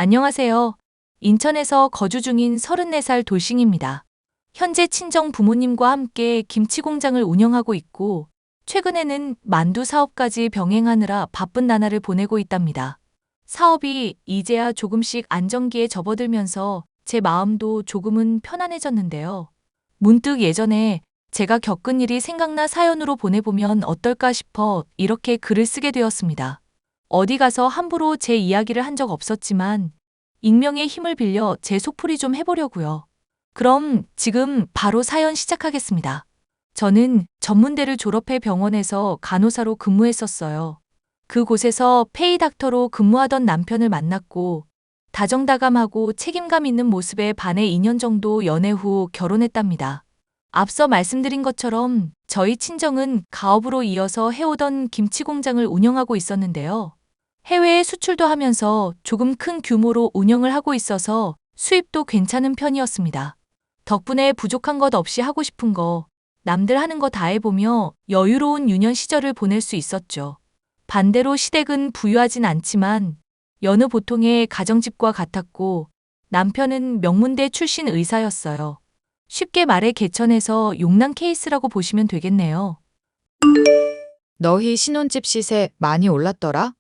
안녕하세요. 인천에서 거주 중인 34살 돌싱입니다. 현재 친정 부모님과 함께 김치 공장을 운영하고 있고, 최근에는 만두 사업까지 병행하느라 바쁜 나날을 보내고 있답니다. 사업이 이제야 조금씩 안정기에 접어들면서 제 마음도 조금은 편안해졌는데요. 문득 예전에 제가 겪은 일이 생각나 사연으로 보내보면 어떨까 싶어 이렇게 글을 쓰게 되었습니다. 어디 가서 함부로 제 이야기를 한 적 없었지만 익명의 힘을 빌려 제 속풀이 좀 해보려고요. 그럼 지금 바로 사연 시작하겠습니다. 저는 전문대를 졸업해 병원에서 간호사로 근무했었어요. 그곳에서 페이닥터로 근무하던 남편을 만났고 다정다감하고 책임감 있는 모습에 반해 2년 정도 연애 후 결혼했답니다. 앞서 말씀드린 것처럼 저희 친정은 가업으로 이어서 해오던 김치 공장을 운영하고 있었는데요. 해외에 수출도 하면서 조금 큰 규모로 운영을 하고 있어서 수입도 괜찮은 편이었습니다. 덕분에 부족한 것 없이 하고 싶은 거, 남들 하는 거 다 해보며 여유로운 유년 시절을 보낼 수 있었죠. 반대로 시댁은 부유하진 않지만 여느 보통의 가정집과 같았고 남편은 명문대 출신 의사였어요. 쉽게 말해 개천에서 용난 케이스라고 보시면 되겠네요. 너희 신혼집 시세 많이 올랐더라?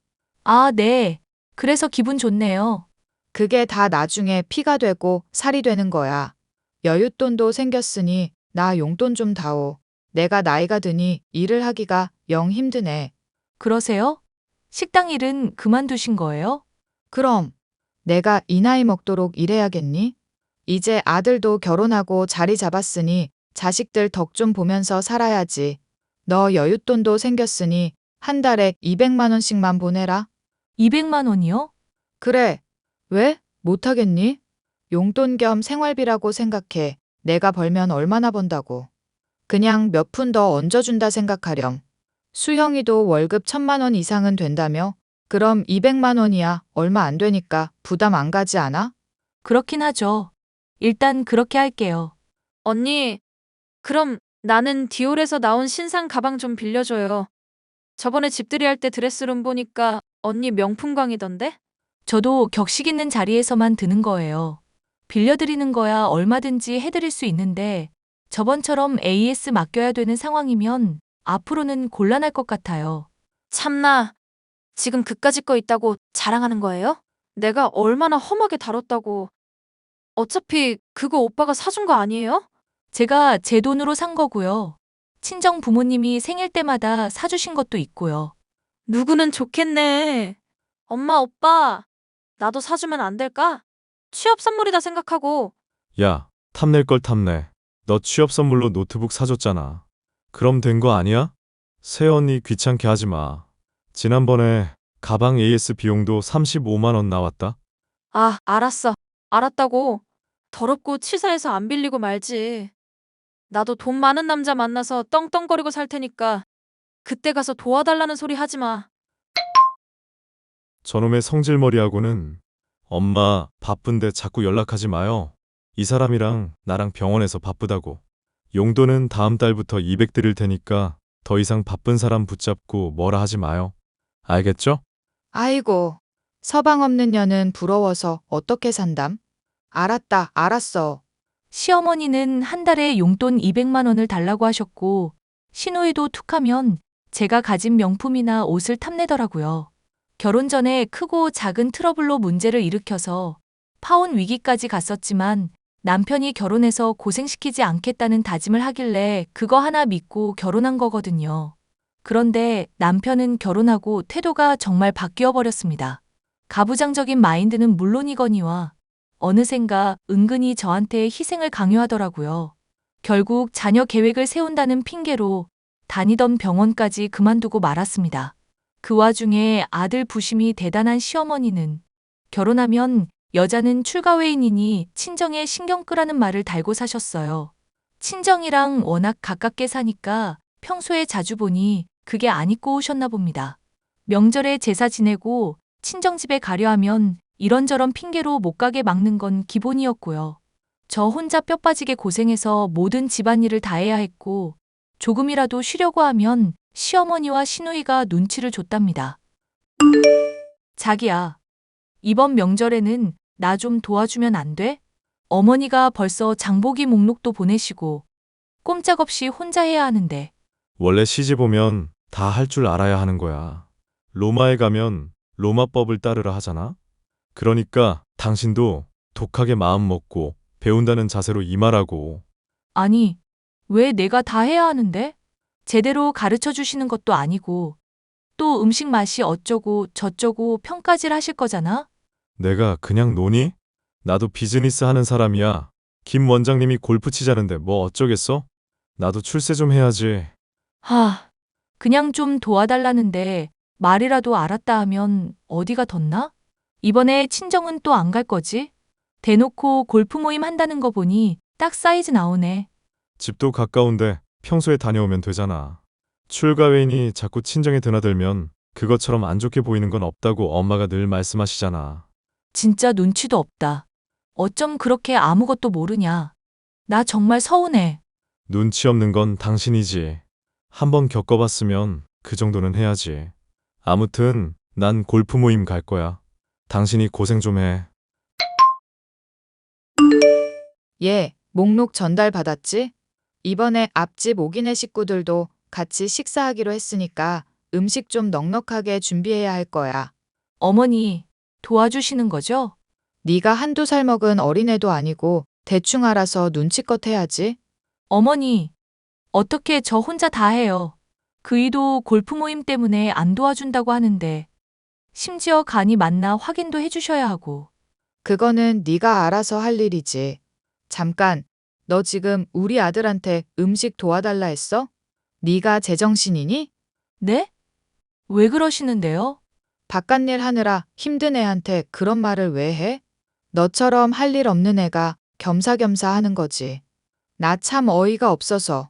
아, 네. 그래서 기분 좋네요. 그게 다 나중에 피가 되고 살이 되는 거야. 여윳돈도 생겼으니 나 용돈 좀 다오. 내가 나이가 드니 일을 하기가 영 힘드네. 그러세요? 식당 일은 그만두신 거예요? 그럼 내가 이 나이 먹도록 일해야겠니? 이제 아들도 결혼하고 자리 잡았으니 자식들 덕 좀 보면서 살아야지. 너 여윳돈도 생겼으니 한 달에 200만 원씩만 보내라. 200만 원이요? 그래. 왜? 못하겠니? 용돈 겸 생활비라고 생각해. 내가 벌면 얼마나 번다고. 그냥 몇 푼 더 얹어준다 생각하렴. 수형이도 월급 1,000만 원 이상은 된다며? 그럼 200만 원이야. 얼마 안 되니까 부담 안 가지 않아? 그렇긴 하죠. 일단 그렇게 할게요. 언니, 그럼 나는 디올에서 나온 신상 가방 좀 빌려줘요. 저번에 집들이 할 때 드레스룸 보니까 언니 명품광이던데? 저도 격식 있는 자리에서만 드는 거예요. 빌려드리는 거야 얼마든지 해드릴 수 있는데 저번처럼 AS 맡겨야 되는 상황이면 앞으로는 곤란할 것 같아요. 참나, 지금 그까짓 거 있다고 자랑하는 거예요? 내가 얼마나 험하게 다뤘다고. 어차피 그거 오빠가 사준 거 아니에요? 제가 제 돈으로 산 거고요. 친정 부모님이 생일 때마다 사주신 것도 있고요. 누구는 좋겠네. 엄마, 오빠, 나도 사주면 안 될까? 취업 선물이다 생각하고. 야, 탐낼 걸 탐내. 너 취업 선물로 노트북 사줬잖아. 그럼 된 거 아니야? 새언니 귀찮게 하지 마. 지난번에 가방 AS 비용도 35만 원 나왔다. 아, 알았어. 알았다고. 더럽고 치사해서 안 빌리고 말지. 나도 돈 많은 남자 만나서 떵떵거리고 살 테니까 그때 가서 도와달라는 소리 하지 마. 저놈의 성질머리하고는 엄마 바쁜데 자꾸 연락하지 마요. 이 사람이랑 나랑 병원에서 바쁘다고. 용돈은 다음 달부터 200 드릴 테니까 더 이상 바쁜 사람 붙잡고 뭐라 하지 마요. 알겠죠? 아이고. 서방 없는 년은 부러워서 어떻게 산담? 알았다. 알았어. 시어머니는 한 달에 용돈 200만 원을 달라고 하셨고 시누이도 툭하면 제가 가진 명품이나 옷을 탐내더라고요. 결혼 전에 크고 작은 트러블로 문제를 일으켜서 파혼 위기까지 갔었지만 남편이 결혼해서 고생시키지 않겠다는 다짐을 하길래 그거 하나 믿고 결혼한 거거든요. 그런데 남편은 결혼하고 태도가 정말 바뀌어 버렸습니다. 가부장적인 마인드는 물론이거니와 어느샌가 은근히 저한테 희생을 강요하더라고요. 결국 자녀 계획을 세운다는 핑계로 다니던 병원까지 그만두고 말았습니다. 그 와중에 아들 부심이 대단한 시어머니는 결혼하면 여자는 출가회인이니 친정에 신경 끄라는 말을 달고 사셨어요. 친정이랑 워낙 가깝게 사니까 평소에 자주 보니 그게 안 잊고 오셨나 봅니다. 명절에 제사 지내고 친정집에 가려 하면 이런저런 핑계로 못 가게 막는 건 기본이었고요. 저 혼자 뼈 빠지게 고생해서 모든 집안일을 다 해야 했고 조금이라도 쉬려고 하면 시어머니와 시누이가 눈치를 줬답니다. 자기야, 이번 명절에는 나 좀 도와주면 안 돼? 어머니가 벌써 장보기 목록도 보내시고 꼼짝없이 혼자 해야 하는데. 원래 시집 오면 다 할 줄 알아야 하는 거야. 로마에 가면 로마법을 따르라 하잖아? 그러니까 당신도 독하게 마음 먹고 배운다는 자세로 임하라고. 아니, 왜 내가 다 해야 하는데? 제대로 가르쳐 주시는 것도 아니고 또 음식 맛이 어쩌고 저쩌고 평가질 하실 거잖아? 내가 그냥 노니? 나도 비즈니스 하는 사람이야. 김 원장님이 골프 치자는데 뭐 어쩌겠어? 나도 출세 좀 해야지. 그냥 좀 도와달라는데 말이라도 알았다 하면 어디가 덧나? 이번에 친정은 또 안 갈 거지? 대놓고 골프 모임 한다는 거 보니 딱 사이즈 나오네. 집도 가까운데 평소에 다녀오면 되잖아. 출가회의니 자꾸 친정에 드나들면 그것처럼 안 좋게 보이는 건 없다고 엄마가 늘 말씀하시잖아. 진짜 눈치도 없다. 어쩜 그렇게 아무것도 모르냐. 나 정말 서운해. 눈치 없는 건 당신이지. 한번 겪어봤으면 그 정도는 해야지. 아무튼 난 골프 모임 갈 거야. 당신이 고생 좀 해. 얘, 목록 전달 받았지? 이번에 앞집 오기네 식구들도 같이 식사하기로 했으니까 음식 좀 넉넉하게 준비해야 할 거야. 어머니, 도와주시는 거죠? 네가 한두 살 먹은 어린애도 아니고 대충 알아서 눈치껏 해야지. 어머니, 어떻게 저 혼자 다 해요? 그이도 골프 모임 때문에 안 도와준다고 하는데, 심지어 간이 맞나 확인도 해주셔야 하고. 그거는 네가 알아서 할 일이지. 잠깐, 너 지금 우리 아들한테 음식 도와달라 했어? 네가 제정신이니? 네? 왜 그러시는데요? 바깥일 하느라 힘든 애한테 그런 말을 왜 해? 너처럼 할 일 없는 애가 겸사겸사 하는 거지. 나 참 어이가 없어서.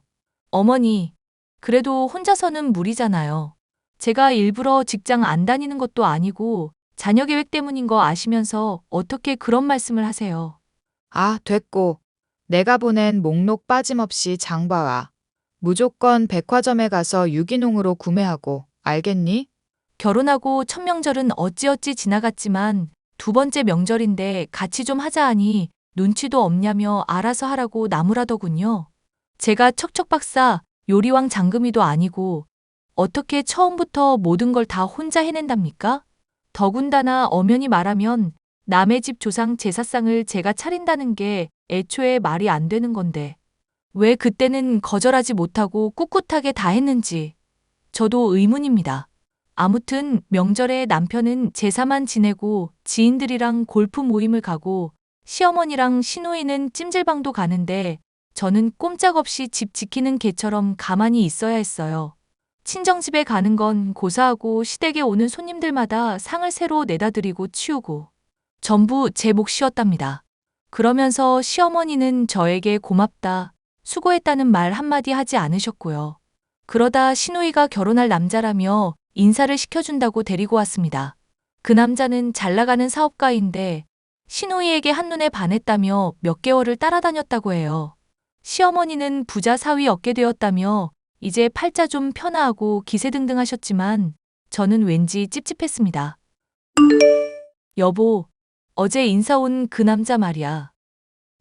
어머니, 그래도 혼자서는 무리잖아요. 제가 일부러 직장 안 다니는 것도 아니고, 자녀 계획 때문인 거 아시면서 어떻게 그런 말씀을 하세요? 아, 됐고. 내가 보낸 목록 빠짐없이 장 봐와. 무조건 백화점에 가서 유기농으로 구매하고, 알겠니? 결혼하고 첫 명절은 어찌어찌 지나갔지만, 두 번째 명절인데 같이 좀 하자 하니 눈치도 없냐며 알아서 하라고 나무라더군요. 제가 척척박사 요리왕 장금이도 아니고 어떻게 처음부터 모든 걸 다 혼자 해낸답니까? 더군다나 엄연히 말하면 남의 집 조상 제사상을 제가 차린다는 게 애초에 말이 안 되는 건데 왜 그때는 거절하지 못하고 꿋꿋하게 다 했는지 저도 의문입니다. 아무튼 명절에 남편은 제사만 지내고 지인들이랑 골프 모임을 가고 시어머니랑 시누이는 찜질방도 가는데 저는 꼼짝없이 집 지키는 개처럼 가만히 있어야 했어요. 친정집에 가는 건 고사하고 시댁에 오는 손님들마다 상을 새로 내다 드리고 치우고 전부 제 몫이었답니다. 그러면서 시어머니는 저에게 고맙다, 수고했다는 말 한마디 하지 않으셨고요. 그러다 시누이가 결혼할 남자라며 인사를 시켜준다고 데리고 왔습니다. 그 남자는 잘 나가는 사업가인데 시누이에게 한눈에 반했다며 몇 개월을 따라다녔다고 해요. 시어머니는 부자 사위 얻게 되었다며 이제 팔자 좀 편하고 기세등등 하셨지만 저는 왠지 찝찝했습니다. 여보, 어제 인사 온 그 남자 말이야.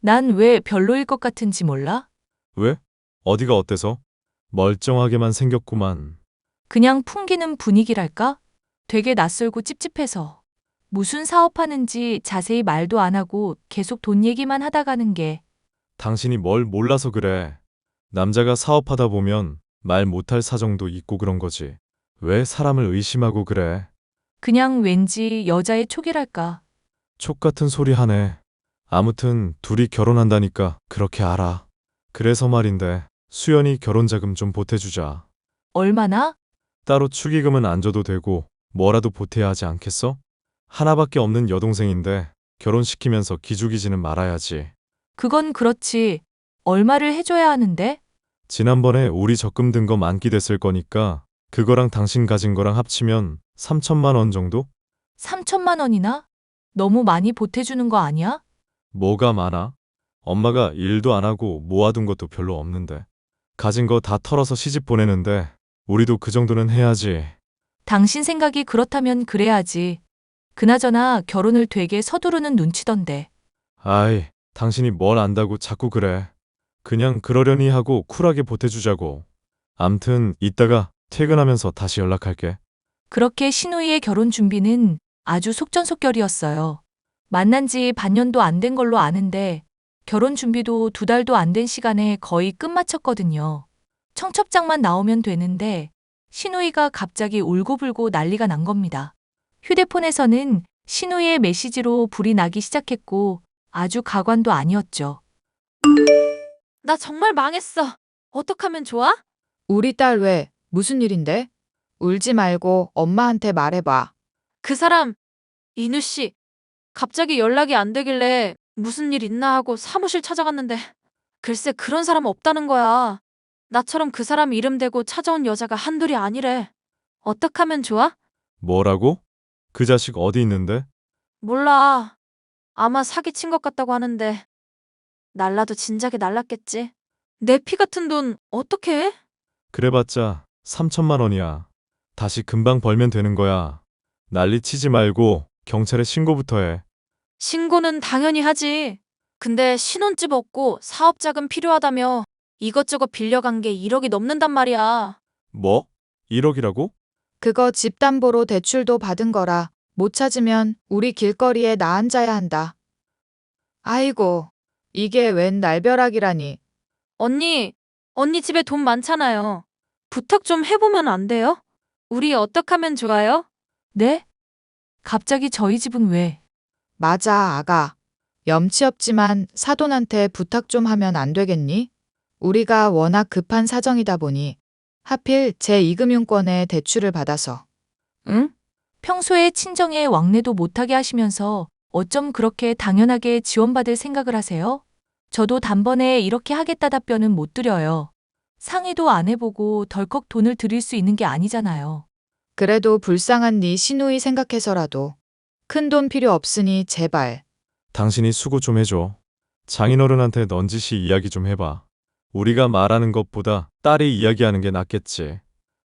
난 왜 별로일 것 같은지 몰라? 왜? 어디가 어때서? 멀쩡하게만 생겼구만. 그냥 풍기는 분위기랄까? 되게 낯설고 찝찝해서. 무슨 사업하는지 자세히 말도 안 하고 계속 돈 얘기만 하다 가는 게. 당신이 뭘 몰라서 그래. 남자가 사업하다 보면 말 못할 사정도 있고 그런 거지. 왜 사람을 의심하고 그래? 그냥 왠지 여자의 촉이랄까. 촉 같은 소리 하네. 아무튼 둘이 결혼한다니까 그렇게 알아. 그래서 말인데 수연이 결혼자금 좀 보태주자. 얼마나? 따로 축의금은 안 줘도 되고 뭐라도 보태야 하지 않겠어? 하나밖에 없는 여동생인데 결혼시키면서 기죽이지는 말아야지. 그건 그렇지. 얼마를 해줘야 하는데? 지난번에 우리 적금 든 거 만기됐을 거니까 그거랑 당신 가진 거랑 합치면 3천만 원 정도? 3천만 원이나? 너무 많이 보태주는 거 아니야? 뭐가 많아? 엄마가 일도 안 하고 모아둔 것도 별로 없는데. 가진 거 다 털어서 시집 보내는데 우리도 그 정도는 해야지. 당신 생각이 그렇다면 그래야지. 그나저나 결혼을 되게 서두르는 눈치던데. 아이, 당신이 뭘 안다고 자꾸 그래. 그냥 그러려니 하고 쿨하게 보태주자고. 암튼 이따가 퇴근하면서 다시 연락할게. 그렇게 신우이의 결혼 준비는 아주 속전속결이었어요. 만난 지 반년도 안 된 걸로 아는데 결혼 준비도 2달도 안 된 시간에 거의 끝마쳤거든요. 청첩장만 나오면 되는데 신우이가 갑자기 울고불고 난리가 난 겁니다. 휴대폰에서는 신우이의 메시지로 불이 나기 시작했고 아주 가관도 아니었죠. 나 정말 망했어. 어떡하면 좋아? 우리 딸 왜, 무슨 일인데? 울지 말고 엄마한테 말해봐. 그 사람, 인우 씨, 갑자기 연락이 안 되길래 무슨 일 있나 하고 사무실 찾아갔는데 글쎄 그런 사람 없다는 거야. 나처럼 그 사람 이름 대고 찾아온 여자가 한둘이 아니래. 어떡하면 좋아? 뭐라고? 그 자식 어디 있는데? 몰라. 아마 사기친 것 같다고 하는데 날라도 진작에 날랐겠지. 내 피 같은 돈 어떻게 해? 그래봤자 3천만 원이야. 다시 금방 벌면 되는 거야. 난리 치지 말고 경찰에 신고부터 해. 신고는 당연히 하지. 근데 신혼집 없고 사업 자금 필요하다며 이것저것 빌려간 게 1억이 넘는단 말이야. 뭐? 1억이라고? 그거 집 담보로 대출도 받은 거라 못 찾으면 우리 길거리에 나 앉아야 한다. 아이고, 이게 웬 날벼락이라니. 언니 집에 돈 많잖아요. 부탁 좀 해보면 안 돼요? 우리 어떡하면 좋아요? 네? 갑자기 저희 집은 왜? 맞아, 아가. 염치 없지만 사돈한테 부탁 좀 하면 안 되겠니? 우리가 워낙 급한 사정이다 보니 하필 제2금융권에 대출을 받아서. 응? 평소에 친정에 왕래도 못하게 하시면서 어쩜 그렇게 당연하게 지원받을 생각을 하세요? 저도 단번에 이렇게 하겠다 답변은 못 드려요. 상의도 안 해보고 덜컥 돈을 드릴 수 있는 게 아니잖아요. 그래도 불쌍한 네 시누이 생각해서라도 큰 돈 필요 없으니 제발. 당신이 수고 좀 해줘. 장인어른한테 넌지시 이야기 좀 해봐. 우리가 말하는 것보다 딸이 이야기하는 게 낫겠지.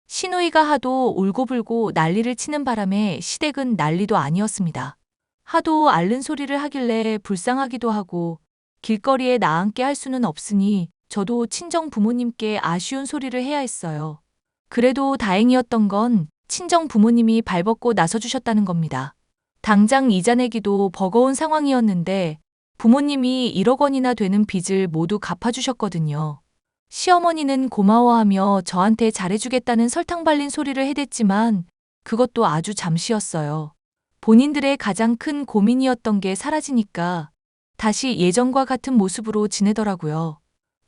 신우이가 하도 울고불고 난리를 치는 바람에 시댁은 난리도 아니었습니다. 하도 앓는 소리를 하길래 불쌍하기도 하고 길거리에 나앉게 할 수는 없으니 저도 친정 부모님께 아쉬운 소리를 해야 했어요. 그래도 다행이었던 건 친정 부모님이 발벗고 나서주셨다는 겁니다. 당장 이자 내기도 버거운 상황이었는데 부모님이 1억 원이나 되는 빚을 모두 갚아주셨거든요. 시어머니는 고마워하며 저한테 잘해주겠다는 설탕 발린 소리를 해댔지만 그것도 아주 잠시였어요. 본인들의 가장 큰 고민이었던 게 사라지니까 다시 예전과 같은 모습으로 지내더라고요.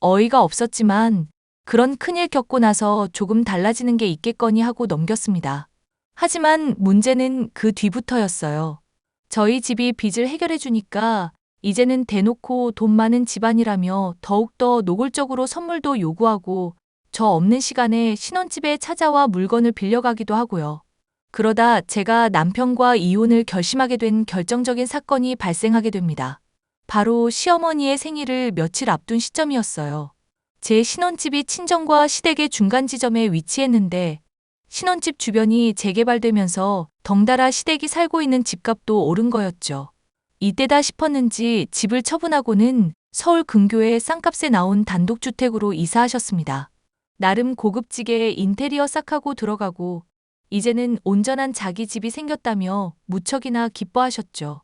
어이가 없었지만 그런 큰일 겪고 나서 조금 달라지는 게 있겠거니 하고 넘겼습니다. 하지만 문제는 그 뒤부터였어요. 저희 집이 빚을 해결해 주니까 이제는 대놓고 돈 많은 집안이라며 더욱더 노골적으로 선물도 요구하고 저 없는 시간에 신혼집에 찾아와 물건을 빌려가기도 하고요. 그러다 제가 남편과 이혼을 결심하게 된 결정적인 사건이 발생하게 됩니다. 바로 시어머니의 생일을 며칠 앞둔 시점이었어요. 제 신혼집이 친정과 시댁의 중간 지점에 위치했는데 신혼집 주변이 재개발되면서 덩달아 시댁이 살고 있는 집값도 오른 거였죠. 이때다 싶었는지 집을 처분하고는 서울 근교의 쌍값에 나온 단독주택으로 이사하셨습니다. 나름 고급지게 인테리어 싹 하고 들어가고 이제는 온전한 자기 집이 생겼다며 무척이나 기뻐하셨죠.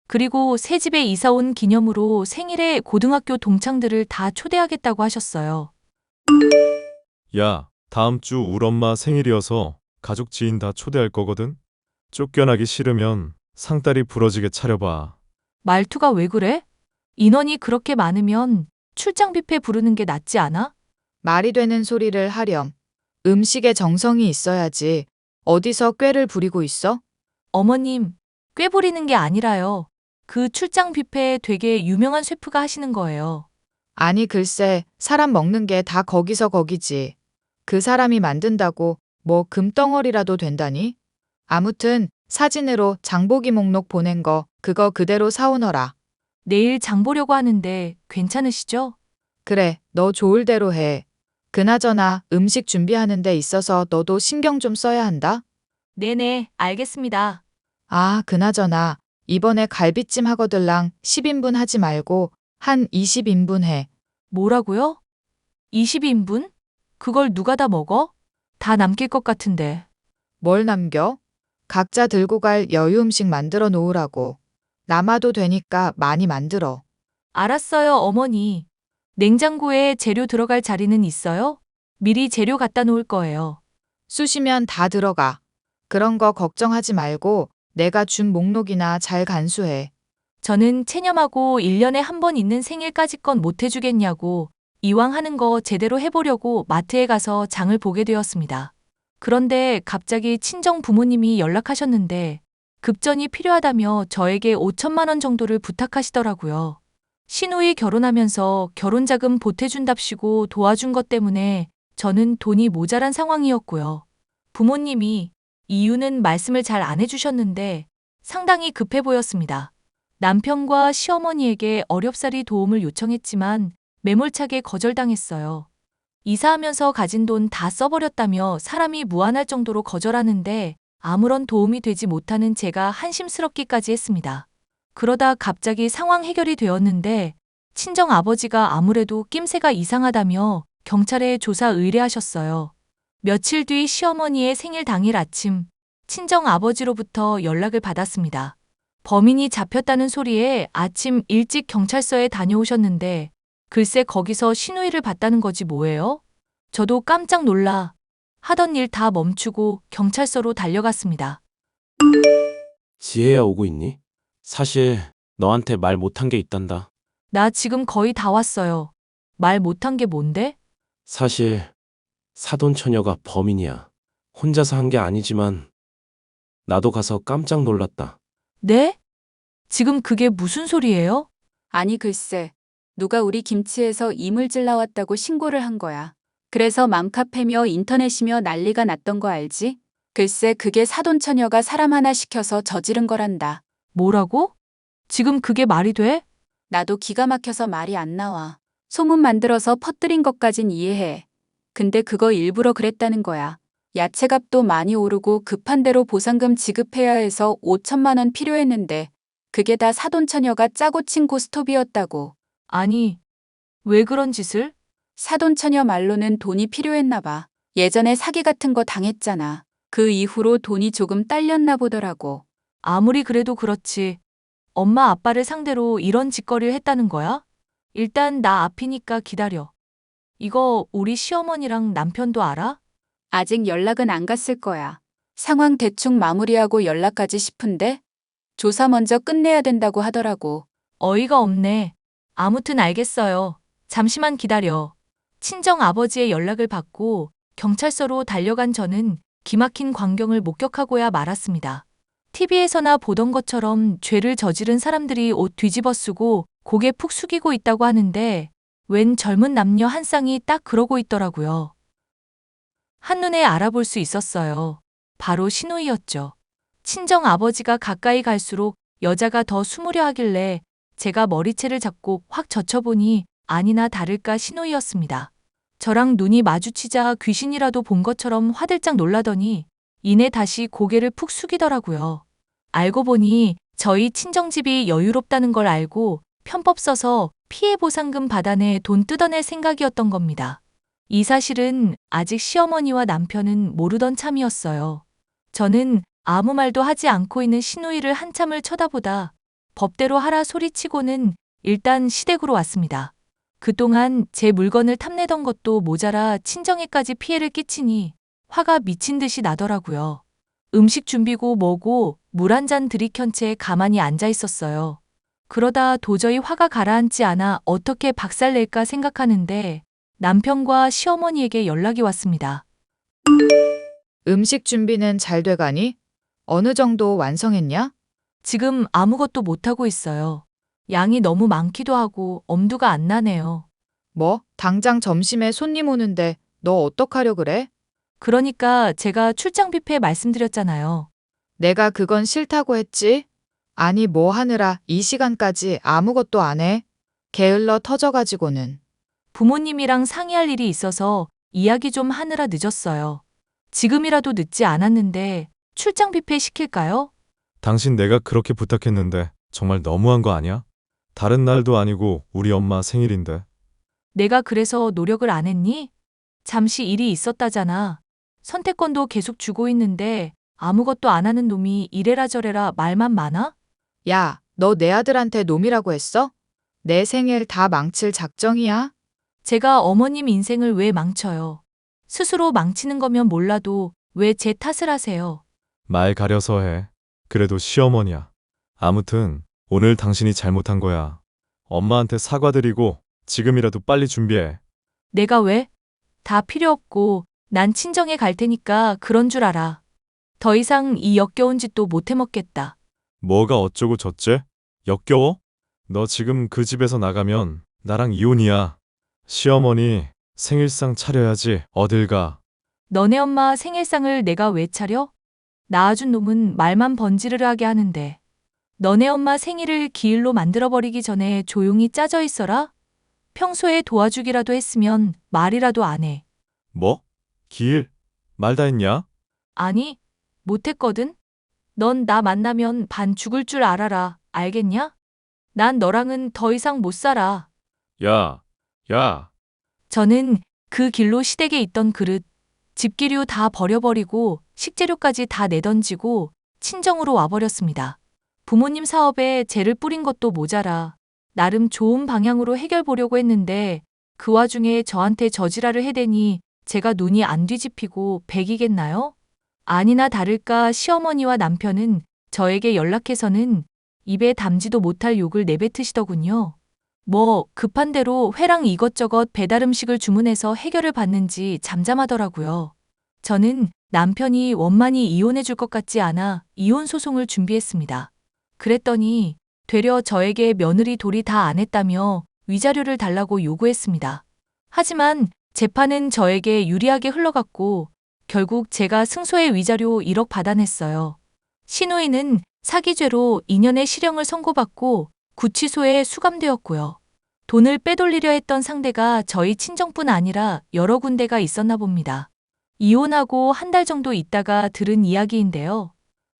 그리고 새 집에 이사 온 기념으로 생일에 고등학교 동창들을 다 초대하겠다고 하셨어요. 야, 다음 주 울 엄마 생일이어서 가족 지인 다 초대할 거거든? 쫓겨나기 싫으면 상다리 부러지게 차려봐. 말투가 왜 그래? 인원이 그렇게 많으면 출장 뷔페 부르는 게 낫지 않아? 말이 되는 소리를 하렴. 음식에 정성이 있어야지. 어디서 꾀를 부리고 있어? 어머님, 꽤 부리는 게 아니라요. 그 출장 뷔페 되게 유명한 셰프가 하시는 거예요. 아니 글쎄, 사람 먹는 게 다 거기서 거기지. 그 사람이 만든다고 뭐 금덩어리라도 된다니? 아무튼 사진으로 장보기 목록 보낸 거 그거 그대로 사오너라. 내일 장 보려고 하는데 괜찮으시죠? 그래, 너 좋을 대로 해. 그나저나 음식 준비하는 데 있어서 너도 신경 좀 써야 한다. 네네, 알겠습니다. 아, 그나저나 이번에 갈비찜 하거들랑 10인분 하지 말고 한 20인분 해. 뭐라고요? 20인분? 그걸 누가 다 먹어? 다 남길 것 같은데. 뭘 남겨? 각자 들고 갈 여유 음식 만들어 놓으라고. 남아도 되니까 많이 만들어. 알았어요, 어머니. 냉장고에 재료 들어갈 자리는 있어요? 미리 재료 갖다 놓을 거예요. 쑤시면 다 들어가. 그런 거 걱정하지 말고 내가 준 목록이나 잘 간수해. 저는 체념하고 1년에 한 번 있는 생일까지 건 못 해주겠냐고 이왕 하는 거 제대로 해보려고 마트에 가서 장을 보게 되었습니다. 그런데 갑자기 친정 부모님이 연락하셨는데 급전이 필요하다며 저에게 5천만 원 정도를 부탁하시더라고요. 시누이 결혼하면서 결혼자금 보태준답시고 도와준 것 때문에 저는 돈이 모자란 상황이었고요. 부모님이 이유는 말씀을 잘 안 해주셨는데 상당히 급해 보였습니다. 남편과 시어머니에게 어렵사리 도움을 요청했지만 매몰차게 거절당했어요. 이사하면서 가진 돈 다 써버렸다며 사람이 무안할 정도로 거절하는데 아무런 도움이 되지 못하는 제가 한심스럽기까지 했습니다. 그러다 갑자기 상황 해결이 되었는데 친정 아버지가 아무래도 낌새가 이상하다며 경찰에 조사 의뢰하셨어요. 며칠 뒤 시어머니의 생일 당일 아침 친정 아버지로부터 연락을 받았습니다. 범인이 잡혔다는 소리에 아침 일찍 경찰서에 다녀오셨는데 글쎄 거기서 신우이를 봤다는 거지 뭐예요? 저도 깜짝 놀라 하던 일 다 멈추고 경찰서로 달려갔습니다. 지혜야 오고 있니? 사실 너한테 말 못한 게 있단다. 나 지금 거의 다 왔어요. 말 못한 게 뭔데? 사실 사돈 처녀가 범인이야. 혼자서 한 게 아니지만 나도 가서 깜짝 놀랐다. 네? 지금 그게 무슨 소리예요? 아니 글쎄, 누가 우리 김치에서 이물질 나왔다고 신고를 한 거야. 그래서 맘카페며 인터넷이며 난리가 났던 거 알지? 글쎄 그게 사돈처녀가 사람 하나 시켜서 저지른 거란다. 뭐라고? 지금 그게 말이 돼? 나도 기가 막혀서 말이 안 나와. 소문 만들어서 퍼뜨린 것까진 이해해. 근데 그거 일부러 그랬다는 거야. 야채값도 많이 오르고 급한 대로 보상금 지급해야 해서 5천만 원 필요했는데 그게 다 사돈처녀가 짜고 친 고스톱이었다고. 아니, 왜 그런 짓을? 사돈처녀 말로는 돈이 필요했나 봐. 예전에 사기 같은 거 당했잖아. 그 이후로 돈이 조금 딸렸나 보더라고. 아무리 그래도 그렇지. 엄마 아빠를 상대로 이런 짓거리를 했다는 거야? 일단 나 앞이니까 기다려. 이거 우리 시어머니랑 남편도 알아? 아직 연락은 안 갔을 거야. 상황 대충 마무리하고 연락하지 싶은데 조사 먼저 끝내야 된다고 하더라고. 어이가 없네. 아무튼 알겠어요. 잠시만 기다려. 친정 아버지의 연락을 받고 경찰서로 달려간 저는 기막힌 광경을 목격하고야 말았습니다. TV에서나 보던 것처럼 죄를 저지른 사람들이 옷 뒤집어 쓰고 고개 푹 숙이고 있다고 하는데 웬 젊은 남녀 한 쌍이 딱 그러고 있더라고요. 한눈에 알아볼 수 있었어요. 바로 시누이였죠. 친정 아버지가 가까이 갈수록 여자가 더 숨으려 하길래 제가 머리채를 잡고 확 젖혀보니 아니나 다를까 시누이였습니다. 저랑 눈이 마주치자 귀신이라도 본 것처럼 화들짝 놀라더니 이내 다시 고개를 푹 숙이더라고요. 알고 보니 저희 친정집이 여유롭다는 걸 알고 편법 써서 피해 보상금 받아내 돈 뜯어낼 생각이었던 겁니다. 이 사실은 아직 시어머니와 남편은 모르던 참이었어요. 저는 아무 말도 하지 않고 있는 시누이를 한참을 쳐다보다 법대로 하라 소리치고는 일단 시댁으로 왔습니다. 그동안 제 물건을 탐내던 것도 모자라 친정에까지 피해를 끼치니 화가 미친 듯이 나더라고요. 음식 준비고 뭐고 물 한 잔 들이켠 채 가만히 앉아 있었어요. 그러다 도저히 화가 가라앉지 않아 어떻게 박살낼까 생각하는데 남편과 시어머니에게 연락이 왔습니다. 음식 준비는 잘 돼가니? 어느 정도 완성했냐? 지금 아무것도 못하고 있어요. 양이 너무 많기도 하고 엄두가 안 나네요. 뭐, 당장 점심에 손님 오는데 너 어떡하려 그래? 그러니까 제가 출장 뷔페 말씀드렸잖아요. 내가 그건 싫다고 했지? 아니 뭐 하느라 이 시간까지 아무것도 안 해? 게을러 터져가지고는. 부모님이랑 상의할 일이 있어서 이야기 좀 하느라 늦었어요. 지금이라도 늦지 않았는데 출장 뷔페 시킬까요? 당신 내가 그렇게 부탁했는데 정말 너무한 거 아니야? 다른 날도 아니고 우리 엄마 생일인데. 내가 그래서 노력을 안 했니? 잠시 일이 있었다잖아. 선택권도 계속 주고 있는데 아무것도 안 하는 놈이 이래라 저래라 말만 많아? 야, 너 내 아들한테 놈이라고 했어? 내 생일 다 망칠 작정이야? 제가 어머님 인생을 왜 망쳐요? 스스로 망치는 거면 몰라도 왜 제 탓을 하세요? 말 가려서 해. 그래도 시어머니야. 아무튼 오늘 당신이 잘못한 거야. 엄마한테 사과드리고 지금이라도 빨리 준비해. 내가 왜? 다 필요 없고 난 친정에 갈 테니까 그런 줄 알아. 더 이상 이 역겨운 짓도 못 해먹겠다. 뭐가 어쩌고 저째? 역겨워? 너 지금 그 집에서 나가면 나랑 이혼이야. 시어머니 생일상 차려야지. 어딜 가. 너네 엄마 생일상을 내가 왜 차려? 낳아준 놈은 말만 번지르르하게 하는데. 너네 엄마 생일을 기일로 만들어버리기 전에 조용히 짜져 있어라? 평소에 도와주기라도 했으면 말이라도 안 해. 뭐? 기일? 말 다 했냐? 아니, 못했거든? 넌 나 만나면 반 죽을 줄 알아라. 알겠냐? 난 너랑은 더 이상 못 살아. 야, 야. 저는 그 길로 시댁에 있던 그릇, 집기류 다 버려버리고 식재료까지 다 내던지고 친정으로 와버렸습니다. 부모님 사업에 재를 뿌린 것도 모자라 나름 좋은 방향으로 해결 보려고 했는데 그 와중에 저한테 저지랄을 해대니 제가 눈이 안 뒤집히고 백이겠나요? 아니나 다를까 시어머니와 남편은 저에게 연락해서는 입에 담지도 못할 욕을 내뱉으시더군요. 뭐 급한 대로 회랑 이것저것 배달 음식을 주문해서 해결을 받는지 잠잠하더라고요. 저는 남편이 원만히 이혼해 줄 것 같지 않아 이혼 소송을 준비했습니다. 그랬더니 되려 저에게 며느리 돌이 다 안 했다며 위자료를 달라고 요구했습니다. 하지만 재판은 저에게 유리하게 흘러갔고 결국 제가 승소해 위자료 1억 받아냈어요. 신우이는 사기죄로 2년의 실형을 선고받고 구치소에 수감되었고요. 돈을 빼돌리려 했던 상대가 저희 친정뿐 아니라 여러 군데가 있었나 봅니다. 이혼하고 한 달 정도 있다가 들은 이야기인데요.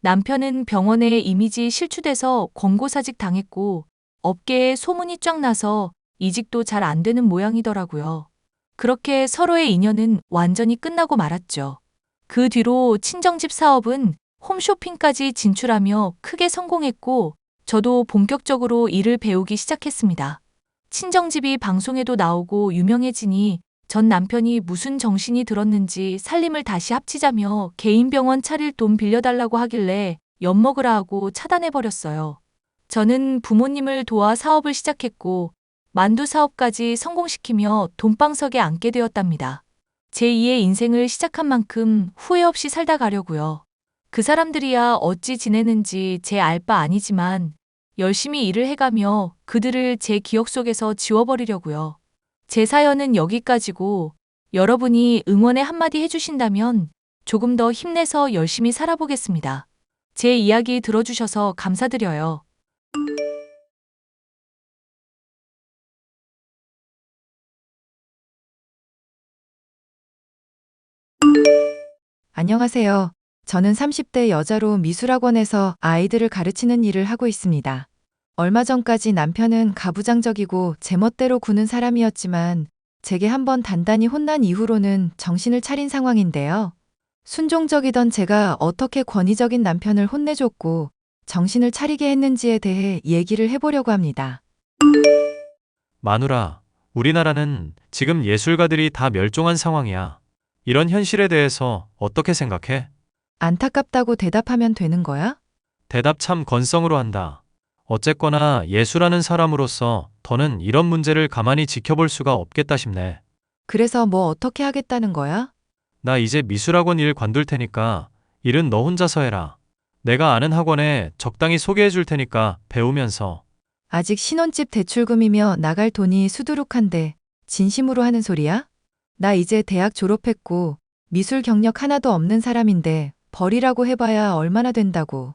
남편은 병원에 이미지 실추돼서 권고사직 당했고 업계에 소문이 쫙 나서 이직도 잘 안 되는 모양이더라고요. 그렇게 서로의 인연은 완전히 끝나고 말았죠. 그 뒤로 친정집 사업은 홈쇼핑까지 진출하며 크게 성공했고 저도 본격적으로 일을 배우기 시작했습니다. 친정집이 방송에도 나오고 유명해지니 전 남편이 무슨 정신이 들었는지 살림을 다시 합치자며 개인 병원 차릴 돈 빌려달라고 하길래 엿먹으라 하고 차단해버렸어요. 저는 부모님을 도와 사업을 시작했고 만두 사업까지 성공시키며 돈방석에 앉게 되었답니다. 제2의 인생을 시작한 만큼 후회 없이 살다 가려고요. 그 사람들이야 어찌 지내는지 제 알 바 아니지만 열심히 일을 해가며 그들을 제 기억 속에서 지워버리려고요. 제 사연은 여기까지고 여러분이 응원의 한마디 해주신다면 조금 더 힘내서 열심히 살아보겠습니다. 제 이야기 들어주셔서 감사드려요. 안녕하세요. 저는 30대 여자로 미술학원에서 아이들을 가르치는 일을 하고 있습니다. 얼마 전까지 남편은 가부장적이고 제멋대로 구는 사람이었지만 제게 한번 단단히 혼난 이후로는 정신을 차린 상황인데요. 순종적이던 제가 어떻게 권위적인 남편을 혼내줬고 정신을 차리게 했는지에 대해 얘기를 해보려고 합니다. 마누라, 우리나라는 지금 예술가들이 다 멸종한 상황이야. 이런 현실에 대해서 어떻게 생각해? 안타깝다고 대답하면 되는 거야? 대답 참 건성으로 한다. 어쨌거나 예술하는 사람으로서 더는 이런 문제를 가만히 지켜볼 수가 없겠다 싶네. 그래서 뭐 어떻게 하겠다는 거야? 나 이제 미술학원 일 관둘 테니까 일은 너 혼자서 해라. 내가 아는 학원에 적당히 소개해 줄 테니까 배우면서. 아직 신혼집 대출금이며 나갈 돈이 수두룩한데 진심으로 하는 소리야? 나 이제 대학 졸업했고 미술 경력 하나도 없는 사람인데 벌이라고 해봐야 얼마나 된다고.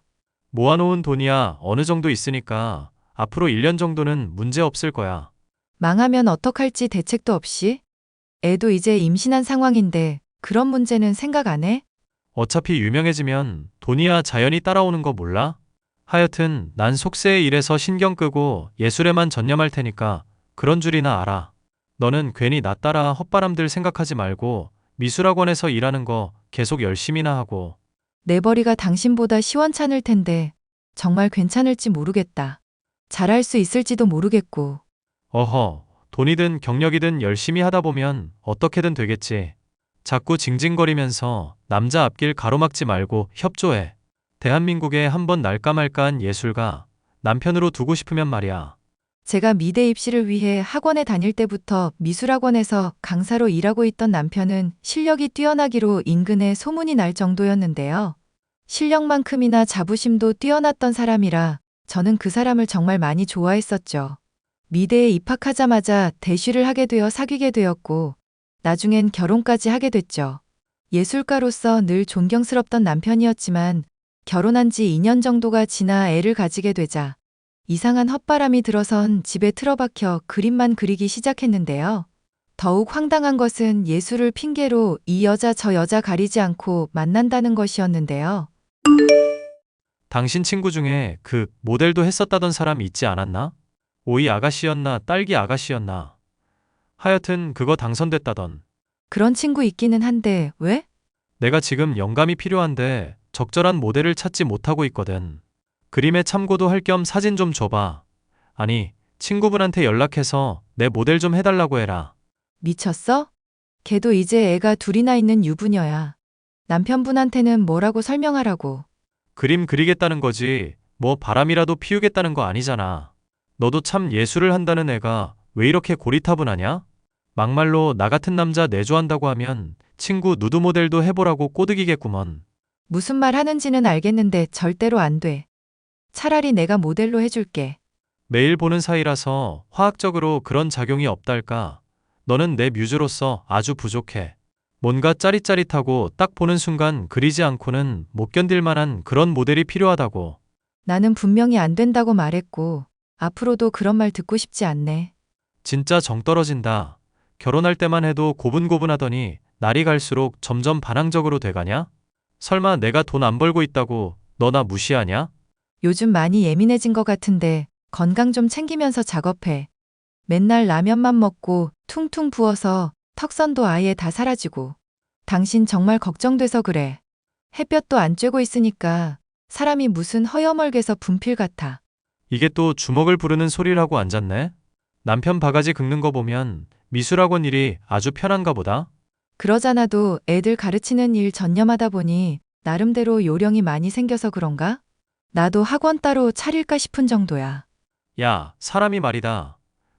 모아놓은 돈이야 어느 정도 있으니까 앞으로 1년 정도는 문제 없을 거야. 망하면 어떡할지 대책도 없이? 애도 이제 임신한 상황인데 그런 문제는 생각 안 해? 어차피 유명해지면 돈이야 자연히 따라오는 거 몰라? 하여튼 난 속세의 일에서 신경 끄고 예술에만 전념할 테니까 그런 줄이나 알아. 너는 괜히 나 따라 헛바람들 생각하지 말고 미술학원에서 일하는 거 계속 열심히나 하고. 내 벌이가 당신보다 시원찮을 텐데 정말 괜찮을지 모르겠다. 잘할 수 있을지도 모르겠고. 어허, 돈이든 경력이든 열심히 하다 보면 어떻게든 되겠지. 자꾸 징징거리면서 남자 앞길 가로막지 말고 협조해. 대한민국에 한번 날까 말까한 예술가 남편으로 두고 싶으면 말이야. 제가 미대 입시를 위해 학원에 다닐 때부터 미술학원에서 강사로 일하고 있던 남편은 실력이 뛰어나기로 인근에 소문이 날 정도였는데요. 실력만큼이나 자부심도 뛰어났던 사람이라 저는 그 사람을 정말 많이 좋아했었죠. 미대에 입학하자마자 대쉬를 하게 되어 사귀게 되었고 나중엔 결혼까지 하게 됐죠. 예술가로서 늘 존경스럽던 남편이었지만 결혼한 지 2년 정도가 지나 애를 가지게 되자 이상한 헛바람이 들어선 집에 틀어박혀 그림만 그리기 시작했는데요. 더욱 황당한 것은 예술을 핑계로 이 여자 저 여자 가리지 않고 만난다는 것이었는데요. 당신 친구 중에 그 모델도 했었다던 사람 있지 않았나? 오이 아가씨였나 딸기 아가씨였나? 하여튼 그거 당선됐다던. 그런 친구 있기는 한데 왜? 내가 지금 영감이 필요한데 적절한 모델을 찾지 못하고 있거든. 그림에 참고도 할 겸 사진 좀 줘봐. 아니, 친구분한테 연락해서 내 모델 좀 해달라고 해라. 미쳤어? 걔도 이제 애가 둘이나 있는 유부녀야. 남편분한테는 뭐라고 설명하라고. 그림 그리겠다는 거지 뭐 바람이라도 피우겠다는 거 아니잖아. 너도 참 예술을 한다는 애가 왜 이렇게 고리타분하냐? 막말로 나 같은 남자 내조한다고 하면 친구 누드 모델도 해보라고 꼬드기겠구먼. 무슨 말 하는지는 알겠는데 절대로 안 돼. 차라리 내가 모델로 해줄게. 매일 보는 사이라서 화학적으로 그런 작용이 없달까. 너는 내 뮤즈로서 아주 부족해. 뭔가 짜릿짜릿하고 딱 보는 순간 그리지 않고는 못 견딜 만한 그런 모델이 필요하다고. 나는 분명히 안 된다고 말했고 앞으로도 그런 말 듣고 싶지 않네. 진짜 정 떨어진다. 결혼할 때만 해도 고분고분하더니 날이 갈수록 점점 반항적으로 돼가냐? 설마 내가 돈 안 벌고 있다고 너 나 무시하냐? 요즘 많이 예민해진 것 같은데 건강 좀 챙기면서 작업해. 맨날 라면만 먹고 퉁퉁 부어서 턱선도 아예 다 사라지고. 당신 정말 걱정돼서 그래. 햇볕도 안 쬐고 있으니까 사람이 무슨 허여멀게서 분필 같아. 이게 또 주먹을 부르는 소리라고 앉았네? 남편 바가지 긁는 거 보면 미술학원 일이 아주 편한가 보다? 그러잖아도 애들 가르치는 일 전념하다 보니 나름대로 요령이 많이 생겨서 그런가? 나도 학원 따로 차릴까 싶은 정도야. 야, 사람이 말이다.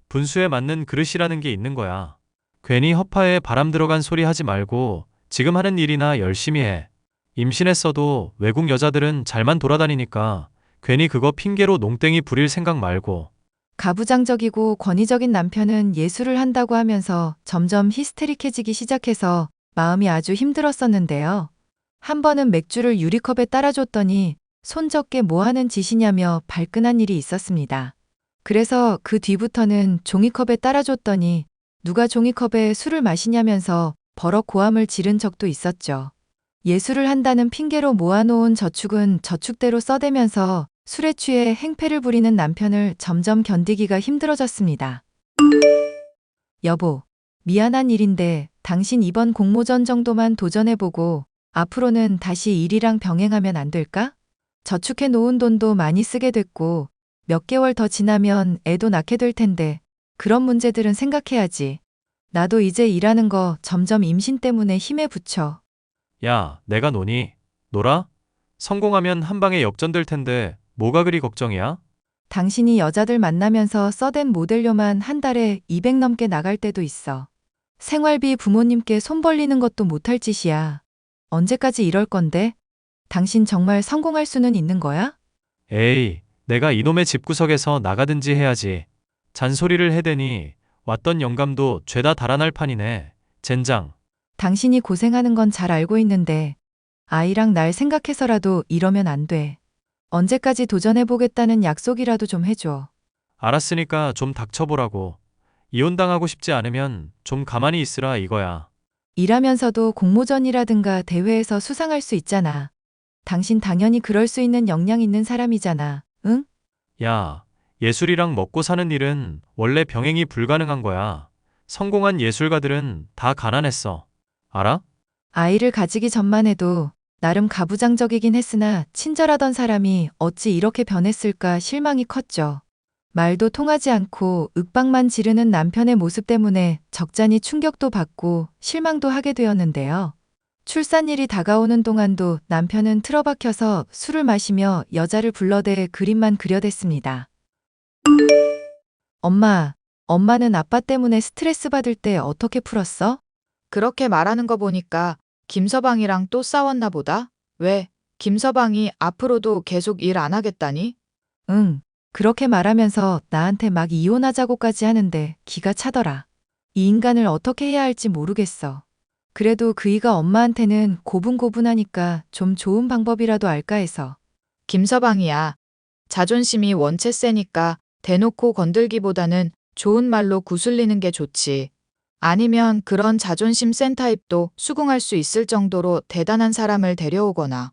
분수에 맞는 그릇이라는 게 있는 거야. 괜히 허파에 바람 들어간 소리 하지 말고 지금 하는 일이나 열심히 해. 임신했어도 외국 여자들은 잘만 돌아다니니까 괜히 그거 핑계로 농땡이 부릴 생각 말고. 가부장적이고 권위적인 남편은 예술을 한다고 하면서 점점 히스테릭해지기 시작해서 마음이 아주 힘들었었는데요. 한 번은 맥주를 유리컵에 따라줬더니 손적게 뭐 하는 짓이냐며 발끈한 일이 있었습니다. 그래서 그 뒤부터는 종이컵에 따라줬더니 누가 종이컵에 술을 마시냐면서 버럭 고함을 지른 적도 있었죠. 예술을 한다는 핑계로 모아놓은 저축은 저축대로 써대면서 술에 취해 행패를 부리는 남편을 점점 견디기가 힘들어졌습니다. 여보, 미안한 일인데 당신 이번 공모전 정도만 도전해보고 앞으로는 다시 일이랑 병행하면 안 될까? 저축해 놓은 돈도 많이 쓰게 됐고 몇 개월 더 지나면 애도 낳게 될 텐데 그런 문제들은 생각해야지. 나도 이제 일하는 거 점점 임신 때문에 힘에 부쳐. 야, 내가 노니? 놀아? 성공하면 한 방에 역전될 텐데 뭐가 그리 걱정이야? 당신이 여자들 만나면서 써댄 모델료만 한 달에 200 넘게 나갈 때도 있어. 생활비 부모님께 손 벌리는 것도 못할 짓이야. 언제까지 이럴 건데? 당신 정말 성공할 수는 있는 거야? 에이, 내가 이놈의 집구석에서 나가든지 해야지. 잔소리를 해대니 왔던 영감도 죄다 달아날 판이네. 젠장. 당신이 고생하는 건 잘 알고 있는데 아이랑 날 생각해서라도 이러면 안 돼. 언제까지 도전해보겠다는 약속이라도 좀 해줘. 알았으니까 좀 닥쳐보라고. 이혼당하고 싶지 않으면 좀 가만히 있으라 이거야. 일하면서도 공모전이라든가 대회에서 수상할 수 있잖아. 당신 당연히 그럴 수 있는 역량 있는 사람이잖아. 응? 야, 예술이랑 먹고 사는 일은 원래 병행이 불가능한 거야. 성공한 예술가들은 다 가난했어. 알아? 아이를 가지기 전만 해도 나름 가부장적이긴 했으나 친절하던 사람이 어찌 이렇게 변했을까 실망이 컸죠. 말도 통하지 않고 윽박만 지르는 남편의 모습 때문에 적잖이 충격도 받고 실망도 하게 되었는데요. 출산일이 다가오는 동안도 남편은 틀어박혀서 술을 마시며 여자를 불러대 그림만 그려댔습니다. 엄마는 아빠 때문에 스트레스 받을 때 어떻게 풀었어? 그렇게 말하는 거 보니까 김서방이랑 또 싸웠나 보다. 왜? 김서방이 앞으로도 계속 일 안 하겠다니? 응, 그렇게 말하면서 나한테 막 이혼하자고까지 하는데 기가 차더라. 이 인간을 어떻게 해야 할지 모르겠어. 그래도 그이가 엄마한테는 고분고분하니까 좀 좋은 방법이라도 알까 해서. 김서방이야. 자존심이 원체 세니까 대놓고 건들기보다는 좋은 말로 구슬리는 게 좋지. 아니면 그런 자존심 센 타입도 수긍할 수 있을 정도로 대단한 사람을 데려오거나.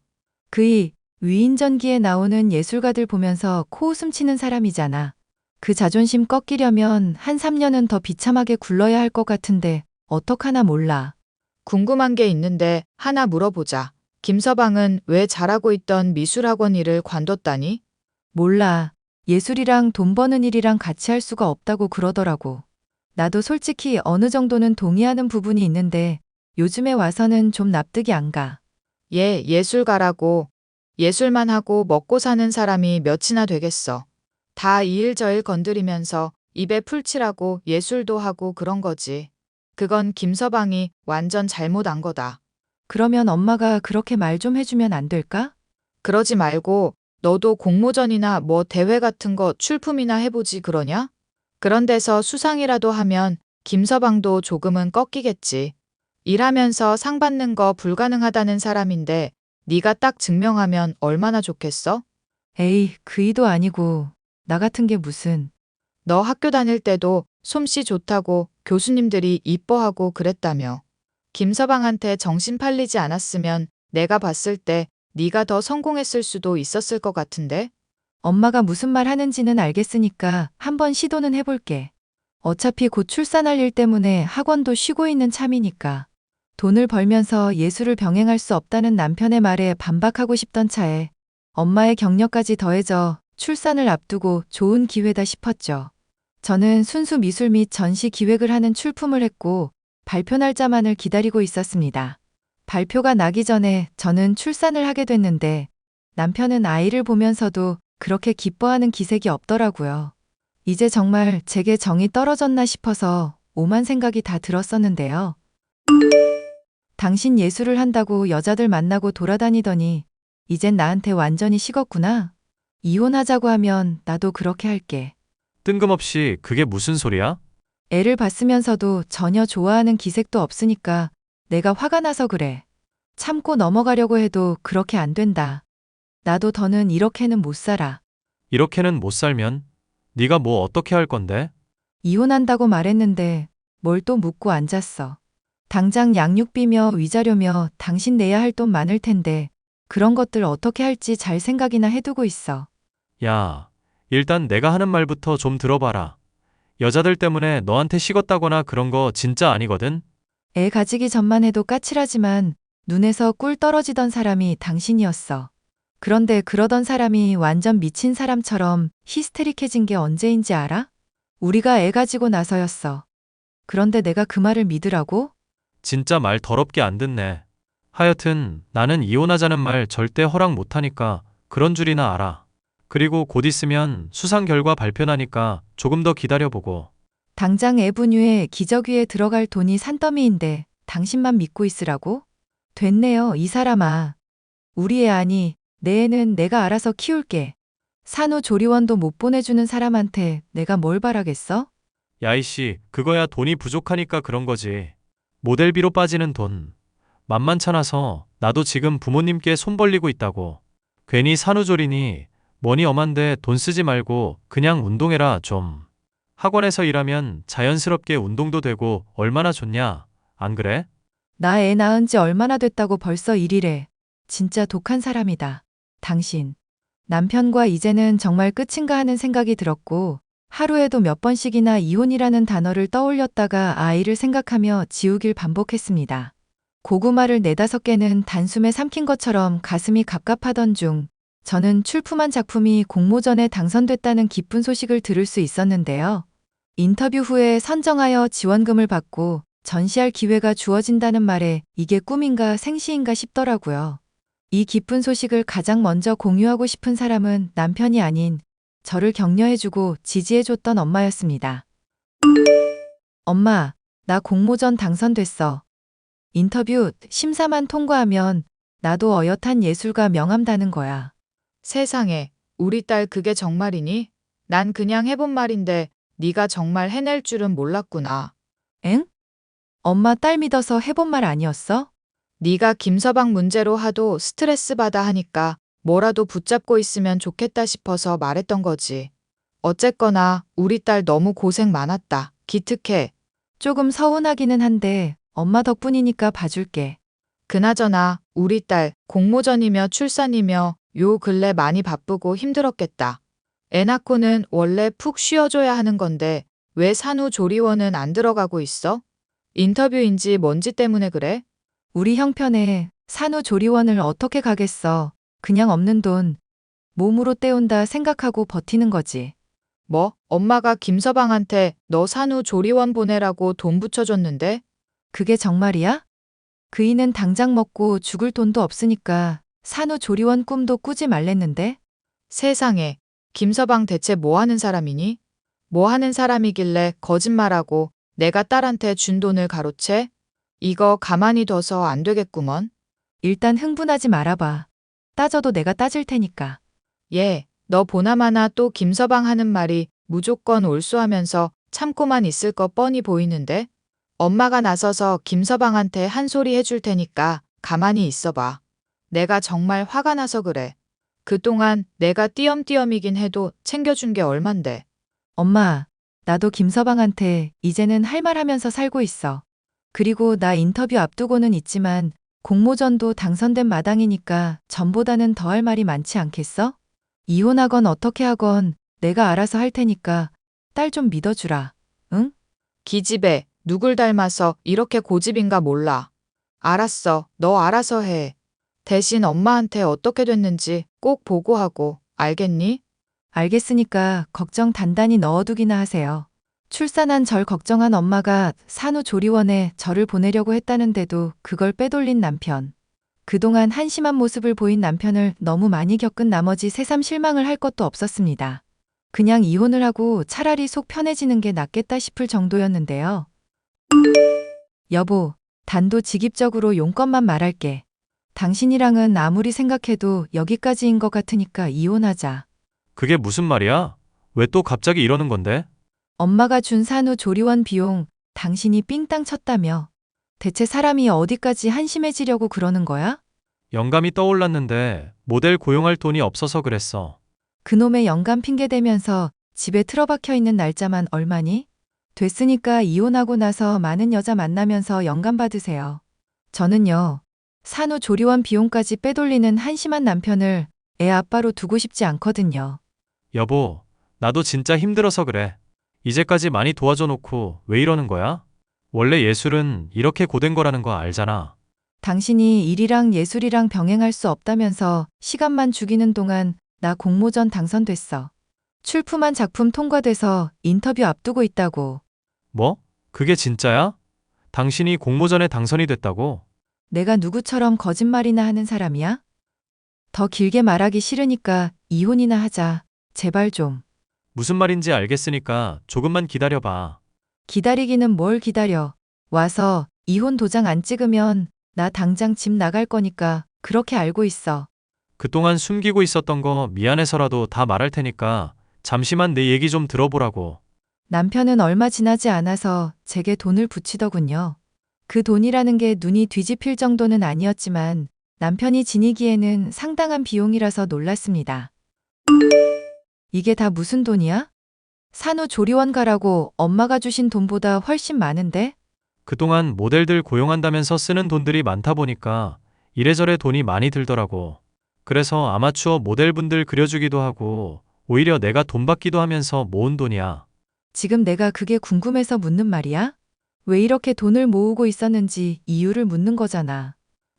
그이 위인전기에 나오는 예술가들 보면서 코웃음 치는 사람이잖아. 그 자존심 꺾이려면 한 3년은 더 비참하게 굴러야 할 것 같은데 어떡하나 몰라. 궁금한 게 있는데 하나 물어보자. 김서방은 왜 잘하고 있던 미술학원 일을 관뒀다니? 몰라. 예술이랑 돈 버는 일이랑 같이 할 수가 없다고 그러더라고. 나도 솔직히 어느 정도는 동의하는 부분이 있는데 요즘에 와서는 좀 납득이 안 가. 예술가라고. 예술만 하고 먹고 사는 사람이 몇이나 되겠어. 다 이 일 저 일 건드리면서 입에 풀칠하고 예술도 하고 그런 거지. 그건 김서방이 완전 잘못 안 거다. 그러면 엄마가 그렇게 말 좀 해주면 안 될까? 그러지 말고 너도 공모전이나 뭐 대회 같은 거 출품이나 해보지 그러냐? 그런 데서 수상이라도 하면 김서방도 조금은 꺾이겠지. 일하면서 상 받는 거 불가능하다는 사람인데 네가 딱 증명하면 얼마나 좋겠어? 에이, 그이도 아니고 나 같은 게 무슨. 너 학교 다닐 때도 솜씨 좋다고 교수님들이 이뻐하고 그랬다며. 김서방한테 정신 팔리지 않았으면 내가 봤을 때 네가 더 성공했을 수도 있었을 것 같은데? 엄마가 무슨 말 하는지는 알겠으니까 한번 시도는 해볼게. 어차피 곧 출산할 일 때문에 학원도 쉬고 있는 참이니까. 돈을 벌면서 예술을 병행할 수 없다는 남편의 말에 반박하고 싶던 차에 엄마의 격려까지 더해져 출산을 앞두고 좋은 기회다 싶었죠. 저는 순수 미술 및 전시 기획을 하는 출품을 했고 발표 날짜만을 기다리고 있었습니다. 발표가 나기 전에 저는 출산을 하게 됐는데 남편은 아이를 보면서도 그렇게 기뻐하는 기색이 없더라고요. 이제 정말 제게 정이 떨어졌나 싶어서 오만 생각이 다 들었었는데요. 당신 예술을 한다고 여자들 만나고 돌아다니더니 이젠 나한테 완전히 식었구나. 이혼하자고 하면 나도 그렇게 할게. 뜬금없이 그게 무슨 소리야? 애를 봤으면서도 전혀 좋아하는 기색도 없으니까 내가 화가 나서 그래. 참고 넘어가려고 해도 그렇게 안 된다. 나도 더는 이렇게는 못 살아. 이렇게는 못 살면 네가 뭐 어떻게 할 건데? 이혼한다고 말했는데 뭘 또 묻고 앉았어. 당장 양육비며 위자료며 당신 내야 할 돈 많을 텐데 그런 것들 어떻게 할지 잘 생각이나 해두고 있어. 야, 일단 내가 하는 말부터 좀 들어봐라. 여자들 때문에 너한테 식었다거나 그런 거 진짜 아니거든? 애 가지기 전만 해도 까칠하지만 눈에서 꿀 떨어지던 사람이 당신이었어. 그런데 그러던 사람이 완전 미친 사람처럼 히스테릭해진 게 언제인지 알아? 우리가 애 가지고 나서였어. 그런데 내가 그 말을 믿으라고? 진짜 말 더럽게 안 듣네. 하여튼 나는 이혼하자는 말 절대 허락 못하니까 그런 줄이나 알아. 그리고 곧 있으면 수상 결과 발표나니까 조금 더 기다려보고. 당장 애 분유에 기저귀에 들어갈 돈이 산더미인데 당신만 믿고 있으라고? 됐네요, 이 사람아. 우리 애 아니, 내 애는 내가 알아서 키울게. 산후조리원도 못 보내주는 사람한테 내가 뭘 바라겠어? 야이씨, 그거야 돈이 부족하니까 그런 거지. 모델비로 빠지는 돈. 만만찮아서 나도 지금 부모님께 손 벌리고 있다고. 괜히 산후조리니 뭐니 엄한데 돈 쓰지 말고 그냥 운동해라 좀. 학원에서 일하면 자연스럽게 운동도 되고 얼마나 좋냐, 안 그래? 나 애 낳은 지 얼마나 됐다고 벌써 일이래. 진짜 독한 사람이다. 당신. 남편과 이제는 정말 끝인가 하는 생각이 들었고, 하루에도 몇 번씩이나 이혼이라는 단어를 떠올렸다가 아이를 생각하며 지우길 반복했습니다. 고구마를 4-5개는 단숨에 삼킨 것처럼 가슴이 갑갑하던 중, 저는 출품한 작품이 공모전에 당선됐다는 기쁜 소식을 들을 수 있었는데요. 인터뷰 후에 선정하여 지원금을 받고 전시할 기회가 주어진다는 말에 이게 꿈인가 생시인가 싶더라고요. 이 기쁜 소식을 가장 먼저 공유하고 싶은 사람은 남편이 아닌 저를 격려해주고 지지해줬던 엄마였습니다. 엄마, 나 공모전 당선됐어. 인터뷰 심사만 통과하면 나도 어엿한 예술가 명함 다는 거야. 세상에, 우리 딸 그게 정말이니? 난 그냥 해본 말인데 네가 정말 해낼 줄은 몰랐구나. 엥? 엄마 딸 믿어서 해본 말 아니었어? 네가 김서방 문제로 하도 스트레스 받아 하니까 뭐라도 붙잡고 있으면 좋겠다 싶어서 말했던 거지. 어쨌거나 우리 딸 너무 고생 많았다. 기특해. 조금 서운하기는 한데 엄마 덕분이니까 봐줄게. 그나저나 우리 딸 공모전이며 출산이며 요 근래 많이 바쁘고 힘들었겠다. 애 낳고는 원래 푹 쉬어줘야 하는 건데 왜 산후조리원은 안 들어가고 있어? 인터뷰인지 뭔지 때문에 그래? 우리 형편에 산후조리원을 어떻게 가겠어. 그냥 없는 돈 몸으로 때운다 생각하고 버티는 거지. 뭐? 엄마가 김서방한테 너 산후조리원 보내라고 돈 붙여줬는데? 그게 정말이야? 그이는 당장 먹고 죽을 돈도 없으니까 산후조리원 꿈도 꾸지 말랬는데? 세상에, 김서방 대체 뭐 하는 사람이니? 뭐 하는 사람이길래 거짓말하고 내가 딸한테 준 돈을 가로채? 이거 가만히 둬서 안 되겠구먼. 일단 흥분하지 말아봐. 따져도 내가 따질 테니까. 예, 너 보나마나 또 김서방 하는 말이 무조건 옳수하면서 참고만 있을 거 뻔히 보이는데? 엄마가 나서서 김서방한테 한 소리 해줄 테니까 가만히 있어봐. 내가 정말 화가 나서 그래. 그동안 내가 띄엄띄엄이긴 해도 챙겨준 게 얼만데. 엄마, 나도 김서방한테 이제는 할 말 하면서 살고 있어. 그리고 나 인터뷰 앞두고는 있지만 공모전도 당선된 마당이니까 전보다는 더 할 말이 많지 않겠어? 이혼하건 어떻게 하건 내가 알아서 할 테니까 딸 좀 믿어주라. 응? 기집애, 누굴 닮아서 이렇게 고집인가 몰라. 알았어, 너 알아서 해. 대신 엄마한테 어떻게 됐는지 꼭 보고하고, 알겠니? 알겠으니까 걱정 단단히 넣어두기나 하세요. 출산한 절 걱정한 엄마가 산후조리원에 저를 보내려고 했다는데도 그걸 빼돌린 남편. 그동안 한심한 모습을 보인 남편을 너무 많이 겪은 나머지 새삼 실망을 할 것도 없었습니다. 그냥 이혼을 하고 차라리 속 편해지는 게 낫겠다 싶을 정도였는데요. 여보, 단도직입적으로 용건만 말할게. 당신이랑은 아무리 생각해도 여기까지인 것 같으니까 이혼하자. 그게 무슨 말이야? 왜 또 갑자기 이러는 건데? 엄마가 준 산후조리원 비용 당신이 삥땅 쳤다며. 대체 사람이 어디까지 한심해지려고 그러는 거야? 영감이 떠올랐는데 모델 고용할 돈이 없어서 그랬어. 그놈의 영감 핑계 대면서 집에 틀어박혀 있는 날짜만 얼마니? 됐으니까 이혼하고 나서 많은 여자 만나면서 영감 받으세요. 저는요, 산후조리원 비용까지 빼돌리는 한심한 남편을 애 아빠로 두고 싶지 않거든요. 여보, 나도 진짜 힘들어서 그래. 이제까지 많이 도와줘 놓고 왜 이러는 거야? 원래 예술은 이렇게 고된 거라는 거 알잖아. 당신이 일이랑 예술이랑 병행할 수 없다면서 시간만 죽이는 동안 나 공모전 당선됐어. 출품한 작품 통과돼서 인터뷰 앞두고 있다고. 뭐? 그게 진짜야? 당신이 공모전에 당선이 됐다고? 내가 누구처럼 거짓말이나 하는 사람이야? 더 길게 말하기 싫으니까 이혼이나 하자. 제발 좀. 무슨 말인지 알겠으니까 조금만 기다려봐. 기다리기는 뭘 기다려. 와서 이혼 도장 안 찍으면 나 당장 집 나갈 거니까 그렇게 알고 있어. 그동안 숨기고 있었던 거 미안해서라도 다 말할 테니까 잠시만 내 얘기 좀 들어보라고. 남편은 얼마 지나지 않아서 제게 돈을 붙이더군요. 그 돈이라는 게 눈이 뒤집힐 정도는 아니었지만 남편이 지니기에는 상당한 비용이라서 놀랐습니다. 이게 다 무슨 돈이야? 산후조리원 가라고 엄마가 주신 돈보다 훨씬 많은데? 그동안 모델들 고용한다면서 쓰는 돈들이 많다 보니까 이래저래 돈이 많이 들더라고. 그래서 아마추어 모델분들 그려주기도 하고 오히려 내가 돈 받기도 하면서 모은 돈이야. 지금 내가 그게 궁금해서 묻는 말이야? 왜 이렇게 돈을 모으고 있었는지 이유를 묻는 거잖아.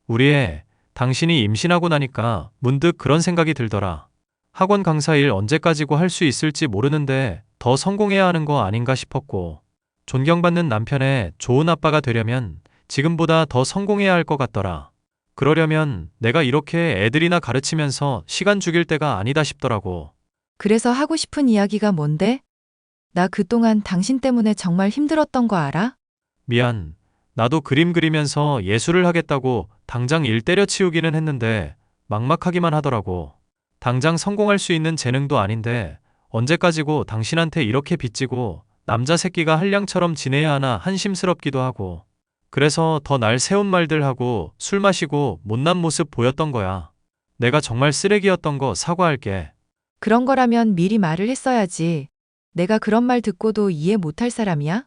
우리 애, 당신이 임신하고 나니까 문득 그런 생각이 들더라. 학원 강사 일 언제까지고 할 수 있을지 모르는데 더 성공해야 하는 거 아닌가 싶었고, 존경받는 남편의 좋은 아빠가 되려면 지금보다 더 성공해야 할 것 같더라. 그러려면 내가 이렇게 애들이나 가르치면서 시간 죽일 때가 아니다 싶더라고. 그래서 하고 싶은 이야기가 뭔데? 나 그동안 당신 때문에 정말 힘들었던 거 알아? 미안. 나도 그림 그리면서 예술을 하겠다고 당장 일 때려치우기는 했는데 막막하기만 하더라고. 당장 성공할 수 있는 재능도 아닌데 언제까지고 당신한테 이렇게 빚지고 남자 새끼가 한량처럼 지내야 하나 한심스럽기도 하고. 그래서 더 날 세운 말들 하고 술 마시고 못난 모습 보였던 거야. 내가 정말 쓰레기였던 거 사과할게. 그런 거라면 미리 말을 했어야지. 내가 그런 말 듣고도 이해 못할 사람이야?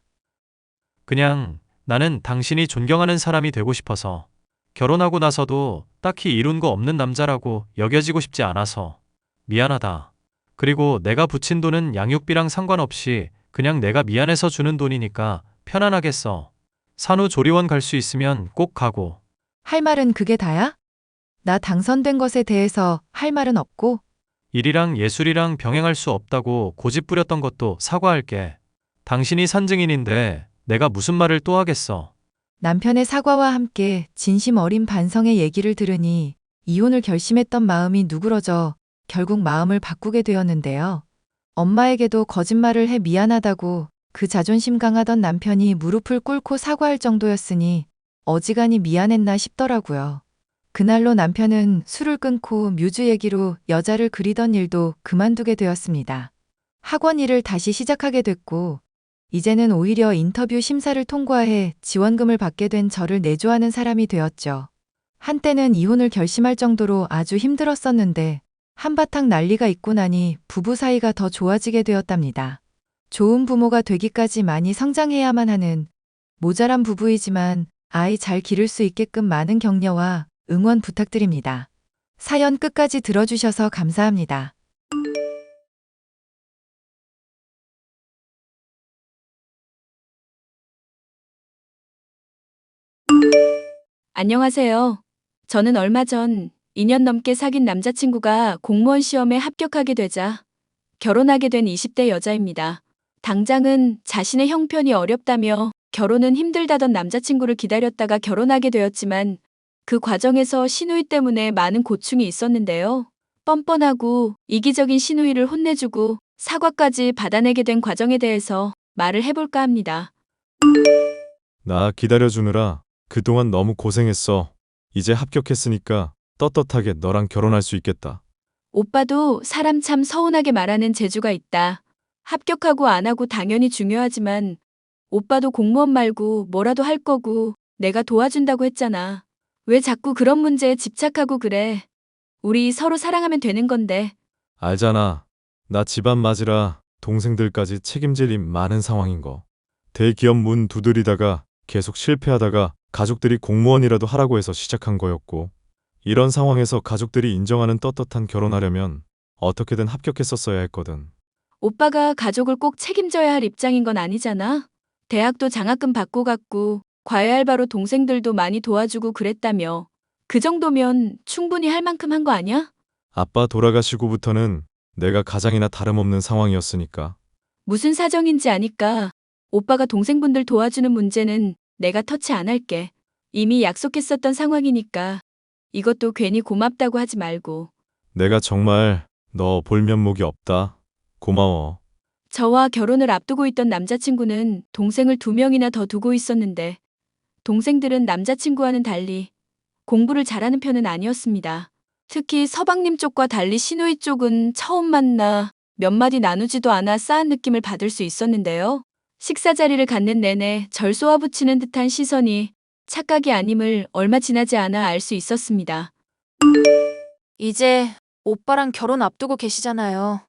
그냥 나는 당신이 존경하는 사람이 되고 싶어서. 결혼하고 나서도 딱히 이룬 거 없는 남자라고 여겨지고 싶지 않아서. 미안하다. 그리고 내가 붙인 돈은 양육비랑 상관없이 그냥 내가 미안해서 주는 돈이니까 편안하게 써. 산후조리원 갈 수 있으면 꼭 가고. 할 말은 그게 다야? 나 당선된 것에 대해서 할 말은 없고, 일이랑 예술이랑 병행할 수 없다고 고집 부렸던 것도 사과할게. 당신이 산 증인인데 내가 무슨 말을 또 하겠어. 남편의 사과와 함께 진심 어린 반성의 얘기를 들으니 이혼을 결심했던 마음이 누그러져 결국 마음을 바꾸게 되었는데요. 엄마에게도 거짓말을 해 미안하다고 그 자존심 강하던 남편이 무릎을 꿇고 사과할 정도였으니 어지간히 미안했나 싶더라고요. 그날로 남편은 술을 끊고 뮤즈 얘기로 여자를 그리던 일도 그만두게 되었습니다. 학원 일을 다시 시작하게 됐고, 이제는 오히려 인터뷰 심사를 통과해 지원금을 받게 된 저를 내조하는 사람이 되었죠. 한때는 이혼을 결심할 정도로 아주 힘들었었는데 한바탕 난리가 있고 나니 부부 사이가 더 좋아지게 되었답니다. 좋은 부모가 되기까지 많이 성장해야만 하는 모자란 부부이지만 아이 잘 기를 수 있게끔 많은 격려와 응원 부탁드립니다. 사연 끝까지 들어주셔서 감사합니다. 안녕하세요. 저는 얼마 전 2년 넘게 사귄 남자친구가 공무원 시험에 합격하게 되자 결혼하게 된 20대 여자입니다. 당장은 자신의 형편이 어렵다며 결혼은 힘들다던 남자친구를 기다렸다가 결혼하게 되었지만 그 과정에서 시누이 때문에 많은 고충이 있었는데요. 뻔뻔하고 이기적인 시누이를 혼내주고 사과까지 받아내게 된 과정에 대해서 말을 해볼까 합니다. 나 기다려주느라 그동안 너무 고생했어. 이제 합격했으니까 떳떳하게 너랑 결혼할 수 있겠다. 오빠도 사람 참 서운하게 말하는 재주가 있다. 합격하고 안 하고 당연히 중요하지만 오빠도 공무원 말고 뭐라도 할 거고 내가 도와준다고 했잖아. 왜 자꾸 그런 문제에 집착하고 그래? 우리 서로 사랑하면 되는 건데. 알잖아. 나 집안 맞이라 동생들까지 책임질 일 많은 상황인 거. 대기업 문 두드리다가 계속 실패하다가 가족들이 공무원이라도 하라고 해서 시작한 거였고, 이런 상황에서 가족들이 인정하는 떳떳한 결혼하려면 어떻게든 합격했었어야 했거든. 오빠가 가족을 꼭 책임져야 할 입장인 건 아니잖아. 대학도 장학금 받고 갔고 과외 알바로 동생들도 많이 도와주고 그랬다며. 그 정도면 충분히 할 만큼 한 거 아니야? 아빠 돌아가시고부터는 내가 가장이나 다름없는 상황이었으니까. 무슨 사정인지 아니까 오빠가 동생분들 도와주는 문제는 내가 터치 안 할게. 이미 약속했었던 상황이니까 이것도 괜히 고맙다고 하지 말고. 내가 정말 너 볼 면목이 없다. 고마워. 저와 결혼을 앞두고 있던 남자친구는 동생을 2명이나 더 두고 있었는데 동생들은 남자친구와는 달리 공부를 잘하는 편은 아니었습니다. 특히 서방님 쪽과 달리 시누이 쪽은 처음 만나 몇 마디 나누지도 않아 싸한 느낌을 받을 수 있었는데요. 식사 자리를 갖는 내내 절 쏘아붙이는 듯한 시선이 착각이 아님을 얼마 지나지 않아 알 수 있었습니다. 이제 오빠랑 결혼 앞두고 계시잖아요.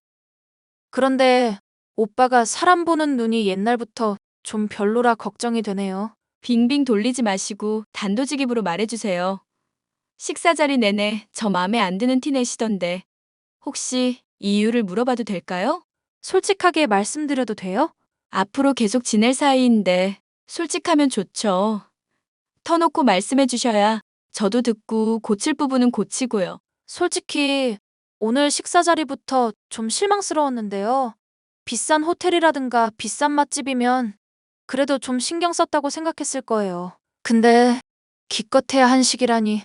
그런데 오빠가 사람 보는 눈이 옛날부터 좀 별로라 걱정이 되네요. 빙빙 돌리지 마시고 단도직입으로 말해주세요. 식사 자리 내내 저 마음에 안 드는 티 내시던데 혹시 이유를 물어봐도 될까요? 솔직하게 말씀드려도 돼요? 앞으로 계속 지낼 사이인데 솔직하면 좋죠. 터놓고 말씀해 주셔야 저도 듣고 고칠 부분은 고치고요. 솔직히 오늘 식사 자리부터 좀 실망스러웠는데요. 비싼 호텔이라든가 비싼 맛집이면 그래도 좀 신경 썼다고 생각했을 거예요. 근데 기껏해야 한식이라니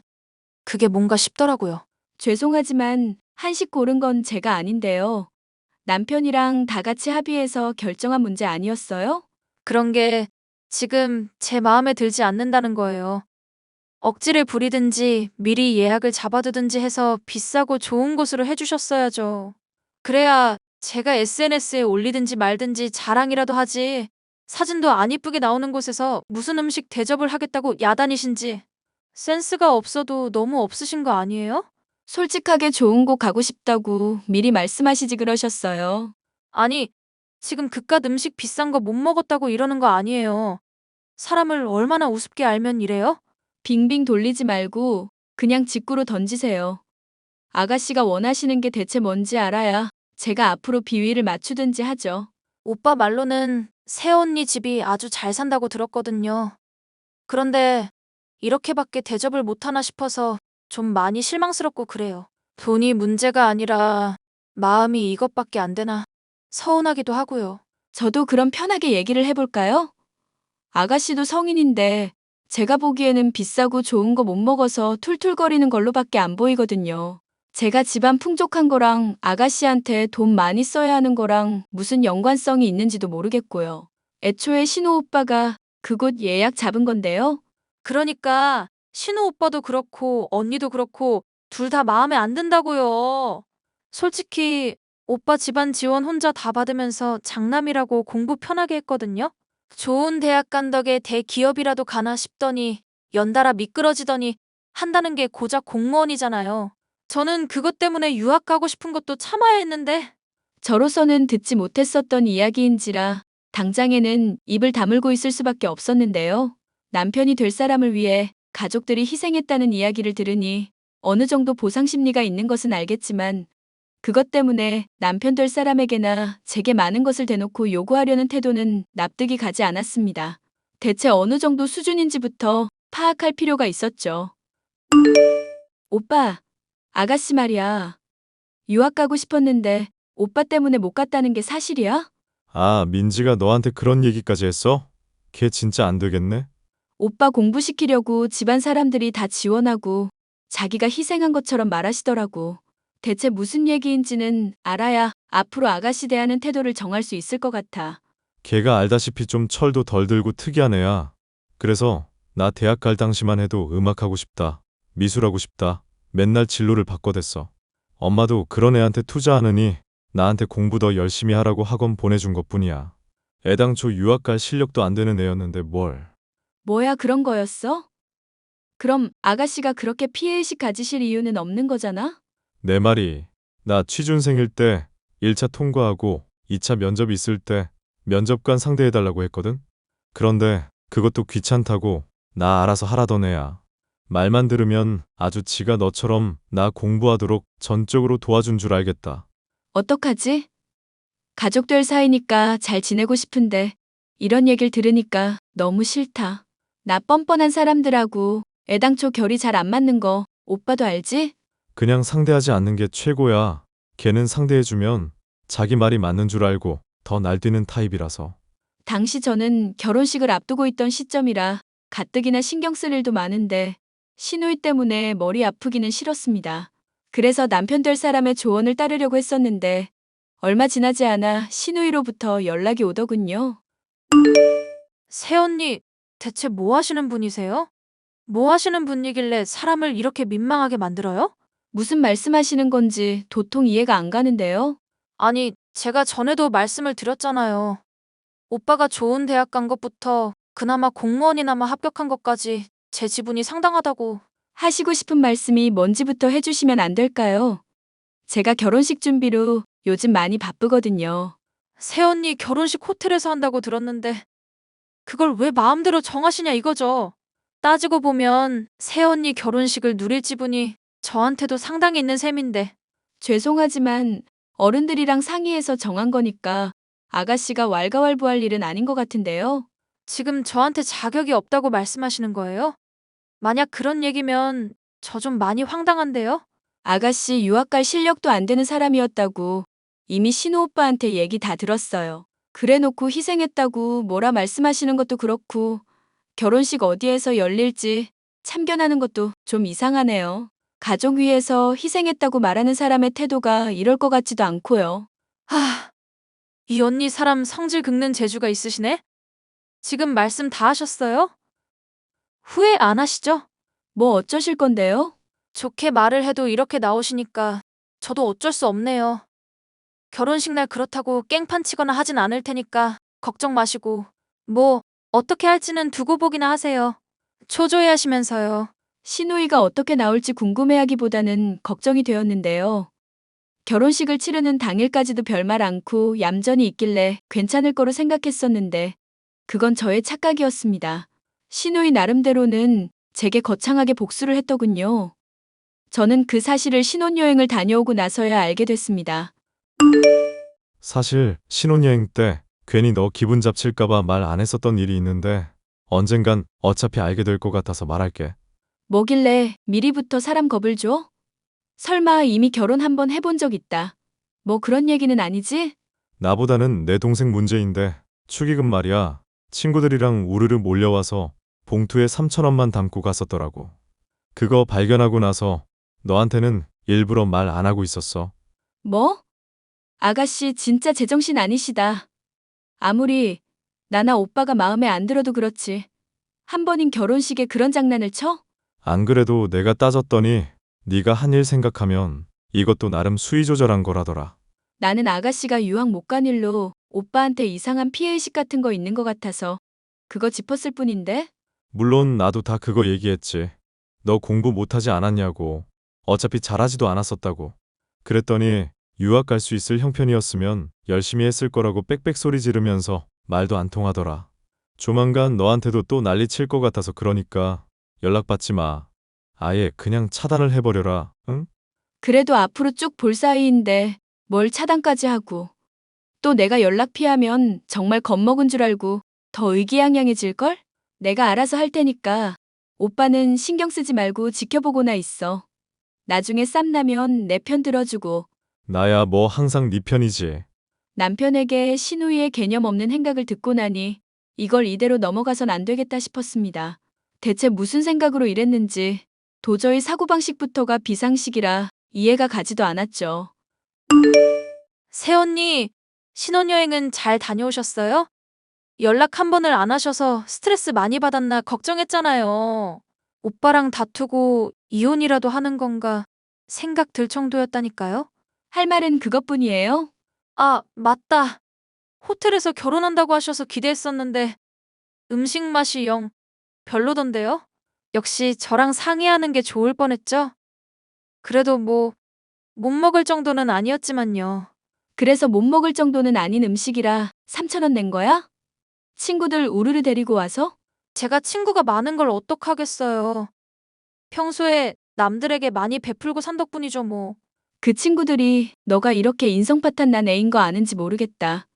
그게 뭔가 싶더라고요. 죄송하지만 한식 고른 건 제가 아닌데요. 남편이랑 다 같이 합의해서 결정한 문제 아니었어요? 그런 게 지금 제 마음에 들지 않는다는 거예요. 억지를 부리든지 미리 예약을 잡아두든지 해서 비싸고 좋은 곳으로 해주셨어야죠. 그래야 제가 SNS에 올리든지 말든지 자랑이라도 하지. 사진도 안 이쁘게 나오는 곳에서 무슨 음식 대접을 하겠다고 야단이신지. 센스가 없어도 너무 없으신 거 아니에요? 솔직하게 좋은 곳 가고 싶다고 미리 말씀하시지 그러셨어요. 아니, 지금 그깟 음식 비싼 거 못 먹었다고 이러는 거 아니에요. 사람을 얼마나 우습게 알면 이래요? 빙빙 돌리지 말고 그냥 직구로 던지세요. 아가씨가 원하시는 게 대체 뭔지 알아야 제가 앞으로 비위를 맞추든지 하죠. 오빠 말로는 새언니 집이 아주 잘 산다고 들었거든요. 그런데 이렇게밖에 대접을 못하나 싶어서 좀 많이 실망스럽고 그래요. 돈이 문제가 아니라 마음이 이것밖에 안 되나 서운하기도 하고요. 저도 그럼 편하게 얘기를 해볼까요? 아가씨도 성인인데 제가 보기에는 비싸고 좋은 거 못 먹어서 툴툴거리는 걸로밖에 안 보이거든요. 제가 집안 풍족한 거랑 아가씨한테 돈 많이 써야 하는 거랑 무슨 연관성이 있는지도 모르겠고요. 애초에 신호 오빠가 그곳 예약 잡은 건데요. 그러니까 신우 오빠도 그렇고 언니도 그렇고 둘 다 마음에 안 든다고요. 솔직히 오빠 집안 지원 혼자 다 받으면서 장남이라고 공부 편하게 했거든요. 좋은 대학 간 덕에 대기업이라도 가나 싶더니 연달아 미끄러지더니 한다는 게 고작 공무원이잖아요. 저는 그것 때문에 유학 가고 싶은 것도 참아야 했는데 저로서는 듣지 못했었던 이야기인지라 당장에는 입을 다물고 있을 수밖에 없었는데요. 남편이 될 사람을 위해 가족들이 희생했다는 이야기를 들으니 어느 정도 보상 심리가 있는 것은 알겠지만 그것 때문에 남편 될 사람에게나 제게 많은 것을 대놓고 요구하려는 태도는 납득이 가지 않았습니다. 대체 어느 정도 수준인지부터 파악할 필요가 있었죠. 오빠, 아가씨 말이야. 유학 가고 싶었는데 오빠 때문에 못 갔다는 게 사실이야? 아, 민지가 너한테 그런 얘기까지 했어? 걔 진짜 안 되겠네? 오빠 공부시키려고 집안 사람들이 다 지원하고 자기가 희생한 것처럼 말하시더라고. 대체 무슨 얘기인지는 알아야 앞으로 아가씨 대하는 태도를 정할 수 있을 것 같아. 걔가 알다시피 좀 철도 덜 들고 특이한 애야. 그래서 나 대학 갈 당시만 해도 음악하고 싶다. 미술하고 싶다. 맨날 진로를 바꿔댔어. 엄마도 그런 애한테 투자하느니 나한테 공부 더 열심히 하라고 학원 보내준 것뿐이야. 애당초 유학 갈 실력도 안 되는 애였는데 뭘. 뭐야 그런 거였어? 그럼 아가씨가 그렇게 피해의식 가지실 이유는 없는 거잖아? 내 말이 나 취준생일 때 1차 통과하고 2차 면접 있을 때 면접관 상대해달라고 했거든? 그런데 그것도 귀찮다고 나 알아서 하라던 애야. 말만 들으면 아주 지가 너처럼 나 공부하도록 전적으로 도와준 줄 알겠다. 어떡하지? 가족 될 사이니까 잘 지내고 싶은데 이런 얘기를 들으니까 너무 싫다. 나 뻔뻔한 사람들하고 애당초 결이 잘 안 맞는 거 오빠도 알지? 그냥 상대하지 않는 게 최고야. 걔는 상대해주면 자기 말이 맞는 줄 알고 더 날뛰는 타입이라서. 당시 저는 결혼식을 앞두고 있던 시점이라 가뜩이나 신경 쓸 일도 많은데 시누이 때문에 머리 아프기는 싫었습니다. 그래서 남편 될 사람의 조언을 따르려고 했었는데 얼마 지나지 않아 시누이로부터 연락이 오더군요. 새언니 대체 뭐 하시는 분이세요? 뭐 하시는 분이길래 사람을 이렇게 민망하게 만들어요? 무슨 말씀하시는 건지 도통 이해가 안 가는데요. 아니, 제가 전에도 말씀을 드렸잖아요. 오빠가 좋은 대학 간 것부터 그나마 공무원이나마 합격한 것까지 제 지분이 상당하다고. 하시고 싶은 말씀이 뭔지부터 해주시면 안 될까요? 제가 결혼식 준비로 요즘 많이 바쁘거든요. 새언니 결혼식 호텔에서 한다고 들었는데 그걸 왜 마음대로 정하시냐 이거죠. 따지고 보면 새언니 결혼식을 누릴 지분이 저한테도 상당히 있는 셈인데. 죄송하지만 어른들이랑 상의해서 정한 거니까 아가씨가 왈가왈부할 일은 아닌 것 같은데요. 지금 저한테 자격이 없다고 말씀하시는 거예요? 만약 그런 얘기면 저 좀 많이 황당한데요? 아가씨 유학 갈 실력도 안 되는 사람이었다고 이미 신우 오빠한테 얘기 다 들었어요. 그래놓고 희생했다고 뭐라 말씀하시는 것도 그렇고 결혼식 어디에서 열릴지 참견하는 것도 좀 이상하네요. 가족 위해서 희생했다고 말하는 사람의 태도가 이럴 것 같지도 않고요. 하, 이 언니 사람 성질 긁는 재주가 있으시네? 지금 말씀 다 하셨어요? 후회 안 하시죠? 뭐 어쩌실 건데요? 좋게 말을 해도 이렇게 나오시니까 저도 어쩔 수 없네요. 결혼식 날 그렇다고 깽판 치거나 하진 않을 테니까 걱정 마시고 뭐 어떻게 할지는 두고 보기나 하세요. 초조해 하시면서요. 신우이가 어떻게 나올지 궁금해하기보다는 걱정이 되었는데요. 결혼식을 치르는 당일까지도 별말 않고 얌전히 있길래 괜찮을 거로 생각했었는데 그건 저의 착각이었습니다. 신우이 나름대로는 제게 거창하게 복수를 했더군요. 저는 그 사실을 신혼여행을 다녀오고 나서야 알게 됐습니다. 사실 신혼여행 때 괜히 너 기분 잡칠까봐 말 안 했었던 일이 있는데 언젠간 어차피 알게 될 것 같아서 말할게. 뭐길래 미리부터 사람 겁을 줘? 설마 이미 결혼 한번 해본 적 있다. 뭐 그런 얘기는 아니지? 나보다는 내 동생 문제인데 축의금 말이야. 친구들이랑 우르르 몰려와서 봉투에 3,000원만 담고 갔었더라고. 그거 발견하고 나서 너한테는 일부러 말 안 하고 있었어. 뭐? 아가씨 진짜 제정신 아니시다. 아무리 나나 오빠가 마음에 안 들어도 그렇지. 한 번인 결혼식에 그런 장난을 쳐? 안 그래도 내가 따졌더니 네가 한 일 생각하면 이것도 나름 수위 조절한 거라더라. 나는 아가씨가 유학 못 간 일로 오빠한테 이상한 피해의식 같은 거 있는 것 같아서 그거 짚었을 뿐인데? 물론 나도 다 그거 얘기했지. 너 공부 못하지 않았냐고. 어차피 잘하지도 않았었다고. 그랬더니 유학 갈 수 있을 형편이었으면 열심히 했을 거라고 빽빽 소리 지르면서 말도 안 통하더라. 조만간 너한테도 또 난리 칠 것 같아서 그러니까 연락받지 마. 아예 그냥 차단을 해버려라. 응? 그래도 앞으로 쭉 볼 사이인데 뭘 차단까지 하고. 또 내가 연락 피하면 정말 겁먹은 줄 알고 더 의기양양해질걸? 내가 알아서 할 테니까 오빠는 신경 쓰지 말고 지켜보고나 있어. 나중에 쌈 나면 내 편 들어주고. 나야 뭐 항상 네 편이지. 남편에게 신우이의 개념 없는 행각을 듣고 나니 이걸 이대로 넘어가선 안 되겠다 싶었습니다. 대체 무슨 생각으로 이랬는지 도저히 사고방식부터가 비상식이라 이해가 가지도 않았죠. 새언니, 신혼여행은 잘 다녀오셨어요? 연락 한 번을 안 하셔서 스트레스 많이 받았나 걱정했잖아요. 오빠랑 다투고 이혼이라도 하는 건가 생각 들 정도였다니까요. 할 말은 그것뿐이에요? 아, 맞다. 호텔에서 결혼한다고 하셔서 기대했었는데 음식 맛이 영 별로던데요? 역시 저랑 상의하는 게 좋을 뻔했죠? 그래도 뭐 못 먹을 정도는 아니었지만요. 그래서 못 먹을 정도는 아닌 음식이라 3,000원 낸 거야? 친구들 우르르 데리고 와서? 제가 친구가 많은 걸 어떡하겠어요. 평소에 남들에게 많이 베풀고 산 덕분이죠 뭐. 그 친구들이 너가 이렇게 인성파탄 난 애인 거 아는지 모르겠다.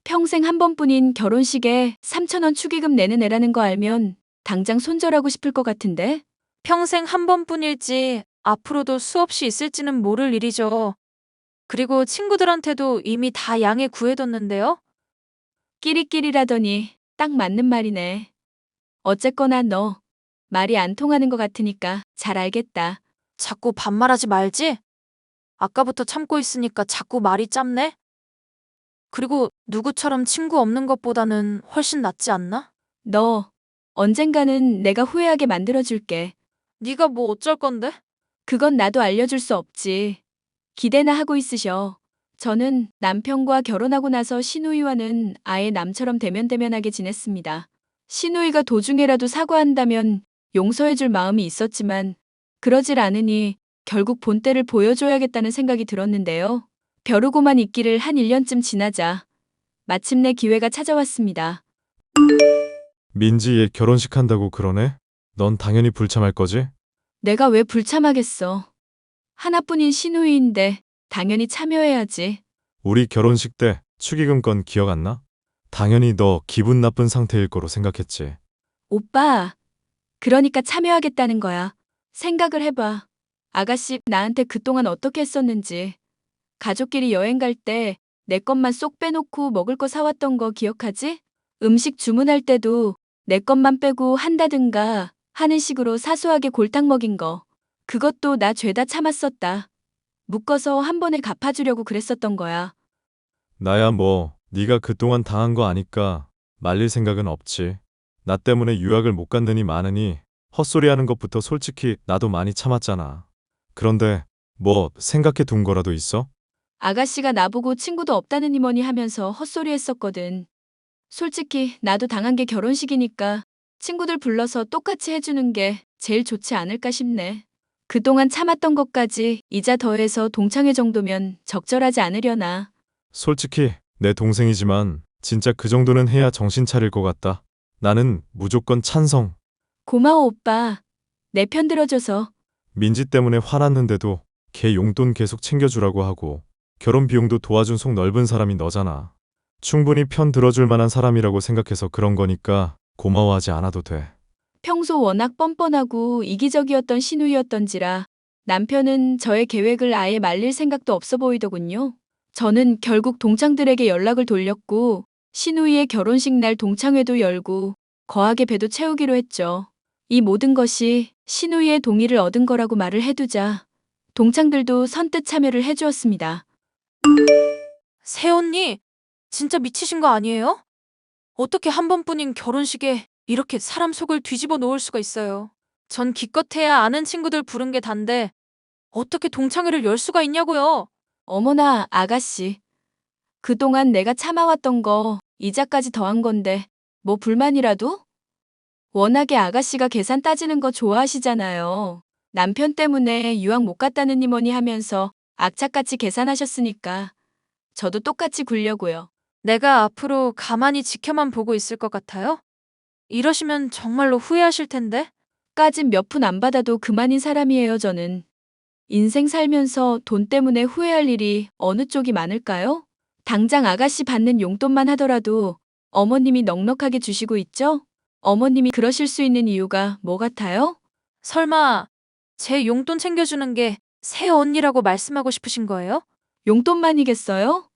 평생 한 번뿐인 결혼식에 3,000원 축의금 내는 애라는 거 알면 당장 손절하고 싶을 것 같은데? 평생 한 번뿐일지 앞으로도 수없이 있을지는 모를 일이죠. 그리고 친구들한테도 이미 다 양해 구해뒀는데요. 끼리끼리라더니 딱 맞는 말이네. 어쨌거나 너 말이 안 통하는 것 같으니까 잘 알겠다. 자꾸 반말하지 말지? 아까부터 참고 있으니까 자꾸 말이 짧네? 그리고 누구처럼 친구 없는 것보다는 훨씬 낫지 않나? 너 언젠가는 내가 후회하게 만들어줄게. 네가 뭐 어쩔 건데? 그건 나도 알려줄 수 없지. 기대나 하고 있으셔. 저는 남편과 결혼하고 나서 신우이와는 아예 남처럼 대면대면하게 지냈습니다. 신우이가 도중에라도 사과한다면 용서해줄 마음이 있었지만 그러질 않으니 결국 본때를 보여줘야겠다는 생각이 들었는데요. 벼르고만 있기를 한 1년쯤 지나자 마침내 기회가 찾아왔습니다. 민지 얘 결혼식 한다고 그러네? 넌 당연히 불참할 거지? 내가 왜 불참하겠어. 하나뿐인 시누이인데 당연히 참여해야지. 우리 결혼식 때 축의금 건 기억 안 나? 당연히 너 기분 나쁜 상태일 거로 생각했지. 오빠, 그러니까 참여하겠다는 거야. 생각을 해봐. 아가씨 나한테 그동안 어떻게 했었는지. 가족끼리 여행 갈 때 내 것만 쏙 빼놓고 먹을 거 사왔던 거 기억하지? 음식 주문할 때도 내 것만 빼고 한다든가 하는 식으로 사소하게 골탕 먹인 거. 그것도 나 죄다 참았었다. 묶어서 한 번에 갚아주려고 그랬었던 거야. 나야 뭐 네가 그동안 당한 거 아니까 말릴 생각은 없지. 나 때문에 유학을 못 간다니 많으니 헛소리하는 것부터 솔직히 나도 많이 참았잖아. 그런데 뭐 생각해 둔 거라도 있어? 아가씨가 나보고 친구도 없다느니 뭐니 하면서 헛소리 했었거든. 솔직히 나도 당한 게 결혼식이니까 친구들 불러서 똑같이 해주는 게 제일 좋지 않을까 싶네. 그동안 참았던 것까지 이자 더해서 동창회 정도면 적절하지 않으려나. 솔직히 내 동생이지만 진짜 그 정도는 해야 정신 차릴 것 같다. 나는 무조건 찬성. 고마워 오빠. 내 편 들어줘서. 민지 때문에 화났는데도 걔 용돈 계속 챙겨주라고 하고 결혼 비용도 도와준 속 넓은 사람이 너잖아. 충분히 편 들어줄 만한 사람이라고 생각해서 그런 거니까 고마워하지 않아도 돼. 평소 워낙 뻔뻔하고 이기적이었던 시누이였던지라 남편은 저의 계획을 아예 말릴 생각도 없어 보이더군요. 저는 결국 동창들에게 연락을 돌렸고 시누이의 결혼식 날 동창회도 열고 거하게 배도 채우기로 했죠. 이 모든 것이 시누이의 동의를 얻은 거라고 말을 해두자 동창들도 선뜻 참여를 해주었습니다. 새언니, 진짜 미치신 거 아니에요? 어떻게 한 번뿐인 결혼식에 이렇게 사람 속을 뒤집어 놓을 수가 있어요. 전 기껏해야 아는 친구들 부른 게 단데 어떻게 동창회를 열 수가 있냐고요. 어머나 아가씨. 그동안 내가 참아왔던 거 이자까지 더한 건데 뭐 불만이라도? 워낙에 아가씨가 계산 따지는 거 좋아하시잖아요. 남편 때문에 유학 못 갔다느니 뭐니 하면서 악착같이 계산하셨으니까 저도 똑같이 굴려고요. 내가 앞으로 가만히 지켜만 보고 있을 것 같아요? 이러시면 정말로 후회하실 텐데. 까진 몇 푼 안 받아도 그만인 사람이에요, 저는. 인생 살면서 돈 때문에 후회할 일이 어느 쪽이 많을까요? 당장 아가씨 받는 용돈만 하더라도 어머님이 넉넉하게 주시고 있죠? 어머님이 그러실 수 있는 이유가 뭐 같아요? 설마 제 용돈 챙겨주는 게 새언니라고 말씀하고 싶으신 거예요? 용돈만이겠어요?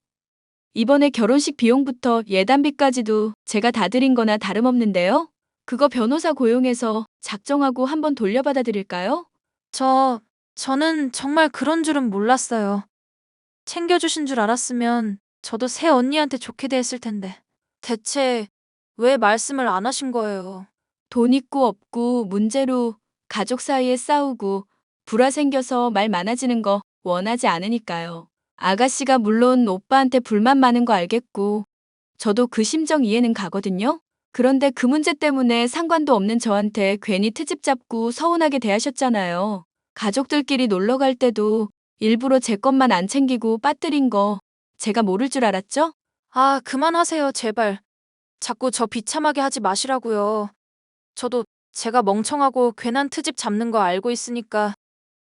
이번에 결혼식 비용부터 예단비까지도 제가 다 드린 거나 다름없는데요? 그거 변호사 고용해서 작정하고 한번 돌려받아 드릴까요? 저는 정말 그런 줄은 몰랐어요. 챙겨주신 줄 알았으면 저도 새언니한테 좋게 대했을 텐데. 대체 왜 말씀을 안 하신 거예요? 돈 있고 없고 문제로 가족 사이에 싸우고 불화 생겨서 말 많아지는 거 원하지 않으니까요. 아가씨가 물론 오빠한테 불만 많은 거 알겠고 저도 그 심정 이해는 가거든요. 그런데 그 문제 때문에 상관도 없는 저한테 괜히 트집 잡고 서운하게 대하셨잖아요. 가족들끼리 놀러 갈 때도 일부러 제 것만 안 챙기고 빠뜨린 거 제가 모를 줄 알았죠? 아, 그만하세요, 제발. 자꾸 저 비참하게 하지 마시라고요. 저도 제가 멍청하고 괜한 트집 잡는 거 알고 있으니까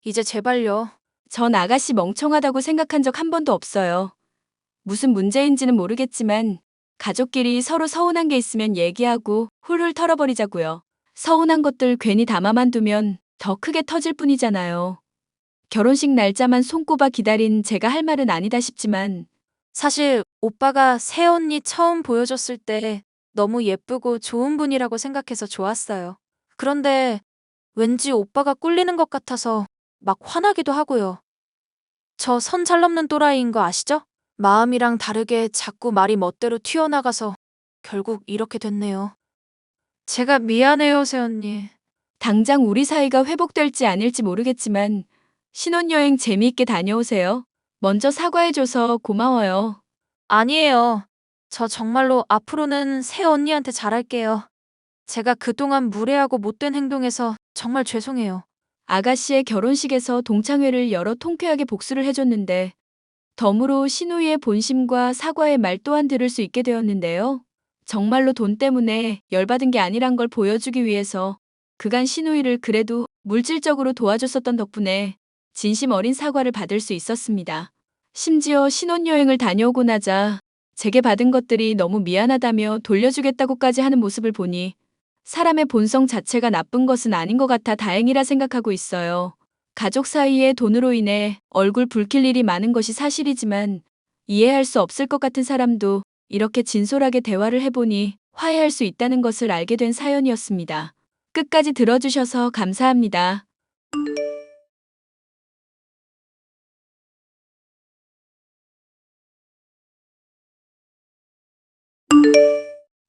이제 제발요. 전 아가씨 멍청하다고 생각한 적 한 번도 없어요. 무슨 문제인지는 모르겠지만 가족끼리 서로 서운한 게 있으면 얘기하고 훌훌 털어버리자고요. 서운한 것들 괜히 담아만 두면 더 크게 터질 뿐이잖아요. 결혼식 날짜만 손꼽아 기다린 제가 할 말은 아니다 싶지만 사실 오빠가 새언니 처음 보여줬을 때 너무 예쁘고 좋은 분이라고 생각해서 좋았어요. 그런데 왠지 오빠가 꿀리는 것 같아서 막 화나기도 하고요. 저 선 잘 넘는 또라이인 거 아시죠? 마음이랑 다르게 자꾸 말이 멋대로 튀어나가서 결국 이렇게 됐네요. 제가 미안해요, 새언니. 당장 우리 사이가 회복될지 아닐지 모르겠지만 신혼여행 재미있게 다녀오세요. 먼저 사과해줘서 고마워요. 아니에요. 저 정말로 앞으로는 새언니한테 잘할게요. 제가 그동안 무례하고 못된 행동해서 정말 죄송해요. 아가씨의 결혼식에서 동창회를 열어 통쾌하게 복수를 해줬는데 덤으로 신우이의 본심과 사과의 말 또한 들을 수 있게 되었는데요. 정말로 돈 때문에 열받은 게 아니란 걸 보여주기 위해서 그간 시누이를 그래도 물질적으로 도와줬었던 덕분에 진심 어린 사과를 받을 수 있었습니다. 심지어 신혼여행을 다녀오고 나자 제게 받은 것들이 너무 미안하다며 돌려주겠다고까지 하는 모습을 보니 사람의 본성 자체가 나쁜 것은 아닌 것 같아 다행이라 생각하고 있어요. 가족 사이에 돈으로 인해 얼굴 붉힐 일이 많은 것이 사실이지만 이해할 수 없을 것 같은 사람도 이렇게 진솔하게 대화를 해보니 화해할 수 있다는 것을 알게 된 사연이었습니다. 끝까지 들어주셔서 감사합니다.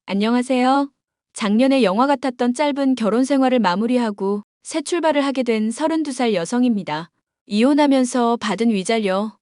안녕하세요. 작년에 영화 같았던 짧은 결혼 생활을 마무리하고 새 출발을 하게 된 32살 여성입니다. 이혼하면서 받은 위자료,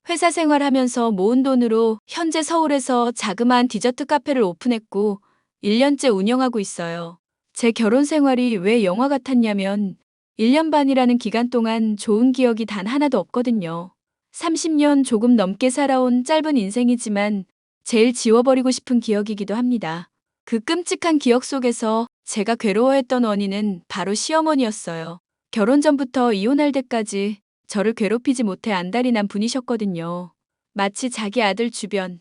회사 생활하면서 모은 돈으로 현재 서울에서 자그마한 디저트 카페를 오픈했고 1년째 운영하고 있어요. 제 결혼 생활이 왜 영화 같았냐면 1년 반이라는 기간 동안 좋은 기억이 단 하나도 없거든요. 30년 조금 넘게 살아온 짧은 인생이지만 제일 지워버리고 싶은 기억이기도 합니다. 그 끔찍한 기억 속에서 제가 괴로워했던 원인은 바로 시어머니였어요. 결혼 전부터 이혼할 때까지 저를 괴롭히지 못해 안달이 난 분이셨거든요. 마치 자기 아들 주변,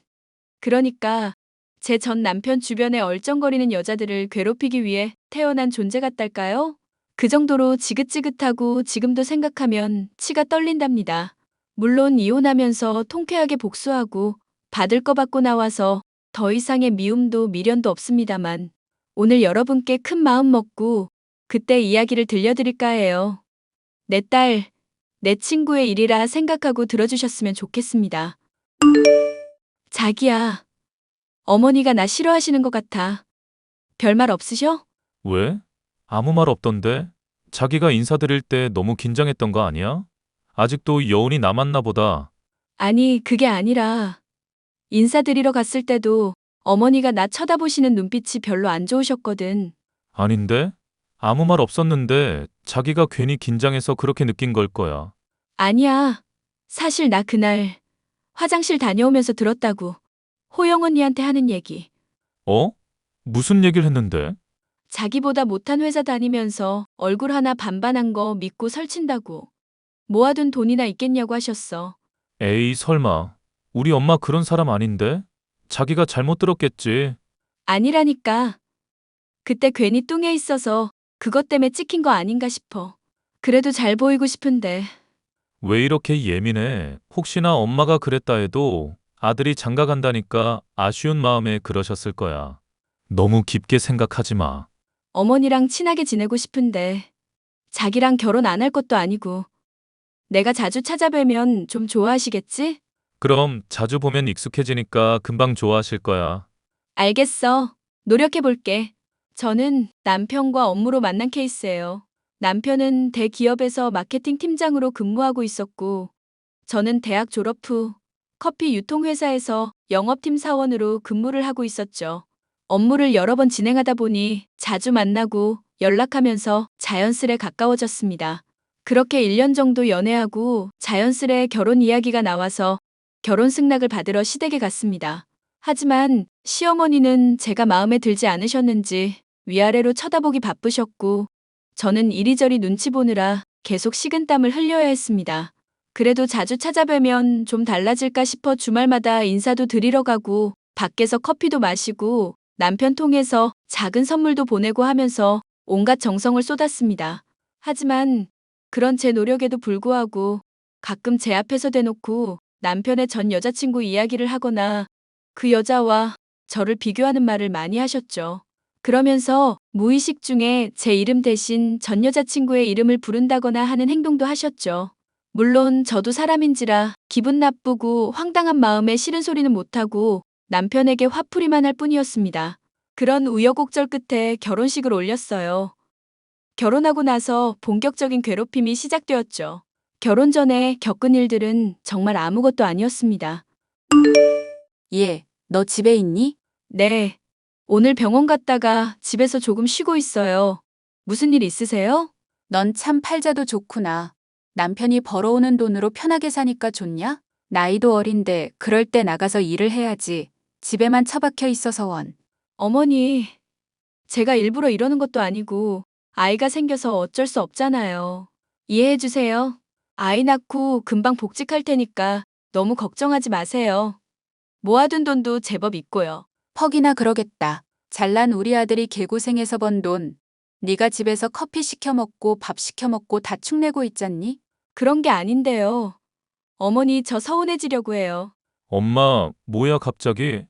그러니까 제 전 남편 주변에 얼쩡거리는 여자들을 괴롭히기 위해 태어난 존재 같달까요? 그 정도로 지긋지긋하고 지금도 생각하면 치가 떨린답니다. 물론 이혼하면서 통쾌하게 복수하고 받을 거 받고 나와서 더 이상의 미움도 미련도 없습니다만 오늘 여러분께 큰 마음 먹고 그때 이야기를 들려드릴까 해요. 내 딸, 내 친구의 일이라 생각하고 들어주셨으면 좋겠습니다. 자기야, 어머니가 나 싫어하시는 것 같아. 별말 없으셔? 왜? 아무 말 없던데? 자기가 인사드릴 때 너무 긴장했던 거 아니야? 아직도 여운이 남았나 보다. 아니, 그게 아니라 인사드리러 갔을 때도 어머니가 나 쳐다보시는 눈빛이 별로 안 좋으셨거든. 아닌데? 아무 말 없었는데 자기가 괜히 긴장해서 그렇게 느낀 걸 거야. 아니야. 사실 나 그날 화장실 다녀오면서 들었다고. 호영 언니한테 하는 얘기. 어? 무슨 얘기를 했는데? 자기보다 못한 회사 다니면서 얼굴 하나 반반한 거 믿고 설친다고. 모아둔 돈이나 있겠냐고 하셨어. 에이, 설마. 우리 엄마 그런 사람 아닌데? 자기가 잘못 들었겠지. 아니라니까. 그때 괜히 뚱해 있어서 그것 때문에 찍힌 거 아닌가 싶어. 그래도 잘 보이고 싶은데. 왜 이렇게 예민해? 혹시나 엄마가 그랬다 해도 아들이 장가 간다니까 아쉬운 마음에 그러셨을 거야. 너무 깊게 생각하지 마. 어머니랑 친하게 지내고 싶은데 자기랑 결혼 안 할 것도 아니고 내가 자주 찾아뵈면 좀 좋아하시겠지? 그럼 자주 보면 익숙해지니까 금방 좋아하실 거야. 알겠어. 노력해볼게. 저는 남편과 업무로 만난 케이스예요. 남편은 대기업에서 마케팅 팀장으로 근무하고 있었고 저는 대학 졸업 후 커피 유통회사에서 영업팀 사원으로 근무를 하고 있었죠. 업무를 여러 번 진행하다 보니 자주 만나고 연락하면서 자연스레 가까워졌습니다. 그렇게 1년 정도 연애하고 자연스레 결혼 이야기가 나와서 결혼 승낙을 받으러 시댁에 갔습니다. 하지만 시어머니는 제가 마음에 들지 않으셨는지 위아래로 쳐다보기 바쁘셨고 저는 이리저리 눈치 보느라 계속 식은땀을 흘려야 했습니다. 그래도 자주 찾아뵈면 좀 달라질까 싶어 주말마다 인사도 드리러 가고 밖에서 커피도 마시고 남편 통해서 작은 선물도 보내고 하면서 온갖 정성을 쏟았습니다. 하지만 그런 제 노력에도 불구하고 가끔 제 앞에서 대놓고 남편의 전 여자친구 이야기를 하거나 그 여자와 저를 비교하는 말을 많이 하셨죠. 그러면서 무의식 중에 제 이름 대신 전 여자친구의 이름을 부른다거나 하는 행동도 하셨죠. 물론 저도 사람인지라 기분 나쁘고 황당한 마음에 싫은 소리는 못하고 남편에게 화풀이만 할 뿐이었습니다. 그런 우여곡절 끝에 결혼식을 올렸어요. 결혼하고 나서 본격적인 괴롭힘이 시작되었죠. 결혼 전에 겪은 일들은 정말 아무것도 아니었습니다. 얘, 너 집에 있니? 네. 오늘 병원 갔다가 집에서 조금 쉬고 있어요. 무슨 일 있으세요? 넌 참 팔자도 좋구나. 남편이 벌어오는 돈으로 편하게 사니까 좋냐? 나이도 어린데 그럴 때 나가서 일을 해야지. 집에만 처박혀 있어서 원. 어머니, 제가 일부러 이러는 것도 아니고 아이가 생겨서 어쩔 수 없잖아요. 이해해 주세요. 아이 낳고 금방 복직할 테니까 너무 걱정하지 마세요. 모아둔 돈도 제법 있고요. 퍽이나 그러겠다. 잘난 우리 아들이 개고생해서 번 돈. 네가 집에서 커피 시켜 먹고 밥 시켜 먹고 다 축내고 있잖니? 그런 게 아닌데요. 어머니 저 서운해지려고 해요. 엄마, 뭐야 갑자기?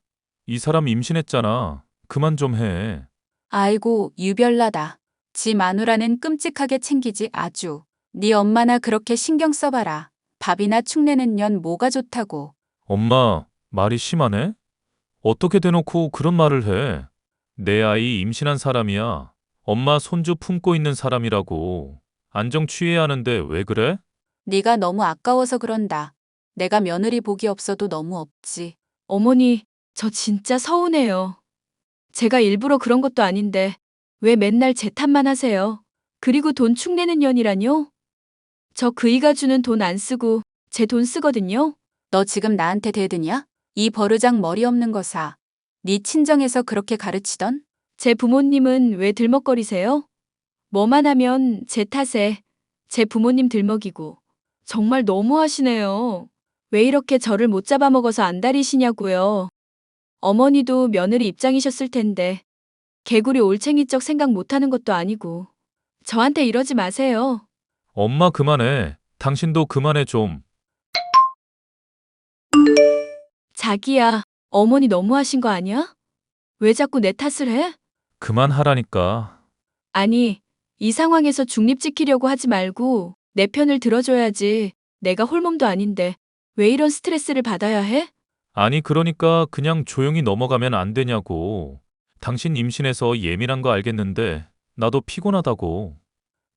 이 사람 임신했잖아. 그만 좀 해. 아이고 유별나다. 지 마누라는 끔찍하게 챙기지 아주. 네 엄마나 그렇게 신경 써봐라. 밥이나 축내는 년 뭐가 좋다고. 엄마, 말이 심하네? 어떻게 대놓고 그런 말을 해? 내 아이 임신한 사람이야. 엄마 손주 품고 있는 사람이라고. 안정 취해야 하는데 왜 그래? 네가 너무 아까워서 그런다. 내가 며느리 복이 없어도 너무 없지. 어머니, 저 진짜 서운해요. 제가 일부러 그런 것도 아닌데 왜 맨날 제 탓만 하세요? 그리고 돈 축내는 년이라뇨? 저 그이가 주는 돈 안 쓰고 제 돈 쓰거든요. 너 지금 나한테 대드냐? 이 버르장 머리 없는 거사. 네 친정에서 그렇게 가르치던? 제 부모님은 왜 들먹거리세요? 뭐만 하면 제 탓에 제 부모님 들먹이고. 정말 너무하시네요. 왜 이렇게 저를 못 잡아먹어서 안달이시냐고요. 어머니도 며느리 입장이셨을 텐데 개구리 올챙이적 생각 못하는 것도 아니고 저한테 이러지 마세요. 엄마 그만해. 당신도 그만해 좀. 자기야, 어머니 너무하신 거 아니야? 왜 자꾸 내 탓을 해? 그만하라니까. 아니, 이 상황에서 중립 지키려고 하지 말고 내 편을 들어줘야지. 내가 홀몸도 아닌데 왜 이런 스트레스를 받아야 해? 아니 그러니까 그냥 조용히 넘어가면 안 되냐고. 당신 임신해서 예민한 거 알겠는데 나도 피곤하다고.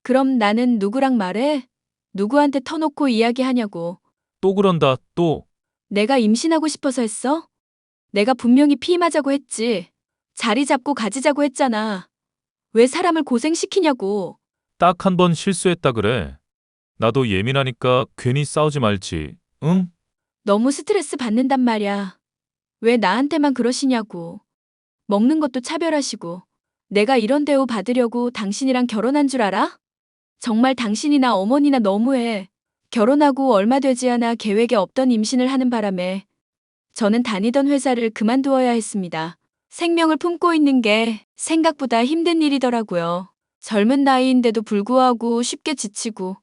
그럼 나는 누구랑 말해? 누구한테 터놓고 이야기하냐고. 또 그런다 또. 내가 임신하고 싶어서 했어? 내가 분명히 피임하자고 했지. 자리 잡고 가지자고 했잖아. 왜 사람을 고생시키냐고. 딱 한 번 실수했다 그래. 나도 예민하니까 괜히 싸우지 말지. 응? 너무 스트레스 받는단 말야. 왜 나한테만 그러시냐고. 먹는 것도 차별하시고. 내가 이런 대우 받으려고 당신이랑 결혼한 줄 알아? 정말 당신이나 어머니나 너무해. 결혼하고 얼마 되지 않아 계획에 없던 임신을 하는 바람에 저는 다니던 회사를 그만두어야 했습니다. 생명을 품고 있는 게 생각보다 힘든 일이더라고요. 젊은 나이인데도 불구하고 쉽게 지치고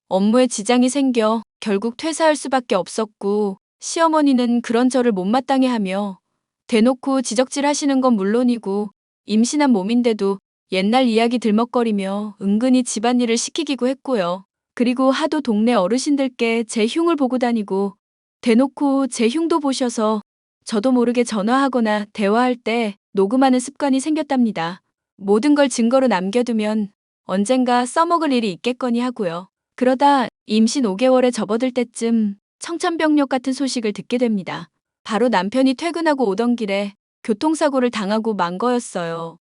업무에 지장이 생겨 결국 퇴사할 수밖에 없었고 시어머니는 그런 저를 못마땅해 하며 대놓고 지적질 하시는 건 물론이고 임신한 몸인데도 옛날 이야기 들먹거리며 은근히 집안일을 시키기고 했고요. 그리고 하도 동네 어르신들께 제 흉을 보고 다니고 대놓고 제 흉도 보셔서 저도 모르게 전화하거나 대화할 때 녹음하는 습관이 생겼답니다. 모든 걸 증거로 남겨두면 언젠가 써먹을 일이 있겠거니 하고요. 그러다 임신 5개월에 접어들 때쯤 청천벽력 같은 소식을 듣게 됩니다. 바로 남편이 퇴근하고 오던 길에 교통사고를 당하고 만 거였어요.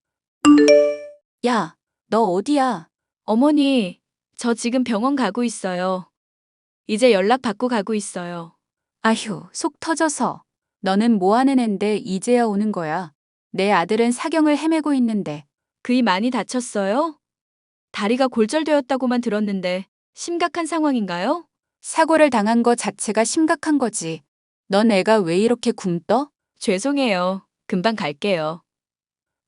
야, 너 어디야? 어머니, 저 지금 병원 가고 있어요. 이제 연락 받고 가고 있어요. 아휴, 속 터져서. 너는 뭐 하는 앤데 이제야 오는 거야. 내 아들은 사경을 헤매고 있는데. 그이 많이 다쳤어요? 다리가 골절되었다고만 들었는데 심각한 상황인가요? 사고를 당한 거 자체가 심각한 거지. 넌 애가 왜 이렇게 굼떠? 죄송해요. 금방 갈게요.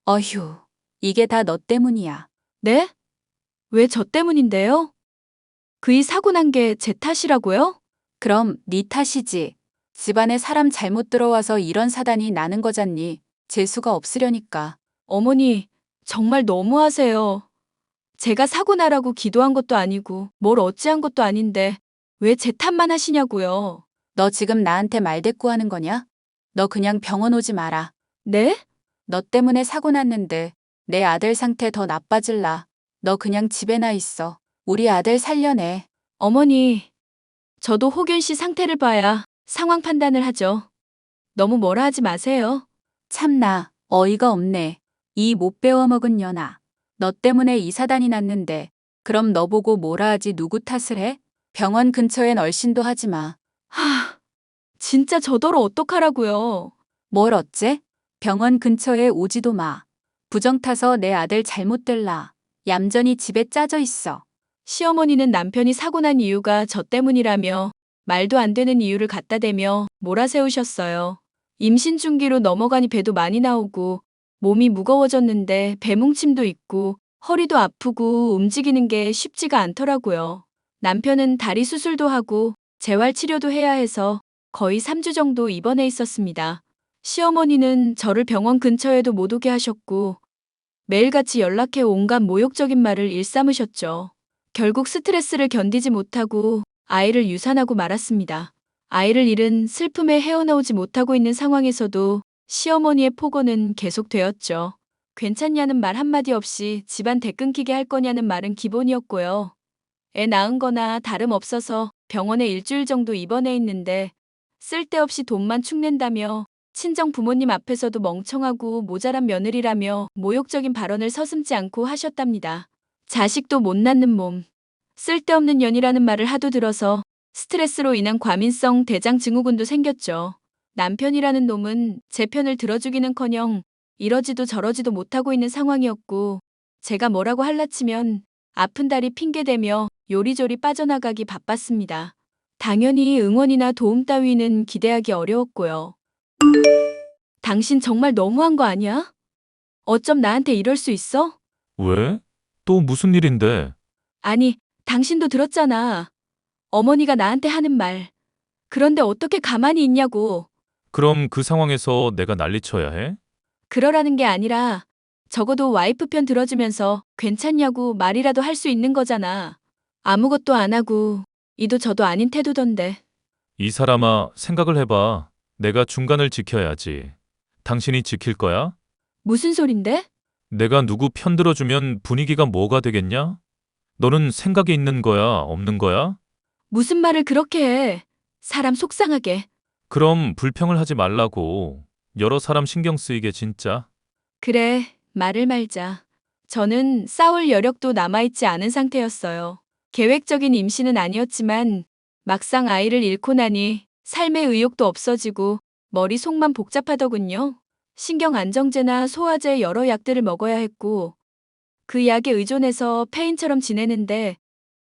어휴, 이게 다 너 때문이야. 네? 왜 저 때문인데요? 그이 사고 난 게 제 탓이라고요? 그럼 네 탓이지. 집안에 사람 잘못 들어와서 이런 사단이 나는 거잖니. 재수가 없으려니까. 어머니, 정말 너무하세요. 제가 사고 나라고 기도한 것도 아니고 뭘 어찌한 것도 아닌데 왜 제 탓만 하시냐고요. 너 지금 나한테 말대꾸하는 거냐? 너 그냥 병원 오지 마라. 네? 너 때문에 사고 났는데 내 아들 상태 더 나빠질라. 너 그냥 집에나 있어. 우리 아들 살려내. 어머니, 저도 호균 씨 상태를 봐야 상황 판단을 하죠. 너무 뭐라 하지 마세요. 참나, 어이가 없네. 이 못 배워먹은 년아. 너 때문에 이 사단이 났는데 그럼 너 보고 뭐라 하지 누구 탓을 해? 병원 근처엔 얼씬도 하지 마. 하, 진짜 저더러 어떡하라고요. 뭘 어째? 병원 근처에 오지도 마. 부정 타서 내 아들 잘못 될라. 얌전히 집에 짜져 있어. 시어머니는 남편이 사고 난 이유가 저 때문이라며 말도 안 되는 이유를 갖다 대며 몰아세우셨어요. 임신 중기로 넘어가니 배도 많이 나오고 몸이 무거워졌는데 배뭉침도 있고 허리도 아프고 움직이는 게 쉽지가 않더라고요. 남편은 다리 수술도 하고 재활 치료도 해야 해서 거의 3주 정도 입원해 있었습니다. 시어머니는 저를 병원 근처에도 못 오게 하셨고 매일같이 연락해 온갖 모욕적인 말을 일삼으셨죠. 결국 스트레스를 견디지 못하고 아이를 유산하고 말았습니다. 아이를 잃은 슬픔에 헤어나오지 못하고 있는 상황에서도 시어머니의 폭언은 계속되었죠. 괜찮냐는 말 한마디 없이 집안 대 끊기게 할 거냐는 말은 기본이었고요. 애 낳은 거나 다름없어서 병원에 일주일 정도 입원해 있는데 쓸데없이 돈만 축낸다며 친정 부모님 앞에서도 멍청하고 모자란 며느리라며 모욕적인 발언을 서슴지 않고 하셨답니다. 자식도 못 낳는 몸, 쓸데없는 년이라는 말을 하도 들어서 스트레스로 인한 과민성 대장 증후군도 생겼죠. 남편이라는 놈은 제 편을 들어주기는커녕 이러지도 저러지도 못하고 있는 상황이었고 제가 뭐라고 할라치면 아픈 다리 핑계대며 요리조리 빠져나가기 바빴습니다. 당연히 응원이나 도움 따위는 기대하기 어려웠고요. 당신 정말 너무한 거 아니야? 어쩜 나한테 이럴 수 있어? 왜? 또 무슨 일인데? 아니, 당신도 들었잖아. 어머니가 나한테 하는 말. 그런데 어떻게 가만히 있냐고. 그럼 그 상황에서 내가 난리쳐야 해? 그러라는 게 아니라 적어도 와이프 편 들어주면서 괜찮냐고 말이라도 할 수 있는 거잖아. 아무것도 안 하고 이도 저도 아닌 태도던데. 이 사람아, 생각을 해봐. 내가 중간을 지켜야지. 당신이 지킬 거야? 무슨 소린데? 내가 누구 편 들어주면 분위기가 뭐가 되겠냐? 너는 생각이 있는 거야, 없는 거야? 무슨 말을 그렇게 해. 사람 속상하게. 그럼 불평을 하지 말라고. 여러 사람 신경 쓰이게 진짜. 그래, 말을 말자. 저는 싸울 여력도 남아있지 않은 상태였어요. 계획적인 임신은 아니었지만 막상 아이를 잃고 나니 삶의 의욕도 없어지고 머릿속만 복잡하더군요. 신경안정제나 소화제 여러 약들을 먹어야 했고 그 약에 의존해서 폐인처럼 지내는데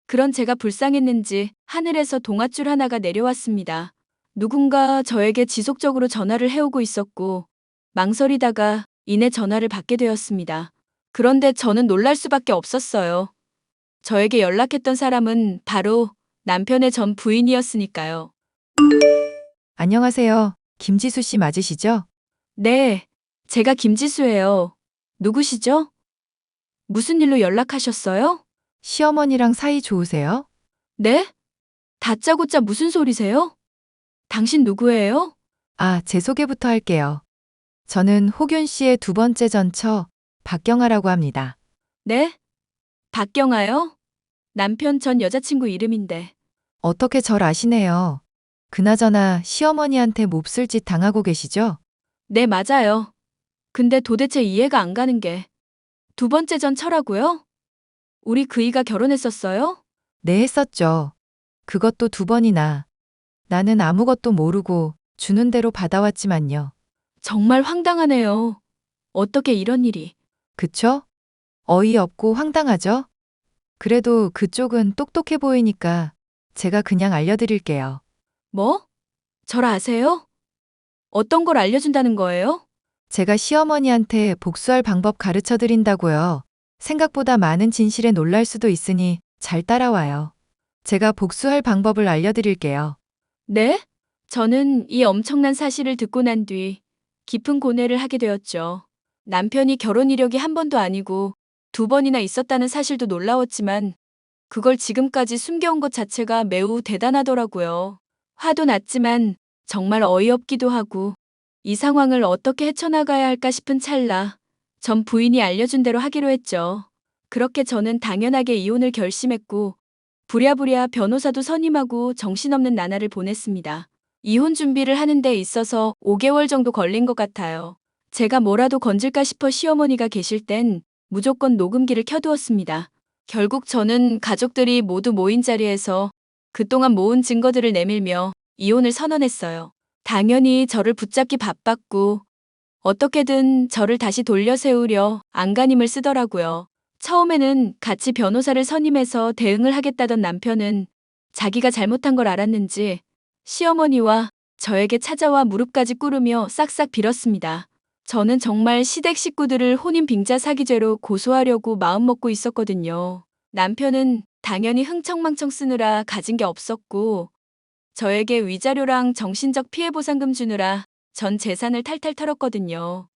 그런 제가 불쌍했는지 하늘에서 동아줄 하나가 내려왔습니다. 누군가 저에게 지속적으로 전화를 해오고 있었고 망설이다가 이내 전화를 받게 되었습니다. 그런데 저는 놀랄 수밖에 없었어요. 저에게 연락했던 사람은 바로 남편의 전 부인이었으니까요. 안녕하세요. 김지수 씨 맞으시죠? 네, 제가 김지수예요. 누구시죠? 무슨 일로 연락하셨어요? 시어머니랑 사이 좋으세요? 네? 다짜고짜 무슨 소리세요? 당신 누구예요? 아, 제 소개부터 할게요. 저는 호균 씨의 두 번째 전처 박경아라고 합니다. 네? 박경아요? 남편 전 여자친구 이름인데. 어떻게 절 아시네요. 그나저나 시어머니한테 몹쓸 짓 당하고 계시죠? 네, 맞아요. 근데 도대체 이해가 안 가는 게 두 번째 전처라고요? 우리 그이가 결혼했었어요? 네, 했었죠. 그것도 두 번이나. 나는 아무것도 모르고 주는 대로 받아왔지만요. 정말 황당하네요. 어떻게 이런 일이. 그쵸? 어이없고 황당하죠? 그래도 그쪽은 똑똑해 보이니까 제가 그냥 알려드릴게요. 뭐? 절 아세요? 어떤 걸 알려준다는 거예요? 제가 시어머니한테 복수할 방법 가르쳐 드린다고요. 생각보다 많은 진실에 놀랄 수도 있으니 잘 따라와요. 제가 복수할 방법을 알려드릴게요. 네? 저는 이 엄청난 사실을 듣고 난 뒤 깊은 고뇌를 하게 되었죠. 남편이 결혼 이력이 한 번도 아니고 두 번이나 있었다는 사실도 놀라웠지만 그걸 지금까지 숨겨온 것 자체가 매우 대단하더라고요. 화도 났지만 정말 어이없기도 하고 이 상황을 어떻게 헤쳐나가야 할까 싶은 찰나 전 부인이 알려준 대로 하기로 했죠. 그렇게 저는 당연하게 이혼을 결심했고 부랴부랴 변호사도 선임하고 정신없는 나날을 보냈습니다. 이혼 준비를 하는 데 있어서 5개월 정도 걸린 것 같아요. 제가 뭐라도 건질까 싶어 시어머니가 계실 땐 무조건 녹음기를 켜두었습니다. 결국 저는 가족들이 모두 모인 자리에서 그동안 모은 증거들을 내밀며 이혼을 선언했어요. 당연히 저를 붙잡기 바빴고 어떻게든 저를 다시 돌려 세우려 안간힘을 쓰더라고요. 처음에는 같이 변호사를 선임해서 대응을 하겠다던 남편은 자기가 잘못한 걸 알았는지 시어머니와 저에게 찾아와 무릎까지 꿇으며 싹싹 빌었습니다. 저는 정말 시댁 식구들을 혼인 빙자 사기죄로 고소하려고 마음먹고 있었거든요. 남편은 당연히 흥청망청 쓰느라 가진 게 없었고 저에게 위자료랑 정신적 피해 보상금 주느라 전 재산을 탈탈 털었거든요.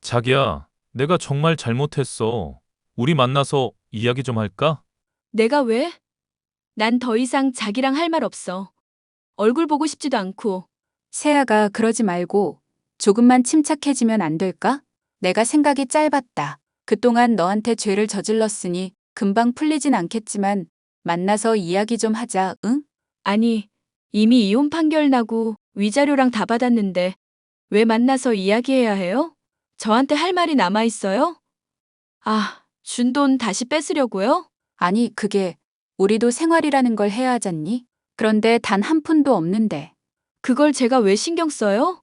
자기야, 내가 정말 잘못했어. 우리 만나서 이야기 좀 할까? 내가 왜? 난 더 이상 자기랑 할 말 없어. 얼굴 보고 싶지도 않고. 세아가 그러지 말고 조금만 침착해지면 안 될까? 내가 생각이 짧았다. 그동안 너한테 죄를 저질렀으니 금방 풀리진 않겠지만 만나서 이야기 좀 하자, 응? 아니, 이미 이혼 판결 나고 위자료랑 다 받았는데 왜 만나서 이야기해야 해요? 저한테 할 말이 남아 있어요? 아, 준 돈 다시 뺏으려고요? 아니, 그게 우리도 생활이라는 걸 해야 하잖니? 그런데 단 한 푼도 없는데. 그걸 제가 왜 신경 써요?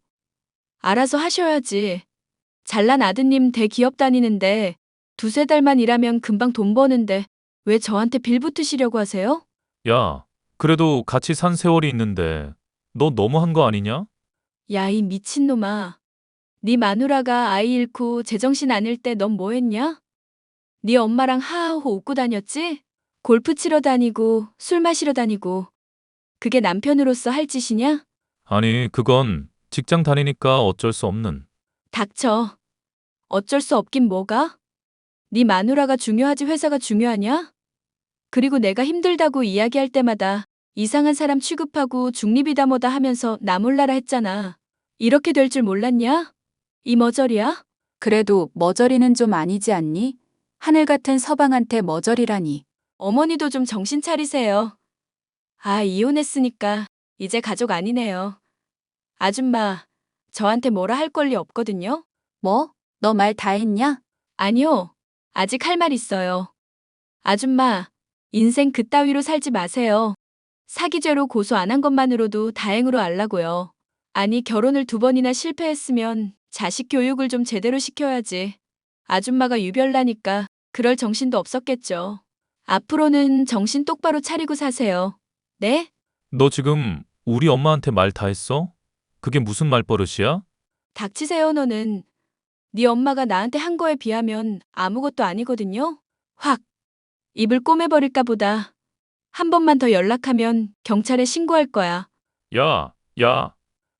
알아서 하셔야지. 잘난 아드님 대기업 다니는데 두세 달만 일하면 금방 돈 버는데 왜 저한테 빌 붙으시려고 하세요? 야, 그래도 같이 산 세월이 있는데 너 너무한 거 아니냐? 야, 이 미친놈아. 네 마누라가 아이 잃고 제정신 아닐 때 넌 뭐 했냐? 네 엄마랑 하하호 웃고 다녔지? 골프 치러 다니고 술 마시러 다니고. 그게 남편으로서 할 짓이냐? 아니, 그건 직장 다니니까 어쩔 수 없는. 닥쳐. 어쩔 수 없긴 뭐가? 네 마누라가 중요하지 회사가 중요하냐? 그리고 내가 힘들다고 이야기할 때마다 이상한 사람 취급하고 중립이다 뭐다 하면서 나 몰라라 했잖아. 이렇게 될 줄 몰랐냐? 이 머저리야? 그래도 머저리는 좀 아니지 않니? 하늘 같은 서방한테 머저리라니. 어머니도 좀 정신 차리세요. 아, 이혼했으니까 이제 가족 아니네요. 아줌마, 저한테 뭐라 할 권리 없거든요? 뭐? 너 말 다 했냐? 아니요. 아직 할 말 있어요. 아줌마, 인생 그따위로 살지 마세요. 사기죄로 고소 안 한 것만으로도 다행으로 알라고요. 아니, 결혼을 2번이나 실패했으면 자식 교육을 좀 제대로 시켜야지. 아줌마가 유별나니까 그럴 정신도 없었겠죠. 앞으로는 정신 똑바로 차리고 사세요. 네? 너 지금 우리 엄마한테 말 다 했어? 그게 무슨 말버릇이야? 닥치세요, 너는. 네 엄마가 나한테 한 거에 비하면 아무것도 아니거든요. 확 입을 꼬매버릴까 보다. 한 번만 더 연락하면 경찰에 신고할 거야. 야, 야.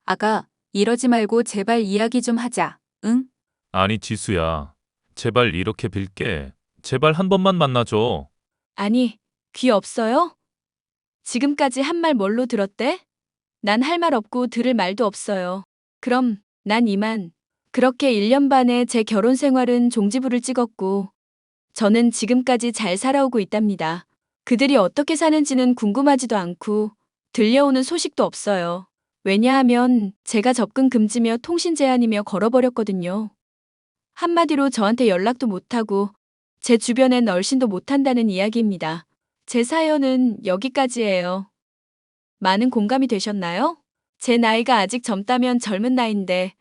아가, 이러지 말고 제발 이야기 좀 하자, 응? 아니, 지수야. 제발 이렇게 빌게. 제발 한 번만 만나줘. 아니, 귀 없어요? 지금까지 한 말 뭘로 들었대? 난 할 말 없고 들을 말도 없어요. 그럼 난 이만. 그렇게 1년 반의 제 결혼 생활은 종지부를 찍었고 저는 지금까지 잘 살아오고 있답니다. 그들이 어떻게 사는지는 궁금하지도 않고 들려오는 소식도 없어요. 왜냐하면 제가 접근 금지며 통신 제한이며 걸어버렸거든요. 한마디로 저한테 연락도 못하고 제 주변엔 얼씬도 못한다는 이야기입니다. 제 사연은 여기까지예요. 많은 공감이 되셨나요? 제 나이가 아직 젊다면 젊은 나이인데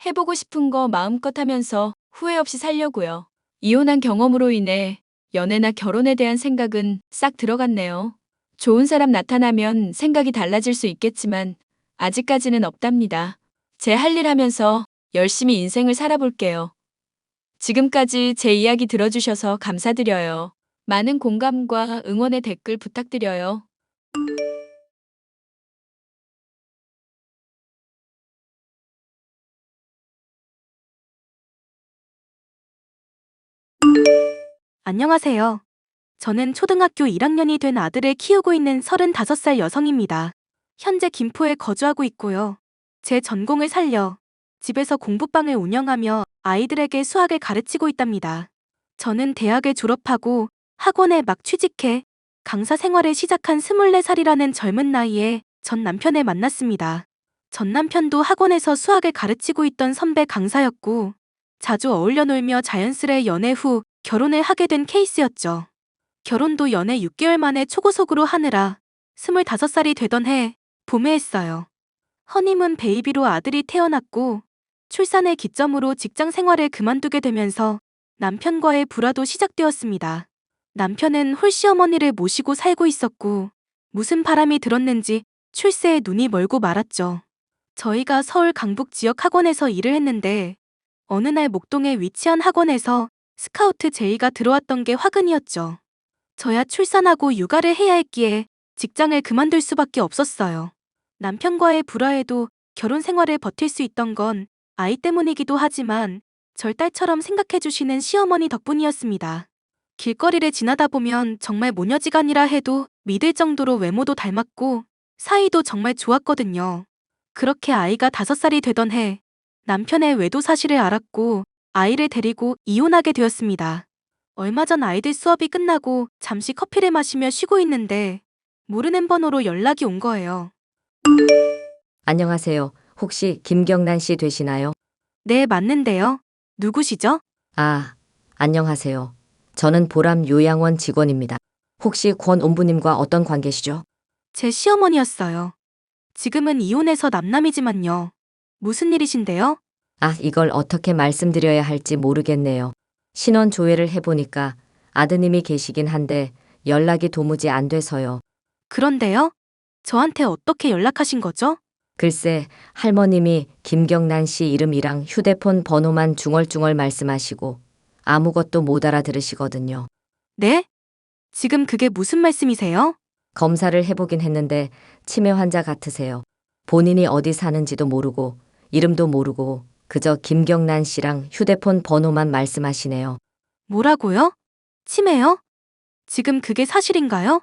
해보고 싶은 거 마음껏 하면서 후회 없이 살려고요. 이혼한 경험으로 인해 연애나 결혼에 대한 생각은 싹 들어갔네요. 좋은 사람 나타나면 생각이 달라질 수 있겠지만 아직까지는 없답니다. 제 할 일 하면서 열심히 인생을 살아볼게요. 지금까지 제 이야기 들어주셔서 감사드려요. 많은 공감과 응원의 댓글 부탁드려요. 안녕하세요. 저는 초등학교 1학년이 된 아들을 키우고 있는 35살 여성입니다. 현재 김포에 거주하고 있고요. 제 전공을 살려 집에서 공부방을 운영하며 아이들에게 수학을 가르치고 있답니다. 저는 대학을 졸업하고 학원에 막 취직해 강사 생활을 시작한 24살이라는 젊은 나이에 전 남편을 만났습니다. 전 남편도 학원에서 수학을 가르치고 있던 선배 강사였고 자주 어울려 놀며 자연스레 연애 후 결혼을 하게 된 케이스였죠. 결혼도 연애 6개월 만에 초고속으로 하느라 25살이 되던 해 봄에 했어요. 허니문 베이비로 아들이 태어났고 출산을 기점으로 직장 생활을 그만두게 되면서 남편과의 불화도 시작되었습니다. 남편은 홀시어머니를 모시고 살고 있었고 무슨 바람이 들었는지 출세에 눈이 멀고 말았죠. 저희가 서울 강북 지역 학원에서 일을 했는데 어느 날 목동에 위치한 학원에서 스카우트 제의가 들어왔던 게 화근이었죠. 저야 출산하고 육아를 해야 했기에 직장을 그만둘 수밖에 없었어요. 남편과의 불화에도 결혼 생활을 버틸 수 있던 건 아이 때문이기도 하지만 절 딸처럼 생각해주시는 시어머니 덕분이었습니다. 길거리를 지나다 보면 정말 모녀지간이라 해도 믿을 정도로 외모도 닮았고 사이도 정말 좋았거든요. 그렇게 아이가 5살이 되던 해 남편의 외도 사실을 알았고 아이를 데리고 이혼하게 되었습니다. 얼마 전 아이들 수업이 끝나고 잠시 커피를 마시며 쉬고 있는데 모르는 번호로 연락이 온 거예요. 안녕하세요. 혹시 김경란 씨 되시나요? 네, 맞는데요. 누구시죠? 아, 안녕하세요. 저는 보람 요양원 직원입니다. 혹시 권 옴부님과 어떤 관계시죠? 제 시어머니였어요. 지금은 이혼해서 남남이지만요. 무슨 일이신데요? 아, 이걸 어떻게 말씀드려야 할지 모르겠네요. 신원 조회를 해보니까 아드님이 계시긴 한데 연락이 도무지 안 돼서요. 그런데요? 저한테 어떻게 연락하신 거죠? 글쎄, 할머님이 김경란 씨 이름이랑 휴대폰 번호만 중얼중얼 말씀하시고 아무것도 못 알아들으시거든요. 네? 지금 그게 무슨 말씀이세요? 검사를 해보긴 했는데 치매 환자 같으세요. 본인이 어디 사는지도 모르고 이름도 모르고 그저 김경란 씨랑 휴대폰 번호만 말씀하시네요. 뭐라고요? 치매요? 지금 그게 사실인가요?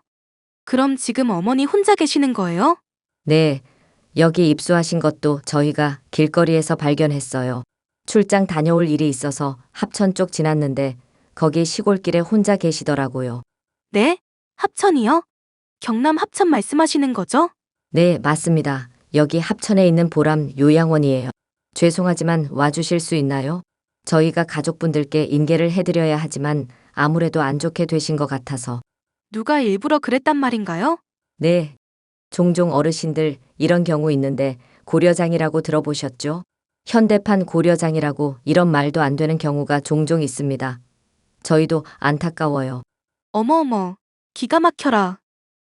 그럼 지금 어머니 혼자 계시는 거예요? 네, 여기 입수하신 것도 저희가 길거리에서 발견했어요. 출장 다녀올 일이 있어서 합천 쪽 지났는데 거기 시골길에 혼자 계시더라고요. 네? 합천이요? 경남 합천 말씀하시는 거죠? 네, 맞습니다. 여기 합천에 있는 보람 요양원이에요. 죄송하지만 와주실 수 있나요? 저희가 가족분들께 인계를 해드려야 하지만 아무래도 안 좋게 되신 것 같아서. 누가 일부러 그랬단 말인가요? 네, 종종 어르신들 이런 경우 있는데 고려장이라고 들어보셨죠? 현대판 고려장이라고 이런 말도 안 되는 경우가 종종 있습니다. 저희도 안타까워요. 어머어머, 기가 막혀라.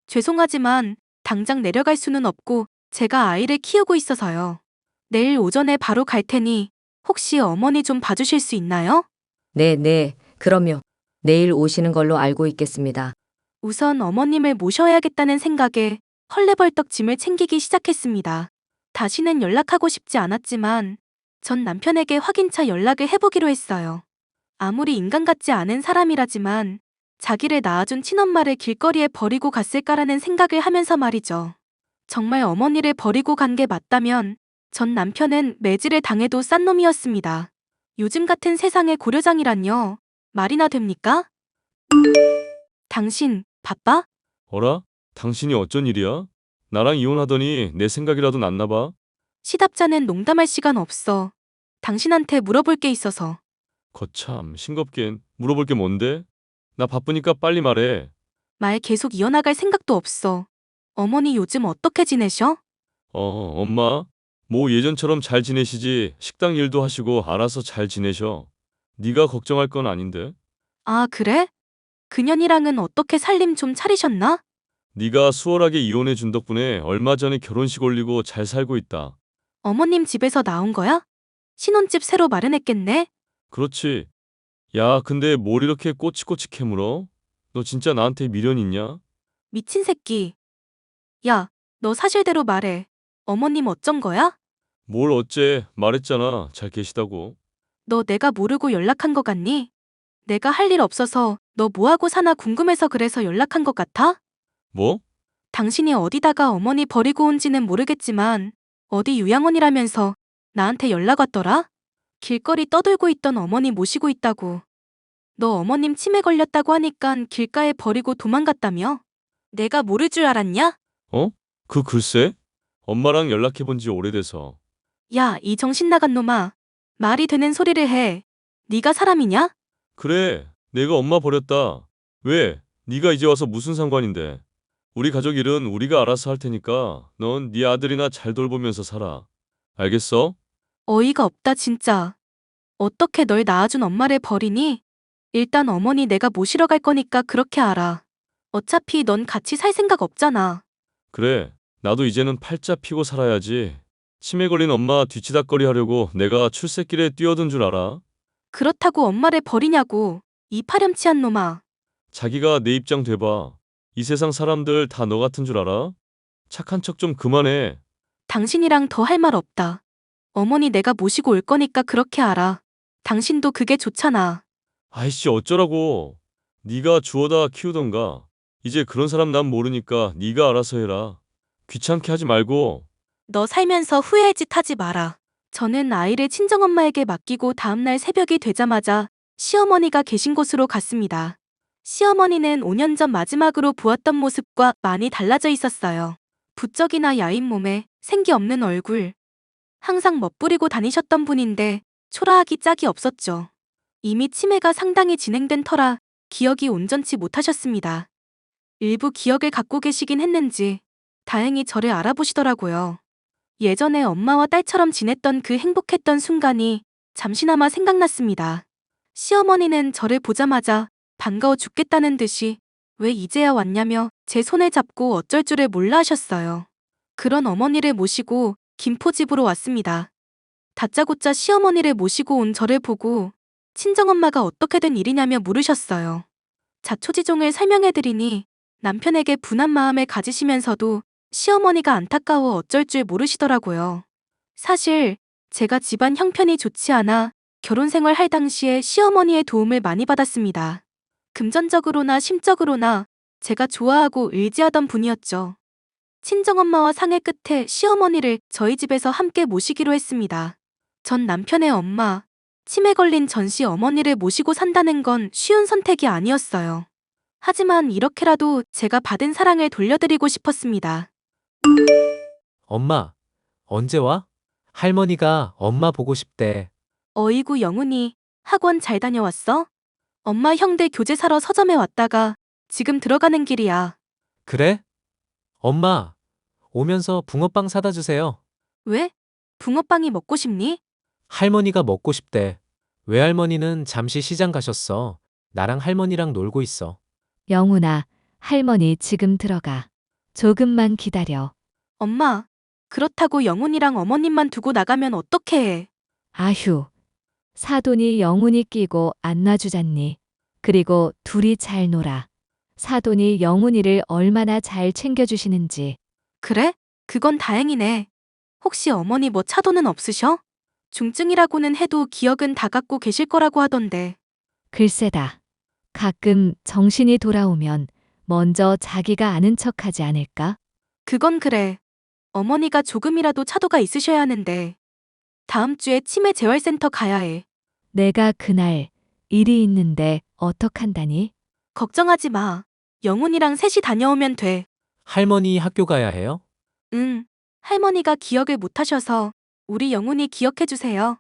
죄송하지만 당장 내려갈 수는 없고 제가 아이를 키우고 있어서요. 내일 오전에 바로 갈 테니 혹시 어머니 좀 봐주실 수 있나요? 네, 그럼요. 내일 오시는 걸로 알고 있겠습니다. 우선 어머님을 모셔야겠다는 생각에 헐레벌떡 짐을 챙기기 시작했습니다. 다시는 연락하고 싶지 않았지만 전 남편에게 확인차 연락을 해보기로 했어요. 아무리 인간 같지 않은 사람이라지만 자기를 낳아준 친엄마를 길거리에 버리고 갔을까라는 생각을 하면서 말이죠. 정말 어머니를 버리고 간 게 맞다면 전 남편은 매질을 당해도 싼 놈이었습니다. 요즘 같은 세상에 고려장이란요. 말이나 됩니까? 당신 바빠? 어라? 당신이 어쩐 일이야? 나랑 이혼하더니 내 생각이라도 났나 봐. 시답자는 농담할 시간 없어. 당신한테 물어볼 게 있어서. 거참, 싱겁긴. 물어볼 게 뭔데? 나 바쁘니까 빨리 말해. 말 계속 이어나갈 생각도 없어. 어머니 요즘 어떻게 지내셔? 엄마? 뭐 예전처럼 잘 지내시지. 식당 일도 하시고 알아서 잘 지내셔. 네가 걱정할 건 아닌데. 아, 그래? 그년이랑은 어떻게 살림 좀 차리셨나? 네가 수월하게 이혼해 준 덕분에 얼마 전에 결혼식 올리고 잘 살고 있다. 어머님 집에서 나온 거야? 신혼집 새로 마련했겠네? 그렇지. 야, 근데 뭘 이렇게 꼬치꼬치 캐물어? 너 진짜 나한테 미련 있냐? 미친 새끼. 야, 너 사실대로 말해. 어머님 어쩐 거야? 뭘 어째 말했잖아. 잘 계시다고. 너 내가 모르고 연락한 거 같니? 내가 할 일 없어서 너 뭐하고 사나 궁금해서 그래서 연락한 것 같아? 뭐? 당신이 어디다가 어머니 버리고 온지는 모르겠지만 어디 요양원이라면서 나한테 연락 왔더라? 길거리 떠들고 있던 어머니 모시고 있다고. 너 어머님 치매 걸렸다고 하니깐 길가에 버리고 도망갔다며? 내가 모를 줄 알았냐? 그 글쎄? 엄마랑 연락해 본 지 오래돼서. 야, 이 정신 나간 놈아. 말이 되는 소리를 해. 네가 사람이냐? 그래, 내가 엄마 버렸다. 왜? 네가 이제 와서 무슨 상관인데? 우리 가족 일은 우리가 알아서 할 테니까 넌 네 아들이나 잘 돌보면서 살아. 알겠어? 어이가 없다 진짜. 어떻게 널 낳아준 엄마를 버리니? 일단 어머니 내가 모시러 갈 거니까 그렇게 알아. 어차피 넌 같이 살 생각 없잖아. 그래, 나도 이제는 팔자 피고 살아야지. 치매 걸린 엄마 뒤치다꺼리 하려고 내가 출세길에 뛰어든 줄 알아? 그렇다고 엄마를 버리냐고. 이 파렴치한 놈아. 자기가 내 입장 돼봐. 이 세상 사람들 다 너 같은 줄 알아? 착한 척 좀 그만해. 당신이랑 더 할 말 없다. 어머니 내가 모시고 올 거니까 그렇게 알아. 당신도 그게 좋잖아. 아이씨 어쩌라고. 네가 주워다 키우던가. 이제 그런 사람 난 모르니까 네가 알아서 해라. 귀찮게 하지 말고. 너 살면서 후회할 짓 하지 마라. 저는 아이를 친정엄마에게 맡기고 다음날 새벽이 되자마자 시어머니가 계신 곳으로 갔습니다. 시어머니는 5년 전 마지막으로 보았던 모습과 많이 달라져 있었어요. 부쩍이나 야윈 몸에 생기 없는 얼굴. 항상 멋부리고 다니셨던 분인데 초라하기 짝이 없었죠. 이미 치매가 상당히 진행된 터라 기억이 온전치 못하셨습니다. 일부 기억을 갖고 계시긴 했는지 다행히 저를 알아보시더라고요. 예전에 엄마와 딸처럼 지냈던 그 행복했던 순간이 잠시나마 생각났습니다. 시어머니는 저를 보자마자 반가워 죽겠다는 듯이 왜 이제야 왔냐며 제 손을 잡고 어쩔 줄을 몰라 하셨어요. 그런 어머니를 모시고 김포집으로 왔습니다. 다짜고짜 시어머니를 모시고 온 저를 보고 친정엄마가 어떻게 된 일이냐며 물으셨어요. 자초지종을 설명해드리니 남편에게 분한 마음을 가지시면서도 시어머니가 안타까워 어쩔 줄 모르시더라고요. 사실 제가 집안 형편이 좋지 않아 결혼 생활할 당시에 시어머니의 도움을 많이 받았습니다. 금전적으로나 심적으로나 제가 좋아하고 의지하던 분이었죠. 친정엄마와 상의 끝에 시어머니를 저희 집에서 함께 모시기로 했습니다. 전 남편의 엄마, 치매 걸린 전씨 어머니를 모시고 산다는 건 쉬운 선택이 아니었어요. 하지만 이렇게라도 제가 받은 사랑을 돌려드리고 싶었습니다. 엄마, 언제 와? 할머니가 엄마 보고 싶대. 어이구 영훈이, 학원 잘 다녀왔어? 엄마 형들 교재 사러 서점에 왔다가 지금 들어가는 길이야. 그래? 엄마, 오면서 붕어빵 사다 주세요. 왜? 붕어빵이 먹고 싶니? 할머니가 먹고 싶대. 외할머니는 잠시 시장 가셨어. 나랑 할머니랑 놀고 있어. 영훈아, 할머니 지금 들어가. 조금만 기다려. 엄마, 그렇다고 영훈이랑 어머님만 두고 나가면 어떡해 해? 아휴, 사돈이 영훈이 끼고 안 놔주잖니. 그리고 둘이 잘 놀아. 사돈이 영훈이를 얼마나 잘 챙겨주시는지. 그래? 그건 다행이네. 혹시 어머니 뭐 차도는 없으셔? 중증이라고는 해도 기억은 다 갖고 계실 거라고 하던데. 글쎄다. 가끔 정신이 돌아오면 먼저 자기가 아는 척하지 않을까? 그건 그래. 어머니가 조금이라도 차도가 있으셔야 하는데. 다음 주에 치매 재활센터 가야 해. 내가 그날 일이 있는데 어떡한다니? 걱정하지 마. 영훈이랑 셋이 다녀오면 돼. 할머니 학교 가야 해요? 응. 할머니가 기억을 못 하셔서 우리 영훈이 기억해 주세요.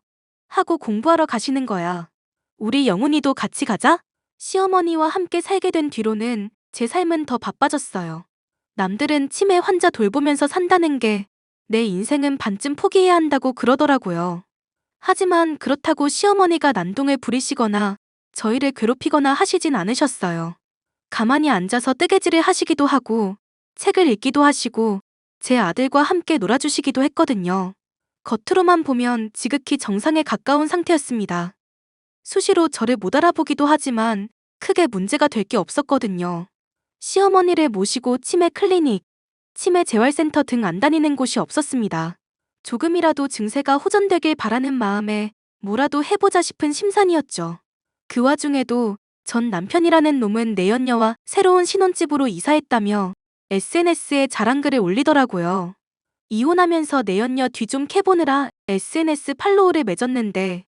하고 공부하러 가시는 거야. 우리 영훈이도 같이 가자? 시어머니와 함께 살게 된 뒤로는 제 삶은 더 바빠졌어요. 남들은 치매 환자 돌보면서 산다는 게 내 인생은 반쯤 포기해야 한다고 그러더라고요. 하지만 그렇다고 시어머니가 난동을 부리시거나 저희를 괴롭히거나 하시진 않으셨어요. 가만히 앉아서 뜨개질을 하시기도 하고 책을 읽기도 하시고 제 아들과 함께 놀아주시기도 했거든요. 겉으로만 보면 지극히 정상에 가까운 상태였습니다. 수시로 저를 못 알아보기도 하지만 크게 문제가 될 게 없었거든요. 시어머니를 모시고 치매 클리닉, 치매 재활센터 등 안 다니는 곳이 없었습니다. 조금이라도 증세가 호전되길 바라는 마음에 뭐라도 해보자 싶은 심산이었죠. 그 와중에도 전 남편이라는 놈은 내연녀와 새로운 신혼집으로 이사했다며 SNS에 자랑글을 올리더라고요. 이혼하면서 내연녀 뒤 좀 캐보느라 SNS 팔로우를 맺었는데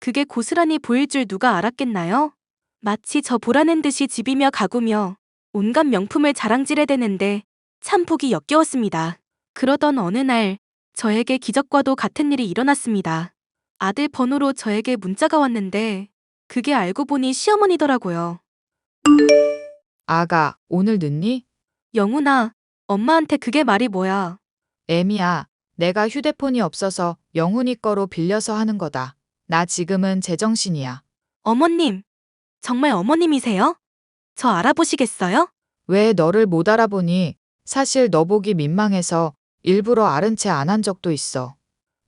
그게 고스란히 보일 줄 누가 알았겠나요? 마치 저 보라는 듯이 집이며 가구며 온갖 명품을 자랑질해대는데 참 보기 역겨웠습니다. 그러던 어느 날 저에게 기적과도 같은 일이 일어났습니다. 아들 번호로 저에게 문자가 왔는데 그게 알고 보니 시어머니더라고요. 아가, 오늘 늦니? 영훈아, 엄마한테 그게 말이 뭐야? 애미야, 내가 휴대폰이 없어서 영훈이 거로 빌려서 하는 거다. 나 지금은 제정신이야. 어머님, 정말 어머님이세요? 저 알아보시겠어요? 왜 너를 못 알아보니? 사실 너 보기 민망해서 일부러 아른 채 안 한 적도 있어.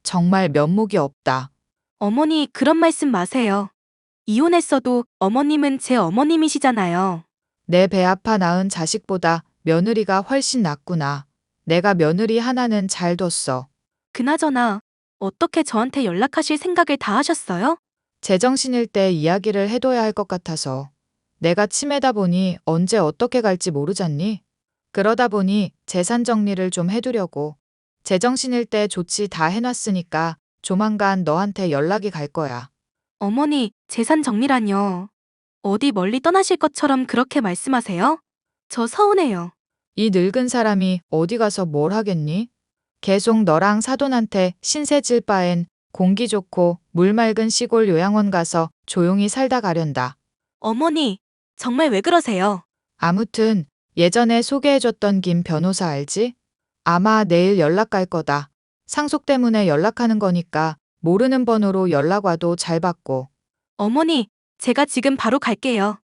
정말 면목이 없다. 어머니, 그런 말씀 마세요. 이혼했어도 어머님은 제 어머님이시잖아요. 내 배 아파 낳은 자식보다 며느리가 훨씬 낫구나. 내가 며느리 하나는 잘 뒀어. 그나저나 어떻게 저한테 연락하실 생각을 다 하셨어요? 제정신일 때 이야기를 해둬야 할 것 같아서. 내가 치매다 보니 언제 어떻게 갈지 모르잖니? 그러다 보니 재산 정리를 좀 해두려고. 제정신일 때 조치 다 해놨으니까 조만간 너한테 연락이 갈 거야. 어머니, 재산 정리라뇨. 어디 멀리 떠나실 것처럼 그렇게 말씀하세요? 저 서운해요. 이 늙은 사람이 어디 가서 뭘 하겠니? 계속 너랑 사돈한테 신세 질 바엔 공기 좋고 물 맑은 시골 요양원 가서 조용히 살다 가련다. 어머니, 정말 왜 그러세요? 아무튼 예전에 소개해줬던 김 변호사 알지? 아마 내일 연락 갈 거다. 상속 때문에 연락하는 거니까 모르는 번호로 연락 와도 잘 받고. 어머니, 제가 지금 바로 갈게요.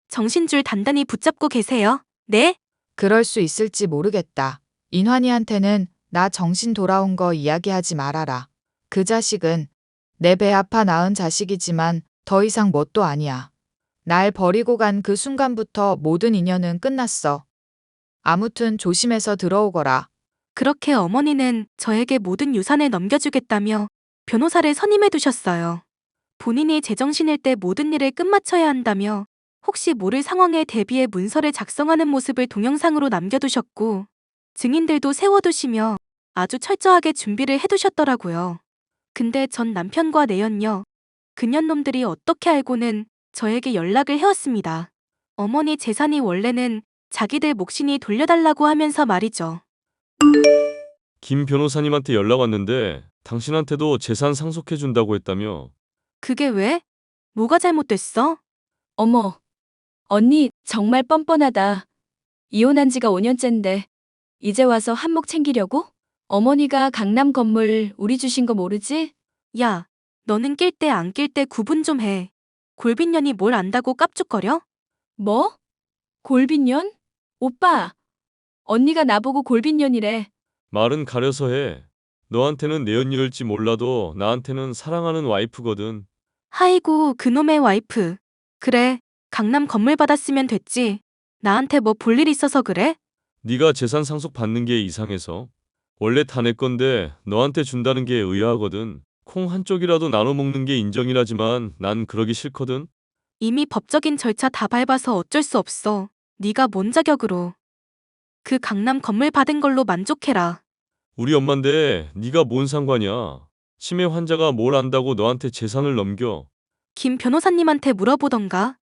정신줄 단단히 붙잡고 계세요. 네? 그럴 수 있을지 모르겠다. 인환이한테는 나 정신 돌아온 거 이야기하지 말아라. 그 자식은 내 배 아파 낳은 자식이지만 더 이상 뭣도 아니야. 날 버리고 간 그 순간부터 모든 인연은 끝났어. 아무튼 조심해서 들어오거라. 그렇게 어머니는 저에게 모든 유산을 넘겨주겠다며 변호사를 선임해 두셨어요. 본인이 제정신일 때 모든 일을 끝마쳐야 한다며 혹시 모를 상황에 대비해 문서를 작성하는 모습을 동영상으로 남겨두셨고 증인들도 세워두시며 아주 철저하게 준비를 해두셨더라고요. 근데 전 남편과 내연녀, 그년놈들이 어떻게 알고는 저에게 연락을 해왔습니다. 어머니 재산이 원래는 자기들 몫이니 돌려달라고 하면서 말이죠. 김 변호사님한테 연락 왔는데 당신한테도 재산 상속해준다고 했다며. 그게 왜? 뭐가 잘못됐어? 어머, 언니 정말 뻔뻔하다. 이혼한 지가 5년째인데 이제 와서 한몫 챙기려고? 어머니가 강남 건물 우리 주신 거 모르지? 야, 너는 낄 때 안 낄 때 구분 좀 해. 골빈년이 뭘 안다고 깝죽거려? 뭐? 골빈년? 오빠, 언니가 나보고 골빈년이래. 말은 가려서 해. 너한테는 내연녀일지 몰라도 나한테는 사랑하는 와이프거든. 아이고, 그놈의 와이프. 그래, 강남 건물 받았으면 됐지. 나한테 뭐 볼 일 있어서 그래? 네가 재산 상속 받는 게 이상해서. 원래 다 내 건데 너한테 준다는 게 의아하거든. 콩 한쪽이라도 나눠 먹는 게 인정이라지만 난 그러기 싫거든. 이미 법적인 절차 다 밟아서 어쩔 수 없어. 네가 뭔 자격으로. 그 강남 건물 받은 걸로 만족해라. 우리 엄만데 네가 뭔 상관이야. 치매 환자가 뭘 안다고 너한테 재산을 넘겨. 김 변호사님한테 물어보던가.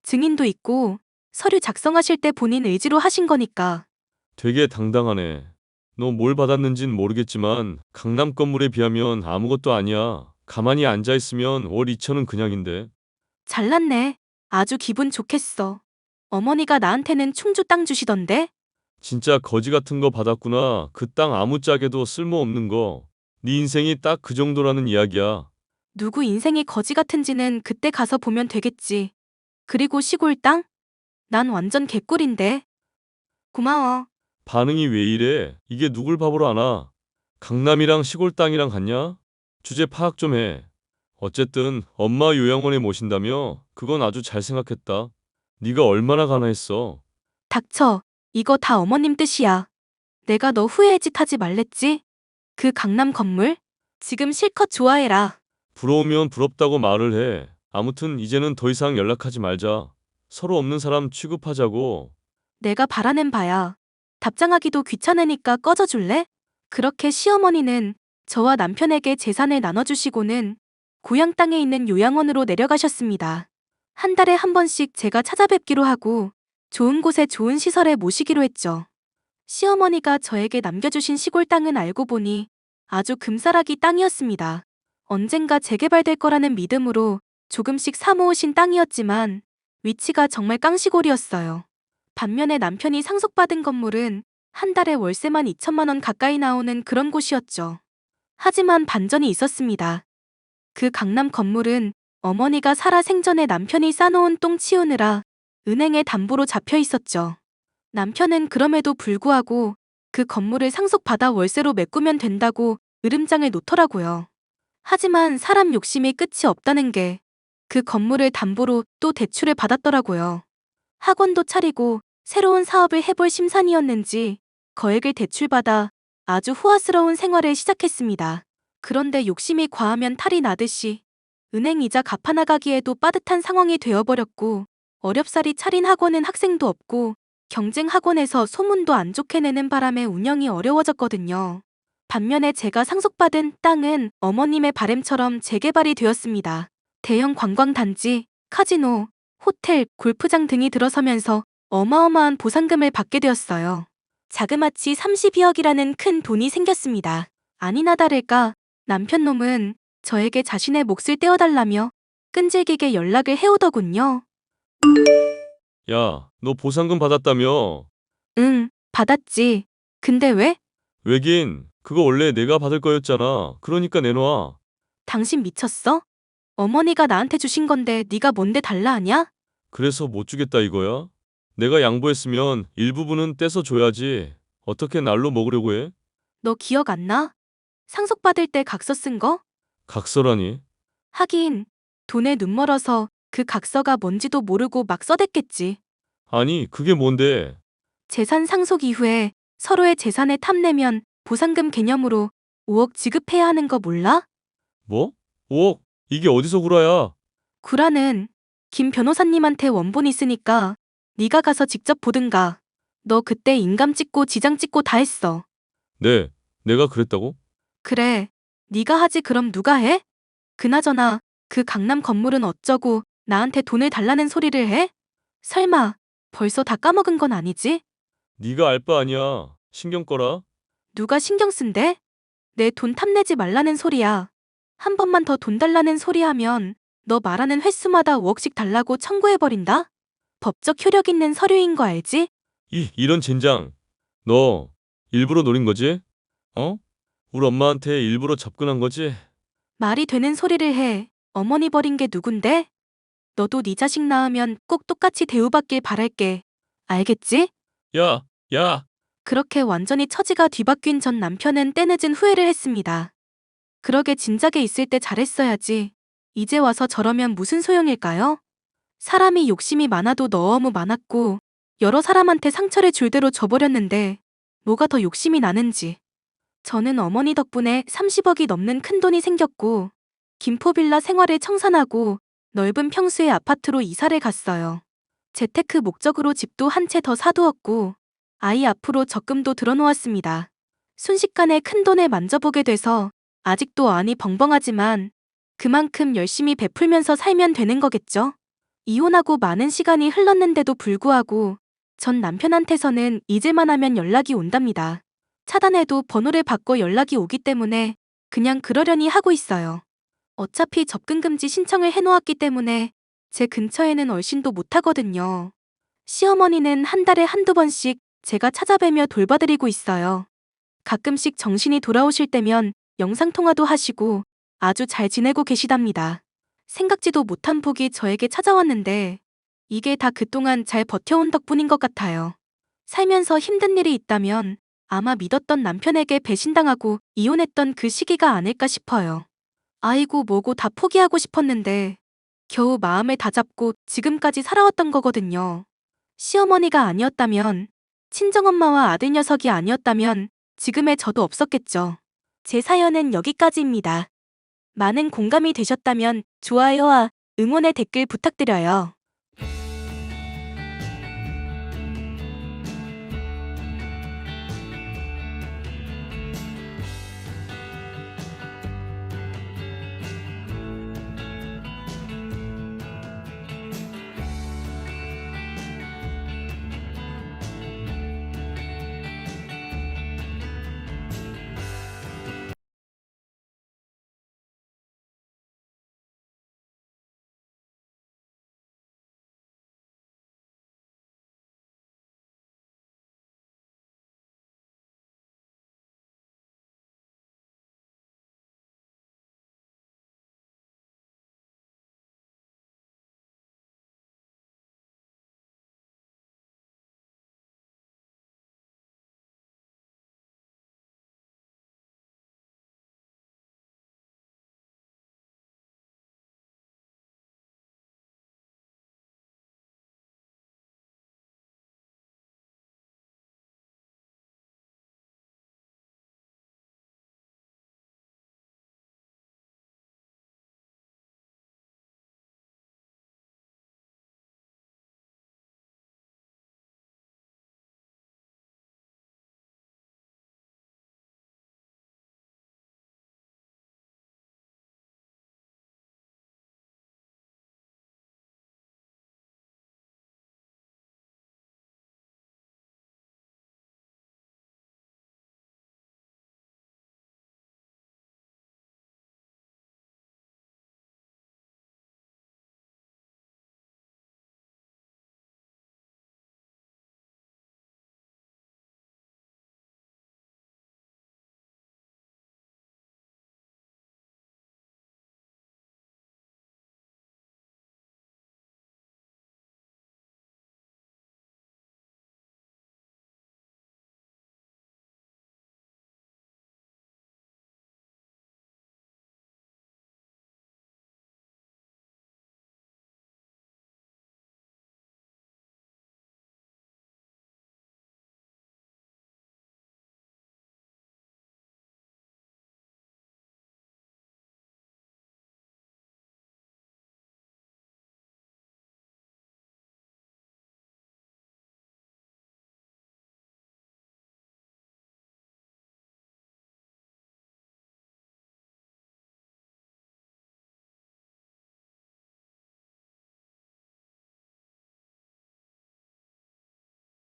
증인도 있고 서류 작성하실 때 본인 의지로 하신 거니까. 되게 당당하네. 너 뭘 받았는진 모르겠지만 강남 건물에 비하면 아무것도 아니야. 가만히 앉아있으면 월 2천은 그냥인데. 잘났네. 아주 기분 좋겠어. 어머니가 나한테는 충주 땅 주시던데? 진짜 거지 같은 거 받았구나. 그 땅 아무짝에도 쓸모없는 거. 네 인생이 딱 그 정도라는 이야기야. 누구 인생이 거지 같은지는 그때 가서 보면 되겠지. 그리고 시골 땅? 난 완전 개꿀인데. 고마워. 반응이 왜 이래? 이게 누굴 바보로 아나? 강남이랑 시골 땅이랑 같냐? 주제 파악 좀 해. 어쨌든 엄마 요양원에 모신다며? 그건 아주 잘 생각했다. 네가 얼마나 가난했어. 닥쳐. 이거 다 어머님 뜻이야. 내가 너 후회의 짓 하지 말랬지? 그 강남 건물? 지금 실컷 좋아해라. 부러우면 부럽다고 말을 해. 아무튼 이제는 더 이상 연락하지 말자. 서로 없는 사람 취급하자고. 내가 바라는 바야. 답장하기도 귀찮으니까 꺼져줄래? 그렇게 시어머니는 저와 남편에게 재산을 나눠주시고는 고향 땅에 있는 요양원으로 내려가셨습니다. 한 달에 한 번씩 제가 찾아뵙기로 하고 좋은 곳에 좋은 시설에 모시기로 했죠. 시어머니가 저에게 남겨주신 시골 땅은 알고 보니 아주 금싸라기 땅이었습니다. 언젠가 재개발될 거라는 믿음으로 조금씩 사모으신 땅이었지만 위치가 정말 깡시골이었어요. 반면에 남편이 상속받은 건물은 한 달에 월세만 2천만 원 가까이 나오는 그런 곳이었죠. 하지만 반전이 있었습니다. 그 강남 건물은 어머니가 살아 생전에 남편이 싸놓은 똥 치우느라 은행에 담보로 잡혀 있었죠. 남편은 그럼에도 불구하고 그 건물을 상속받아 월세로 메꾸면 된다고 으름장을 놓더라고요. 하지만 사람 욕심이 끝이 없다는 게 그 건물을 담보로 또 대출을 받았더라고요. 학원도 차리고 새로운 사업을 해볼 심산이었는지 거액을 대출받아 아주 호화스러운 생활을 시작했습니다. 그런데 욕심이 과하면 탈이 나듯이 은행 이자 갚아나가기에도 빠듯한 상황이 되어버렸고, 어렵사리 차린 학원은 학생도 없고 경쟁 학원에서 소문도 안 좋게 내는 바람에 운영이 어려워졌거든요. 반면에 제가 상속받은 땅은 어머님의 바램처럼 재개발이 되었습니다. 대형 관광단지, 카지노, 호텔, 골프장 등이 들어서면서 어마어마한 보상금을 받게 되었어요. 자그마치 32억이라는 큰 돈이 생겼습니다. 아니나 다를까 남편 놈은 저에게 자신의 몫을 떼어달라며 끈질기게 연락을 해오더군요. 야, 너 보상금 받았다며? 응, 받았지. 근데 왜? 왜긴, 그거 원래 내가 받을 거였잖아. 그러니까 내놔. 당신 미쳤어? 어머니가 나한테 주신 건데 네가 뭔데 달라 하냐? 그래서 못 주겠다 이거야? 내가 양보했으면 일부분은 떼서 줘야지. 어떻게 날로 먹으려고 해? 너 기억 안 나? 상속받을 때 각서 쓴 거? 각서라니? 하긴 돈에 눈 멀어서 그 각서가 뭔지도 모르고 막 써댔겠지. 아니, 그게 뭔데? 재산 상속 이후에 서로의 재산을 탐내면 보상금 개념으로 5억 지급해야 하는 거 몰라? 뭐? 5억? 이게 어디서 구라야? 구라는 김 변호사님한테 원본 있으니까 네가 가서 직접 보든가. 너 그때 인감 찍고 지장 찍고 다 했어. 네, 내가 그랬다고? 그래, 네가 하지 그럼 누가 해? 그나저나 그 강남 건물은 어쩌고 나한테 돈을 달라는 소리를 해? 설마 벌써 다 까먹은 건 아니지? 네가 알 바 아니야. 신경 꺼라. 누가 신경 쓴대? 내 돈 탐내지 말라는 소리야. 한 번만 더 돈 달라는 소리 하면 너 말하는 횟수마다 5억씩 달라고 청구해버린다? 법적 효력 있는 서류인 거 알지? 이런 젠장. 너 일부러 노린 거지? 어? 우리 엄마한테 일부러 접근한 거지? 말이 되는 소리를 해. 어머니 버린 게 누군데? 너도 네 자식 낳으면 꼭 똑같이 대우받길 바랄게. 알겠지? 야, 야. 그렇게 완전히 처지가 뒤바뀐 전 남편은 때늦은 후회를 했습니다. 그러게 진작에 있을 때 잘했어야지. 이제 와서 저러면 무슨 소용일까요? 사람이 욕심이 많아도 너무 많았고 여러 사람한테 상처를 줄 대로 줘버렸는데 뭐가 더 욕심이 나는지. 저는 어머니 덕분에 30억이 넘는 큰돈이 생겼고 김포빌라 생활을 청산하고 넓은 평수의 아파트로 이사를 갔어요. 재테크 목적으로 집도 한 채 더 사두었고 아이 앞으로 적금도 들어놓았습니다. 순식간에 큰돈을 만져보게 돼서 아직도 안이 벙벙하지만 그만큼 열심히 베풀면서 살면 되는 거겠죠? 이혼하고 많은 시간이 흘렀는데도 불구하고 전 남편한테서는 잊을만 하면 연락이 온답니다. 차단해도 번호를 바꿔 연락이 오기 때문에 그냥 그러려니 하고 있어요. 어차피 접근금지 신청을 해놓았기 때문에 제 근처에는 얼씬도 못하거든요. 시어머니는 한 달에 한두 번씩 제가 찾아뵈며 돌봐드리고 있어요. 가끔씩 정신이 돌아오실 때면 영상통화도 하시고 아주 잘 지내고 계시답니다. 생각지도 못한 복이 저에게 찾아왔는데 이게 다 그동안 잘 버텨온 덕분인 것 같아요. 살면서 힘든 일이 있다면 아마 믿었던 남편에게 배신당하고 이혼했던 그 시기가 아닐까 싶어요. 아이고 뭐고 다 포기하고 싶었는데 겨우 마음을 다잡고 지금까지 살아왔던 거거든요. 시어머니가 아니었다면, 친정엄마와 아들 녀석이 아니었다면 지금의 저도 없었겠죠. 제 사연은 여기까지입니다. 많은 공감이 되셨다면 좋아요와 응원의 댓글 부탁드려요.